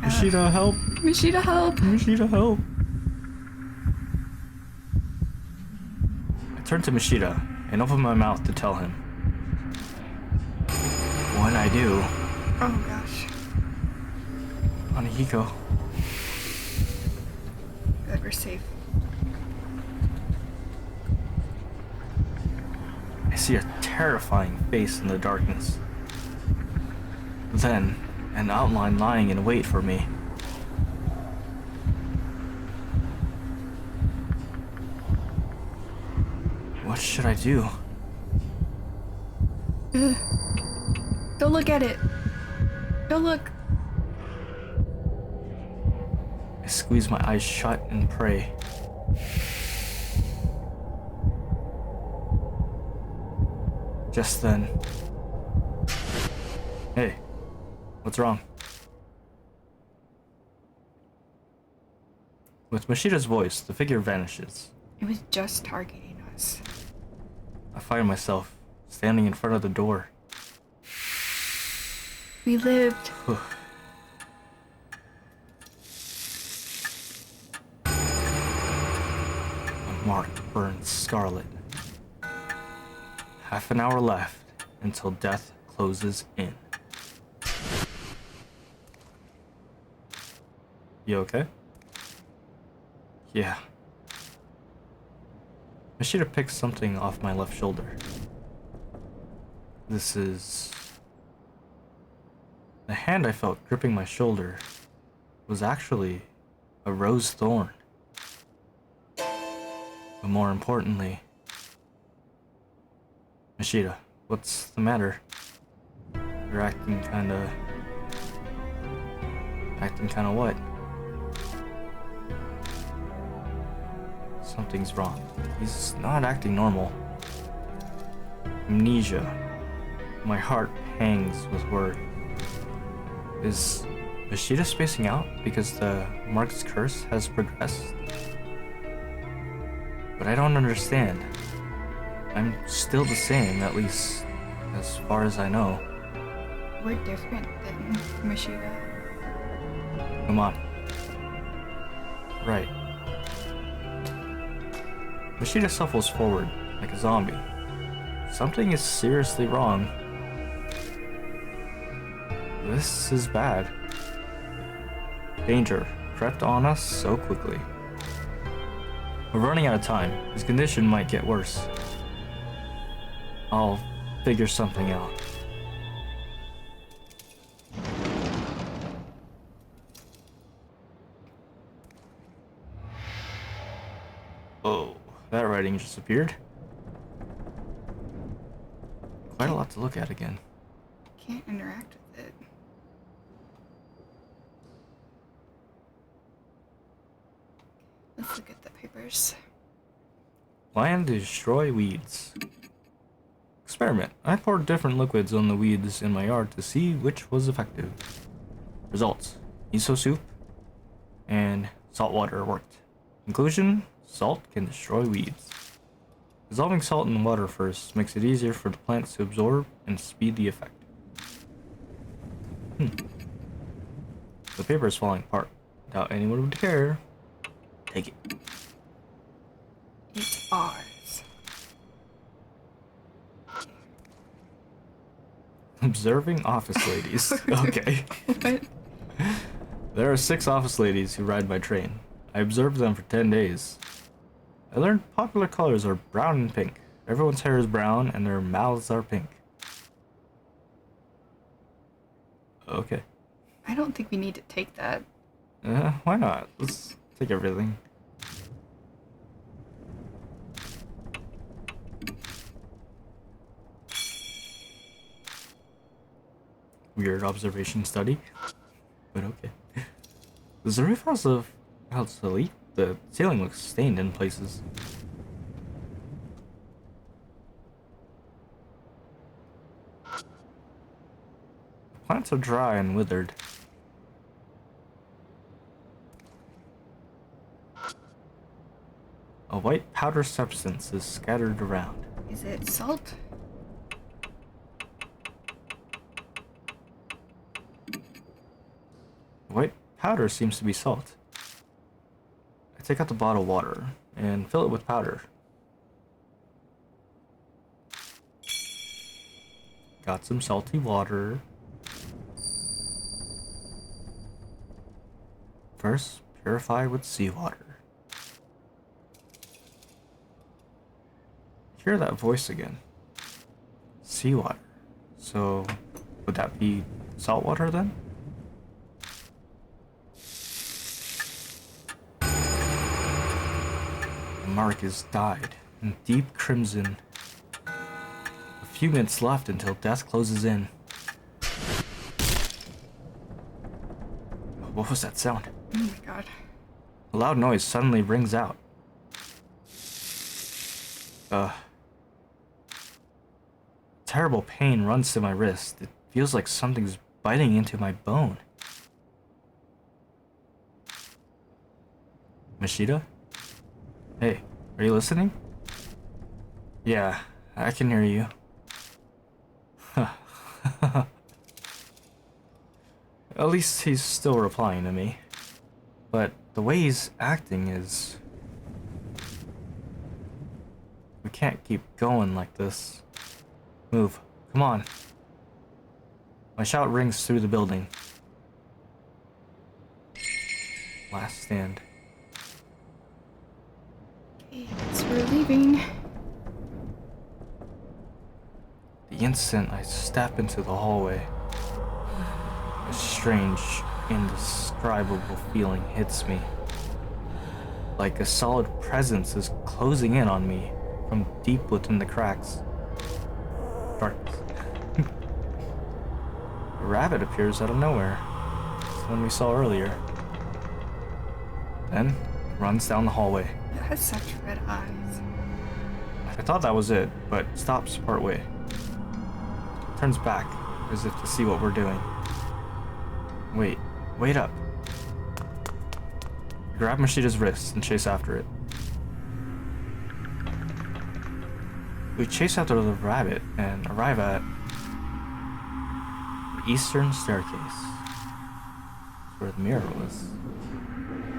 Machida, help! Machida, help! Machida, help! I turn to Machida and open my mouth to tell him. When I do, Oh gosh. Anahiko, Good, we're safe. I see a terrifying face in the darkness. Then, an outline lying in wait for me. What should I do? Don't look at it. Don't look. I squeeze my eyes shut and pray. Just then. Hey, what's wrong? With Machida's voice, the figure vanishes. It was just targeting us. I find myself standing in front of the door. We lived. A mark burns scarlet. Half an hour left until death closes in. You okay? Yeah. Machida picks something off my left shoulder. This is... The hand I felt gripping my shoulder was actually a rose thorn. But more importantly... Machida, what's the matter? You're acting kinda what? Something's wrong. He's not acting normal. Amnesia. My heart hangs with worry. Is Machida spacing out because the Mark's curse has progressed? But I don't understand. I'm still the same, at least as far as I know. We're different than Machida. Come on. Right. Machida shuffles forward like a zombie. Something is seriously wrong. This is bad. Danger crept on us so quickly. We're running out of time. His condition might get worse. I'll figure something out. Oh, that writing just appeared. Quite a lot to look at again. Can't interact with it. Let's look at the papers. Plan to destroy weeds. Experiment. I poured different liquids on the weeds in my yard to see which was effective. Results. Miso soup and salt water worked. Conclusion. Salt can destroy weeds. Dissolving salt in water first makes it easier for the plants to absorb and speed the effect. The paper is falling apart. Doubt anyone would care. Take it. It's ours. Observing office ladies. Okay. What? There are 6 office ladies who ride by train. I observed them for 10 days. I learned popular colors are brown and pink. Everyone's hair is brown and their mouths are pink. Okay. I don't think we need to take that. Why not? Let's take everything. Weird observation study. But okay. Does the roof house of obsolete? The ceiling looks stained in places. The plants are dry and withered. A white powder substance is scattered around. Is it salt? White powder seems to be salt. I take out the bottle of water and fill it with powder. Got some salty water. First, purify with seawater. Hear that voice again. Seawater. So, would that be salt water then? Mark is dyed in deep crimson. A few minutes left until death closes in. What was that sound? Oh my god. A loud noise suddenly rings out. Terrible pain runs to my wrist. It feels like something's biting into my bone. Mashita? Hey, are you listening? Yeah, I can hear you. At least he's still replying to me. But the way he's acting is... We can't keep going like this. Move. Come on. My shout rings through the building. Last stand. Okay, so we're leaving. The instant I step into the hallway, a strange, indescribable feeling hits me. Like a solid presence is closing in on me from deep within the cracks. Darkness. A rabbit appears out of nowhere. It's the one we saw earlier. Then, it runs down the hallway. It has such red eyes. I thought that was it, but stops partway. Turns back, as if to see what we're doing. Wait up. I grab Mashita's wrist and chase after it. We chase after the rabbit and arrive at the eastern staircase, where the mirror was.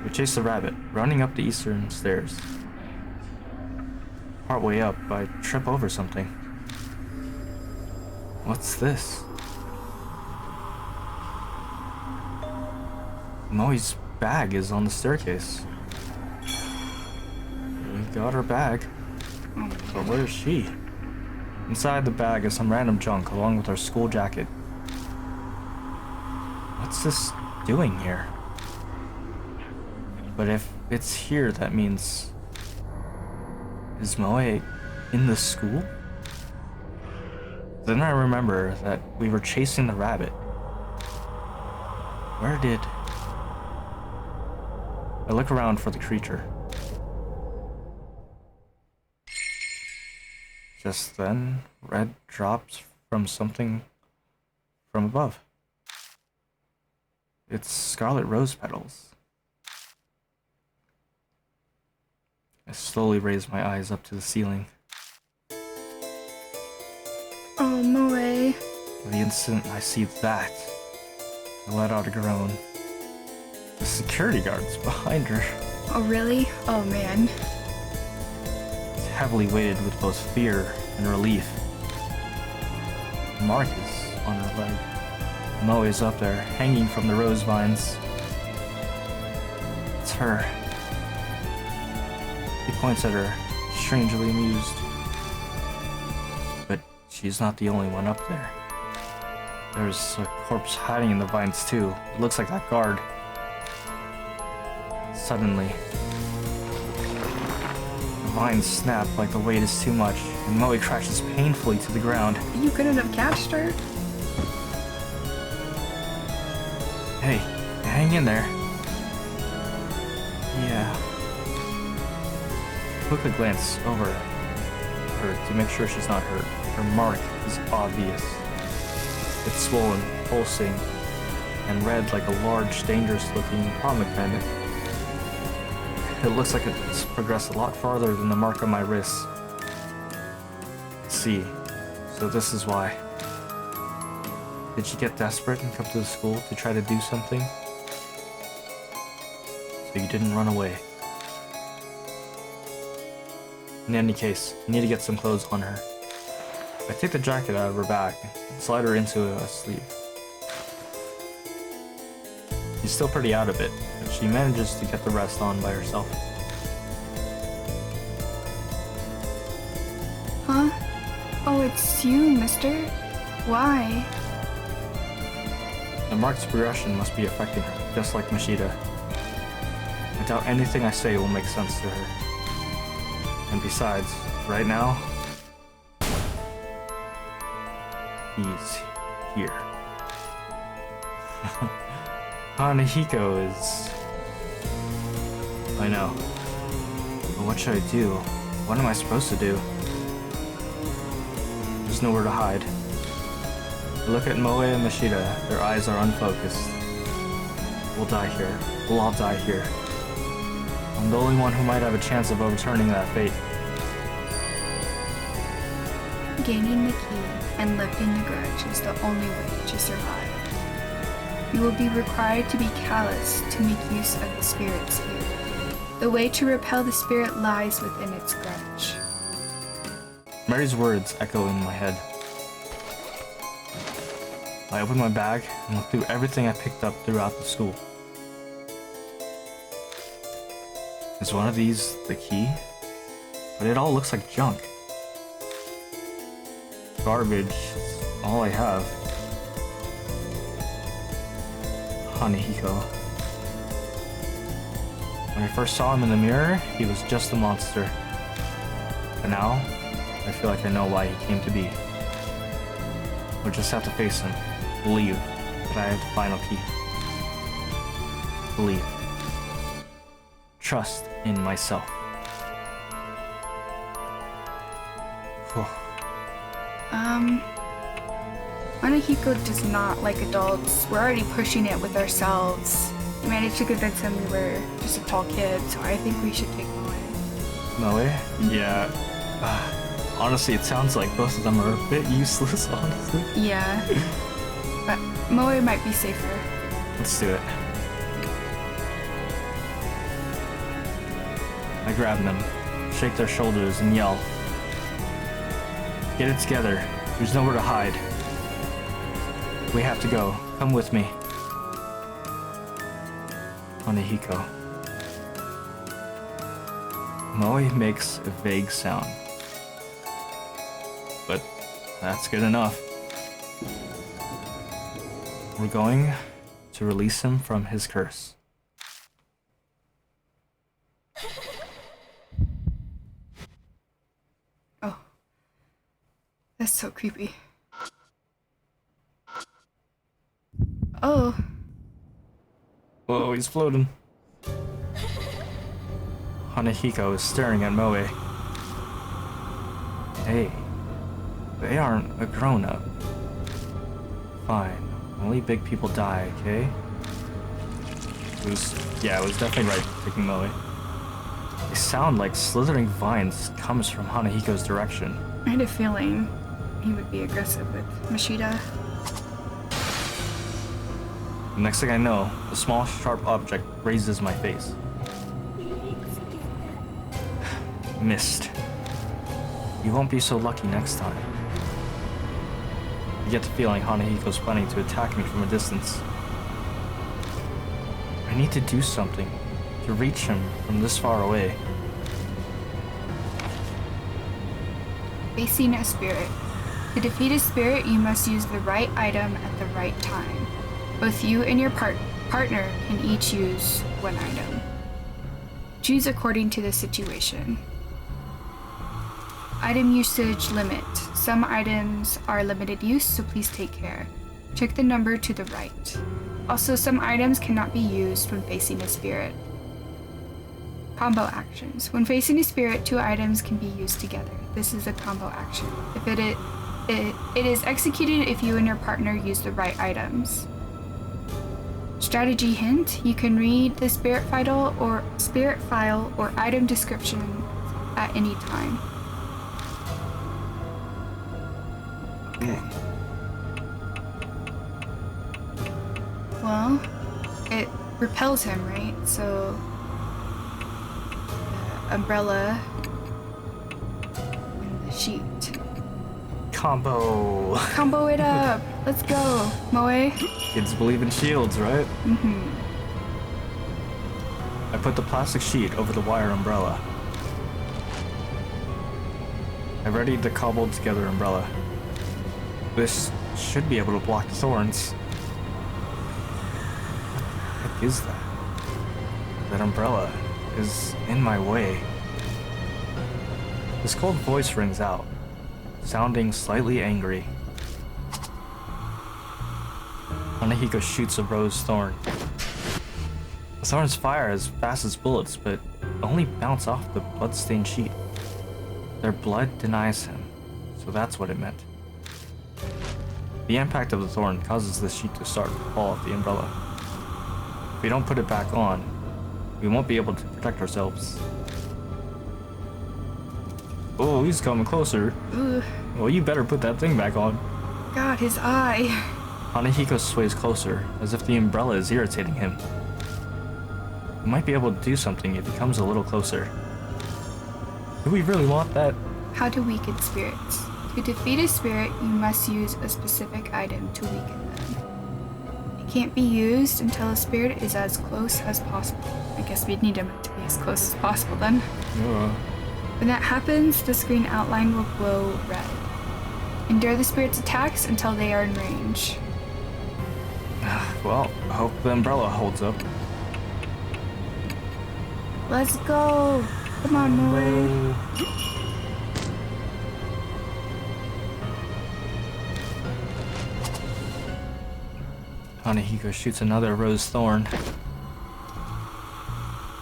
We chase the rabbit, running up the eastern stairs. Partway up, I trip over something. What's this? Moe's bag is on the staircase. We got her bag. But where is she? Inside the bag is some random junk along with her school jacket. What's this doing here? But if it's here, that means... Is Moe in the school? Then I remember that we were chasing the rabbit. Where did... I look around for the creature. Just then, red drops from something from above. It's scarlet rose petals. I slowly raise my eyes up to the ceiling. Oh, Moe. The instant I see that, I let out a groan. The security guard's behind her. Oh, really? Oh, man. It's heavily weighted with both fear and relief. Mark is on her leg. Moe's up there, hanging from the rose vines. It's her. He points at her, strangely amused. But she's not the only one up there. There's a corpse hiding in the vines too. It looks like that guard. Suddenly, the vines snap like the weight is too much, and Moe crashes painfully to the ground. You couldn't have catched her. Hey, hang in there. Yeah. Quickly glance over her to make sure she's not hurt. Her mark is obvious. It's swollen, pulsing, and red like a large, dangerous-looking pomegranate. It looks like it's progressed a lot farther than the mark on my wrist. See, so this is why. Did she get desperate and come to the school to try to do something? So you didn't run away. In any case, you need to get some clothes on her. I take the jacket out of her bag and slide her into a sleeve. She's still pretty out of it, but she manages to get the rest on by herself. Huh? Oh, it's you, mister? Why? The mark's progression must be affecting her, just like Mashida. I doubt anything I say will make sense to her. And besides, right now, he's here. Hanahiko is... I know. But what should I do? What am I supposed to do? There's nowhere to hide. I look at Moe and Mashida. Their eyes are unfocused. We'll die here. We'll all die here. I'm the only one who might have a chance of overturning that fate. Gaining the key and lifting the grudge is the only way to survive. You will be required to be callous to make use of the spirit's here. The way to repel the spirit lies within its grudge. Mary's words echo in my head. I open my bag and look through everything I picked up throughout the school. Is one of these the key? But it all looks like junk. Garbage is all I have. Hanahiko. When I first saw him in the mirror, he was just a monster. But now, I feel like I know why he came to be. We'll just have to face him. Believe that I have the final key. Believe. Trust in myself. Hanahiko does not like adults. We're already pushing it with ourselves. We managed to convince him we were just a tall kid, so I think we should take him away. Moe? Yeah. Honestly, it sounds like both of them are a bit useless, honestly. Yeah. But Moe might be safer. Let's do it. I grab them, shake their shoulders, and yell. Get it together. There's nowhere to hide. We have to go. Come with me. Hanahiko. Moe makes a vague sound. But that's good enough. We're going to release him from his curse. Oh. That's so creepy. Oh. Whoa, he's floating. Hanahiko is staring at Moe. Hey, they aren't a grown-up. Fine, only big people die, okay? It was definitely right picking Moe. They sound like slithering vines comes from Hanahiko's direction. I had a feeling he would be aggressive with Mashida. The next thing I know, a small, sharp object grazes my face. Missed. You won't be so lucky next time. I get the feeling Hanahiko's planning to attack me from a distance. I need to do something to reach him from this far away. Facing a spirit. To defeat a spirit, you must use the right item at the right time. Both you and your partner can each use one item. Choose according to the situation. Item usage limit. Some items are limited use, so please take care. Check the number to the right. Also, some items cannot be used when facing a spirit. Combo actions. When facing a spirit, 2 items can be used together. This is a combo action. If it is executed if you and your partner use the right items. Strategy hint: you can read the spirit file or item description at any time. Okay. Well, it repels him, right? So the umbrella and the sheet. Combo. Combo it up. Let's go, Moe. Kids believe in shields, right? Mm-hmm. I put the plastic sheet over the wire umbrella. I readied the cobbled together umbrella. This should be able to block the thorns. What the heck is that? That umbrella is in my way. This cold voice rings out, sounding slightly angry. Hanahiko shoots a rose thorn. The thorns fire as fast as bullets, but only bounce off the blood-stained sheet. Their blood denies him, so that's what it meant. The impact of the thorn causes the sheet to start to fall off the umbrella. If we don't put it back on, we won't be able to protect ourselves. Oh, he's coming closer. Ugh. Well, you better put that thing back on. God, his eye. Hanahiko sways closer, as if the umbrella is irritating him. We might be able to do something if he comes a little closer. Do we really want that? How to weaken spirits. To defeat a spirit, you must use a specific item to weaken them. It can't be used until a spirit is as close as possible. I guess we'd need him to be as close as possible then. Yeah. When that happens, the screen outline will glow red. Endure the spirit's attacks until they are in range. Well, I hope the umbrella holds up. Let's go! Come on, Moe. Hanahiko shoots another rose thorn.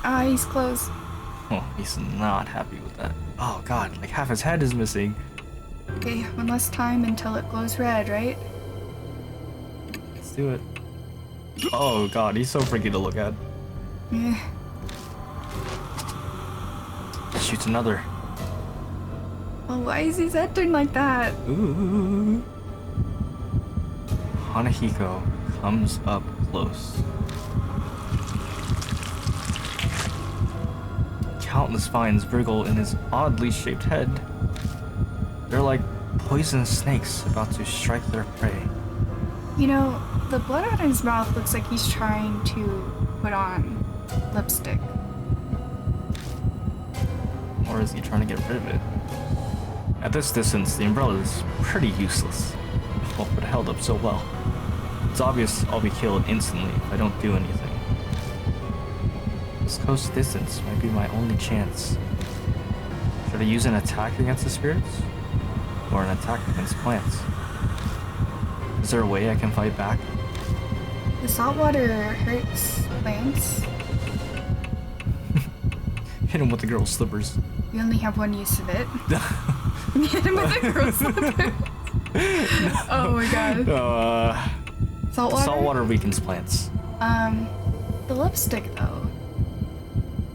Ah, he's close. Oh, he's not happy with that. Oh god, like half his head is missing. Okay, one less time until it glows red, right? Let's do it. Oh god, he's so freaky to look at. Yeah. Shoots another. Well, why is his head turned like that? Ooh. Hanahiko comes up close. Countless vines wriggle in his oddly shaped head. They're like poisonous snakes about to strike their prey. You know, the blood on his mouth looks like he's trying to put on lipstick. Or is he trying to get rid of it? At this distance, the umbrella is pretty useless. Oh, but it held up so well. It's obvious I'll be killed instantly if I don't do anything. This close distance might be my only chance. Should I use an attack against the spirits? Or an attack against plants? Is there a way I can fight back? The salt water hurts plants. Hit him with the girl's slippers. We only have one use of it. Hit him with a girl's slipper. Oh my god. Salt water? Salt water weakens plants. The lipstick though.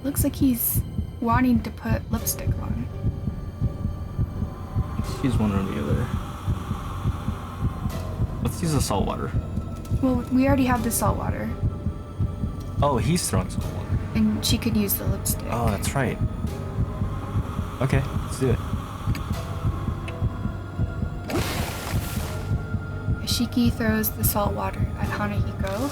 Looks like he's wanting to put lipstick on. Let's use one or the other. Let's use the salt water. Well, we already have the salt water. Oh, he's throwing salt water. And she could use the lipstick. Oh, that's right. Okay, let's do it. Yoshiki throws the salt water at Hanahiko.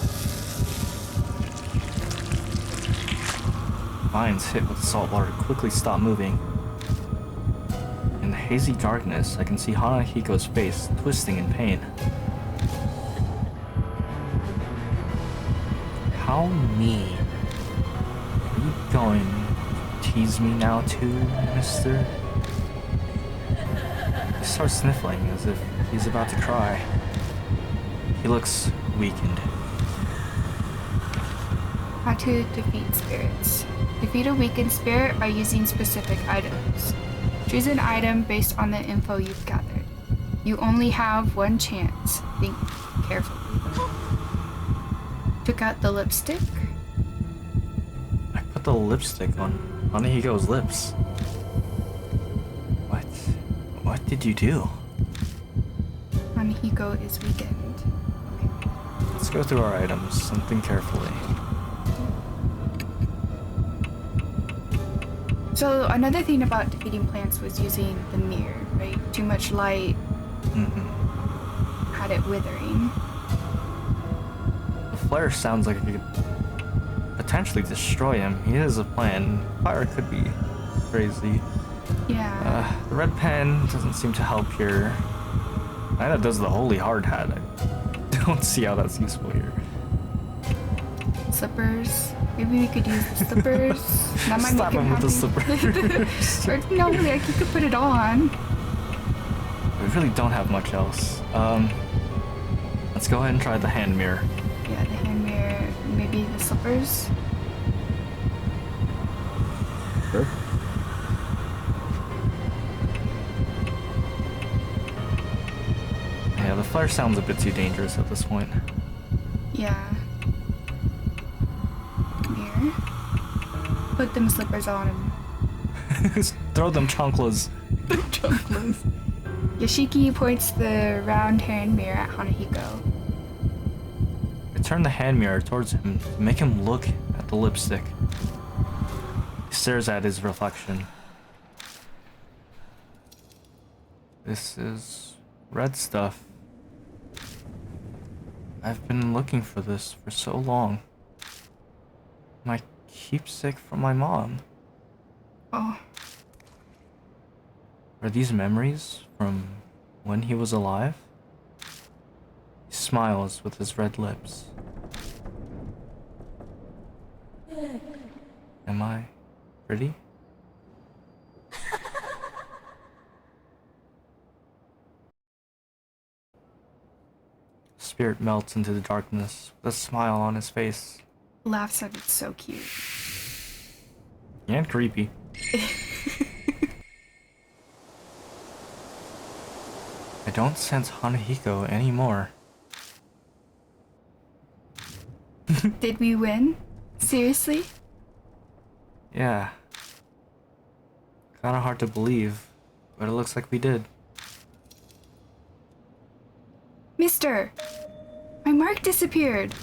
Vines hit with the salt water quickly stop moving. In the hazy darkness, I can see Hanahiko's face twisting in pain. How mean. Are you going to tease me now too, mister? He starts sniffling as if he's about to cry. He looks weakened. How to defeat spirits. Defeat a weakened spirit by using specific items. Choose an item based on the info you've gathered. You only have one chance. Think carefully. Took out the lipstick. I put the lipstick on Hanahiko's lips. What did you do? Hanahiko is weakened. Okay. Let's go through our items and think carefully. So another thing about defeating plants was using the mirror, right? Too much light had it withering. The flare sounds like it could potentially destroy him. He has a plan. Fire could be crazy. Yeah. The red pen doesn't seem to help here. Neither does the holy hard hat. I don't see how that's useful here. Slippers. Maybe we could use the slippers. That might Slap make him him with the happy. slippers. Or no, like you could put it on. We really don't have much else. Let's go ahead and try the hand mirror. Yeah, the hand mirror. Maybe the slippers. Sure. Yeah, the flare sounds a bit too dangerous at this point. Yeah. Mirror. Put them slippers on and Throw them chanclas. Yoshiki points the round hand mirror at Hanahiko. I turn the hand mirror towards him to make him look at the lipstick. He stares at his reflection. This is red stuff. I've been looking for this for so long. My keepsake from my mom. Oh, Are these memories from when he was alive? He smiles with his red lips. Am I pretty? Spirit melts into the darkness with a smile on his face. laugh sounded so cute. And creepy. I don't sense Hanahiko anymore. Did we win? Seriously? Yeah. Kinda hard to believe, but it looks like we did. Mister! My mark disappeared!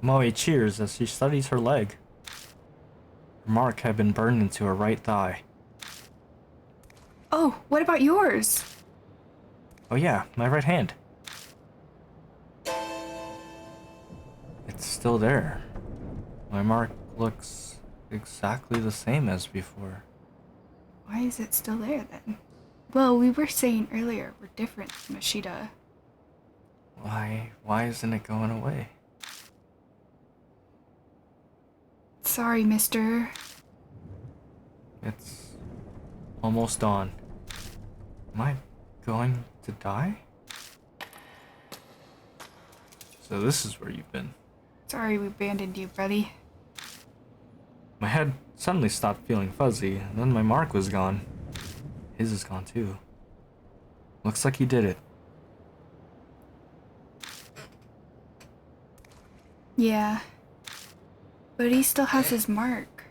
Moe cheers as she studies her leg. Her mark had been burned into her right thigh. Oh, what about yours? Oh yeah, my right hand. It's still there. My mark looks exactly the same as before. Why is it still there then? Well, we were saying earlier we're different from Ashita. Why isn't it going away? Sorry, mister. It's almost dawn. Am I going to die? So this is where you've been. Sorry we abandoned you, buddy. My head suddenly stopped feeling fuzzy, and then my mark was gone. His is gone too. Looks like he did it. Yeah. But he still has his mark.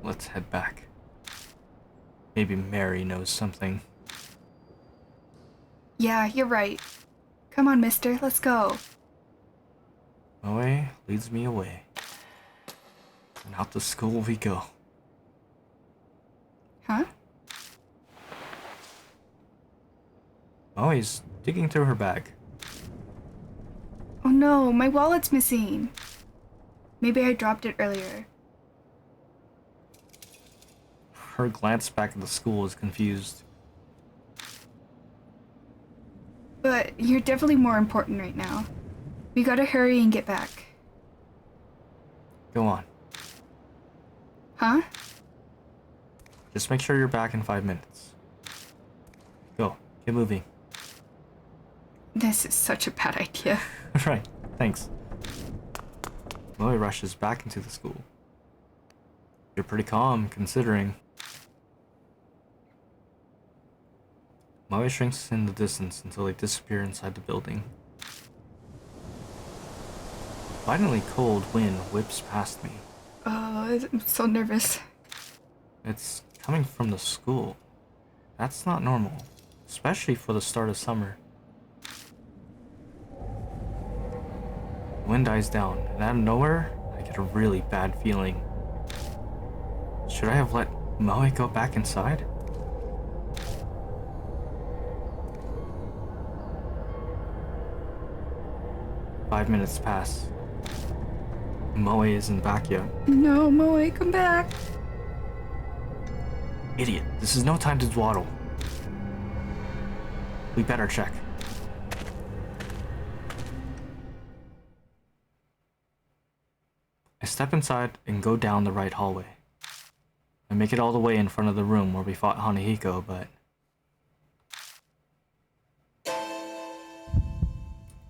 Let's head back. Maybe Mary knows something. Yeah, you're right. Come on, mister, let's go. Moe leads me away. And out to school we go. Huh? Oh, he's digging through her bag. Oh no, my wallet's missing. Maybe I dropped it earlier. Her glance back at the school is confused. But you're definitely more important right now. We gotta hurry and get back. Go on. Huh? Just make sure you're back in 5 minutes. Go. Get moving. This is such a bad idea. Right. Thanks. Moe rushes back into the school. You're pretty calm, considering. Moe shrinks in the distance until they disappear inside the building. Violently cold wind whips past me. Oh, I'm so nervous. It's coming from the school. That's not normal, especially for the start of summer. The wind dies down, and out of nowhere, I get a really bad feeling. Should I have let Moe go back inside? Five minutes pass. Moe isn't back yet. No, Moe, come back. Idiot, this is no time to dawdle. We better check. I step inside and go down the right hallway. I make it all the way in front of the room where we fought Hanahiko, but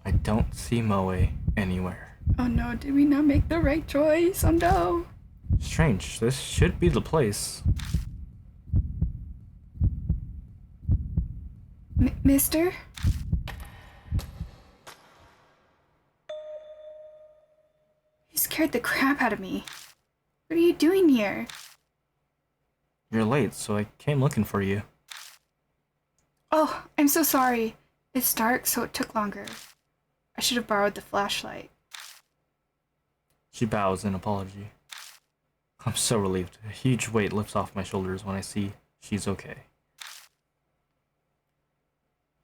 I don't see Moe anywhere. Oh no, did we not make the right choice? Oh no. Strange, this should be the place. Mister? You scared the crap out of me. What are you doing here? You're late, so I came looking for you. Oh, I'm so sorry. It's dark, so it took longer. I should have borrowed the flashlight. She bows in apology. I'm so relieved. A huge weight lifts off my shoulders when I see she's okay.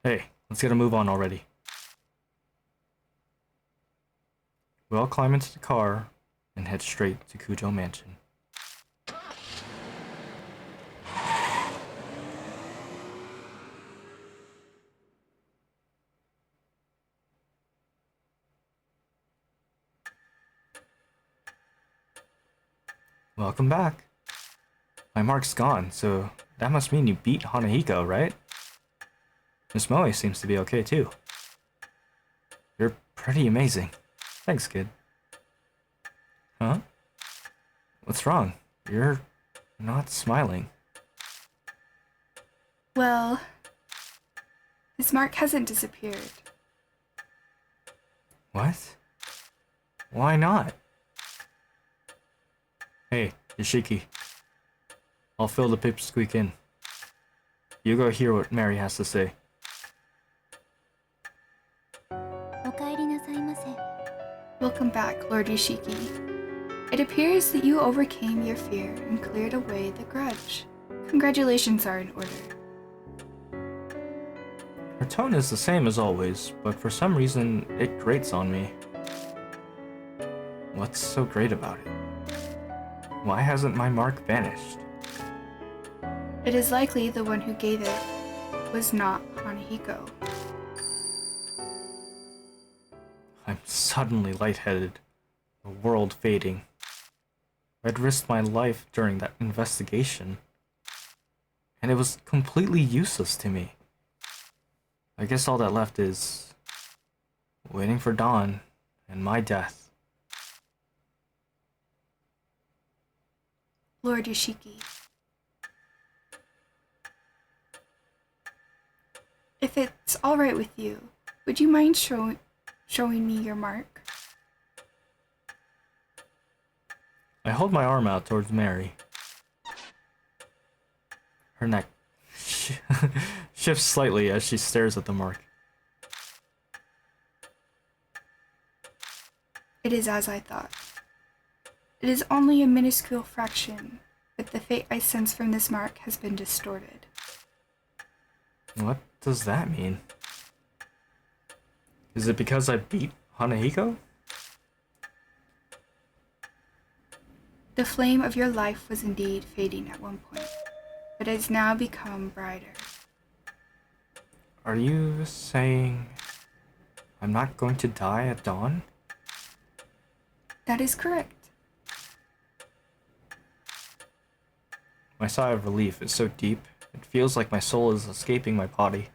Hey, let's get a move on already. We all climb into the car and head straight to Kujo Mansion. Welcome back. My mark's gone, so that must mean you beat Hanahiko, right? Miss Moe seems to be okay too. You're pretty amazing. Thanks, kid. Huh? What's wrong? You're not smiling. Well, his mark hasn't disappeared. What? Why not? Hey, Yoshiki. I'll fill the pipsqueak in. You go hear what Mary has to say. お帰りなさいませ。 Welcome back, Lord Yoshiki. It appears that you overcame your fear and cleared away the grudge. Congratulations are in order. Her tone is the same as always, but for some reason, it grates on me. What's so great about it? Why hasn't my mark vanished? It is likely the one who gave it was not Hanahiko. I'm suddenly lightheaded, the world fading. I'd risked my life during that investigation, and it was completely useless to me. I guess all that left is waiting for dawn and my death. Lord Yoshiki. If it's alright with you, would you mind showing me your mark? I hold my arm out towards Mary. Her neck shifts slightly as she stares at the mark. It is as I thought. It is only a minuscule fraction, but the fate I sense from this mark has been distorted. What does that mean? Is it because I beat Hanahiko? The flame of your life was indeed fading at one point, but has now become brighter. Are you saying I'm not going to die at dawn? That is correct. My sigh of relief is so deep, it feels like my soul is escaping my body.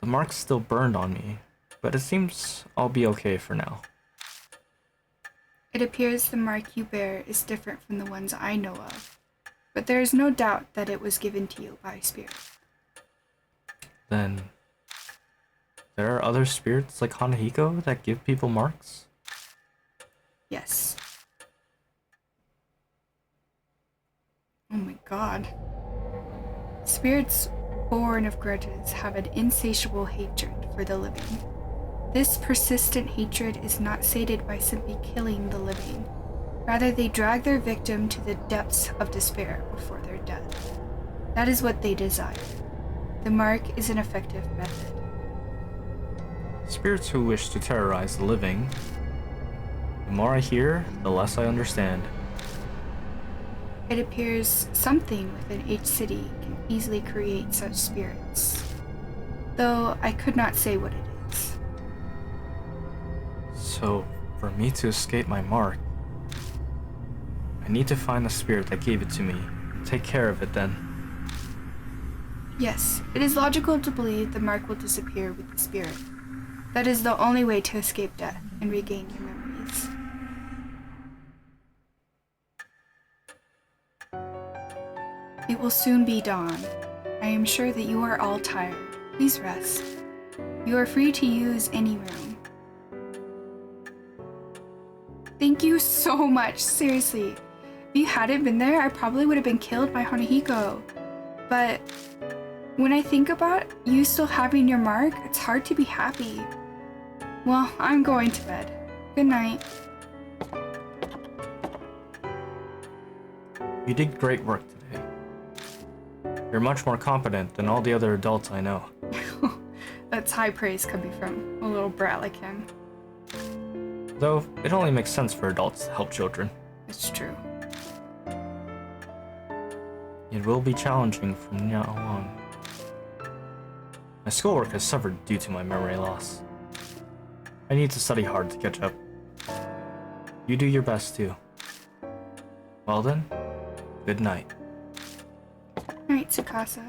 The mark's still burned on me, but it seems I'll be okay for now. It appears the mark you bear is different from the ones I know of, but there is no doubt that it was given to you by spirit. Then, there are other spirits like Hanahiko that give people marks? Yes. Oh my god. Spirits born of grudges have an insatiable hatred for the living. This persistent hatred is not sated by simply killing the living. Rather, they drag their victim to the depths of despair before their death. That is what they desire. The mark is an effective method. Spirits who wish to terrorize the living. The more I hear, the less I understand. It appears something within each city can easily create such spirits, though I could not say what it is. So, for me to escape my mark, I need to find the spirit that gave it to me and take care of it then. Yes, it is logical to believe the mark will disappear with the spirit. That is the only way to escape death and regain your memories. It will soon be dawn. I am sure that you are all tired. Please rest. You are free to use any room. Thank you so much, seriously. If you hadn't been there, I probably would have been killed by Hanahiko. But when I think about you still having your mark, it's hard to be happy. Well, I'm going to bed. Good night. You did great work today. You're much more competent than all the other adults I know. That's high praise coming from a little brat like him. Though, it only makes sense for adults to help children. It's true. It will be challenging from now on. My schoolwork has suffered due to my memory loss. I need to study hard to catch up. You do your best too. Well then, good night. Alright, Tsukasa.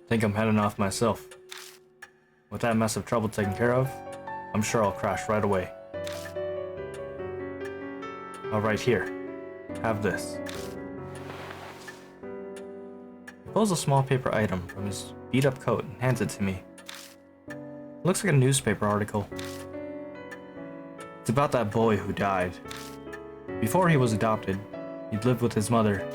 Think I'm heading off myself. With that mess of trouble taken care of, I'm sure I'll crash right away. Alright, here. Have this. He pulls a small paper item from his beat-up coat and hands it to me. It looks like a newspaper article. It's about that boy who died. Before he was adopted, he'd lived with his mother.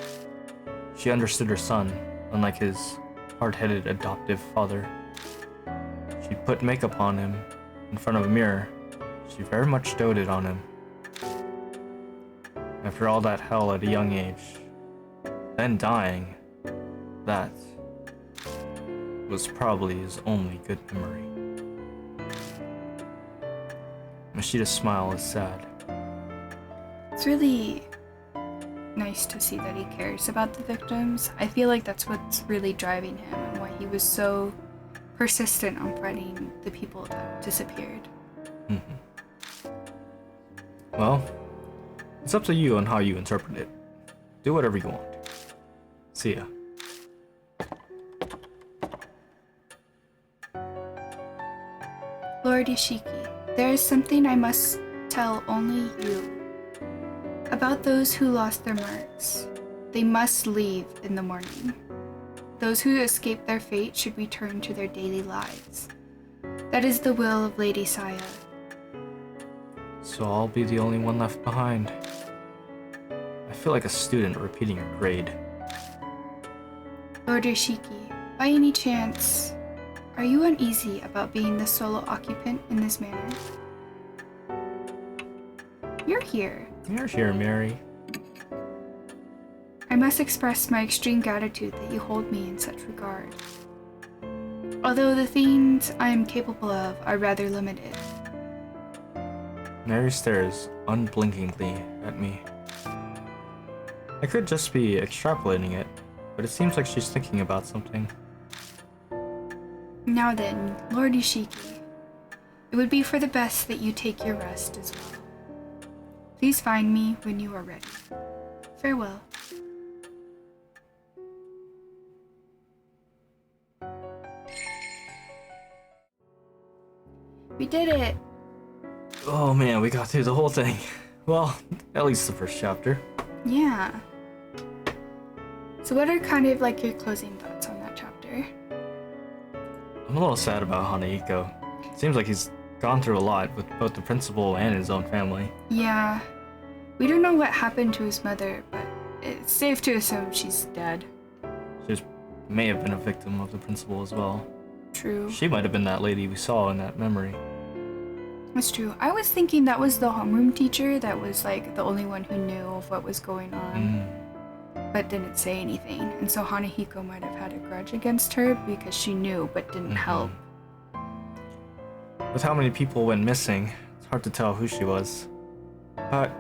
She understood her son, unlike his hard-headed adoptive father. She'd put makeup on him in front of a mirror. She very much doted on him. After all that hell at a young age, then dying, that was probably his only good memory. Mashida's smile is sad. It's really nice to see that he cares about the victims. I feel like that's what's really driving him and why he was so persistent on finding the people that disappeared. Well, it's up to you on how you interpret it. Do whatever you want. See ya. Lord Ishiki, there is something I must tell only you. About those who lost their marks. They must leave in the morning. Those who escape their fate should return to their daily lives. That is the will of Lady Saya. So I'll be the only one left behind. I feel like a student repeating a grade. Lord Ishiki, by any chance, are you uneasy about being the solo occupant in this manner? You're here. You're here, Mary. I must express my extreme gratitude that you hold me in such regard. Although the things I am capable of are rather limited. Mary stares unblinkingly at me. I could just be extrapolating it, but it seems like she's thinking about something. Now then, Lord Ishiki, it would be for the best that you take your rest as well. Please find me when you are ready. Farewell. We did it! Oh man, we got through the whole thing. Well, at least the first chapter. Yeah. So what are kind of like your closing thoughts on that chapter? I'm a little sad about Hanahiko. Seems like he's gone through a lot with both the principal and his own family. Yeah. We don't know what happened to his mother, but it's safe to assume she's dead. She may have been a victim of the principal as well. True. She might have been that lady we saw in that memory. That's true. I was thinking that was the homeroom teacher that was like the only one who knew of what was going on, but didn't say anything. And so Hanahiko might have had a grudge against her because she knew but didn't help. With how many people went missing, it's hard to tell who she was. But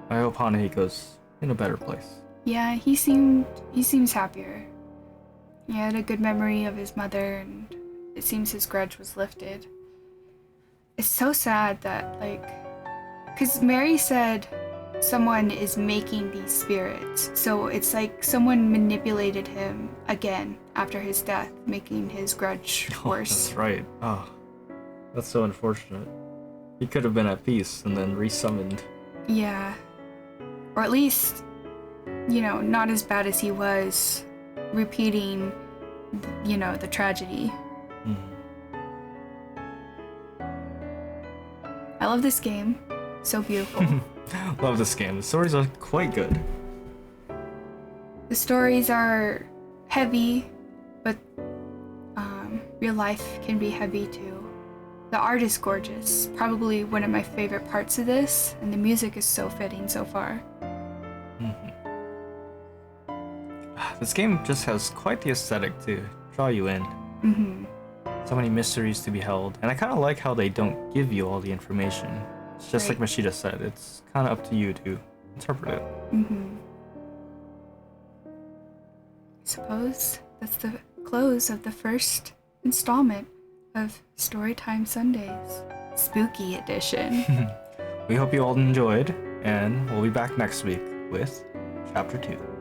I hope Hanahiko's in a better place. Yeah, he seems happier. He had a good memory of his mother, and it seems his grudge was lifted. It's so sad that, like, because Mary said someone is making these spirits, so it's like someone manipulated him again after his death, making his grudge worse. That's right. Oh, that's so unfortunate. He could have been at peace and then resummoned. Yeah. Or at least, you know, not as bad as he was, repeating, you know, the tragedy. I love this game. So beautiful. Love this game. The stories are quite good. The stories are heavy, but real life can be heavy too. The art is gorgeous. Probably one of my favorite parts of this, and the music is so fitting so far. This game just has quite the aesthetic to draw you in. So many mysteries to be held, and I kind of like how they don't give you all the information. It's just like Mashita said, it's kind of up to you to interpret it. I suppose that's the close of the first installment of Storytime Sundays, Spooky Edition. We hope you all enjoyed, and we'll be back next week with Chapter 2.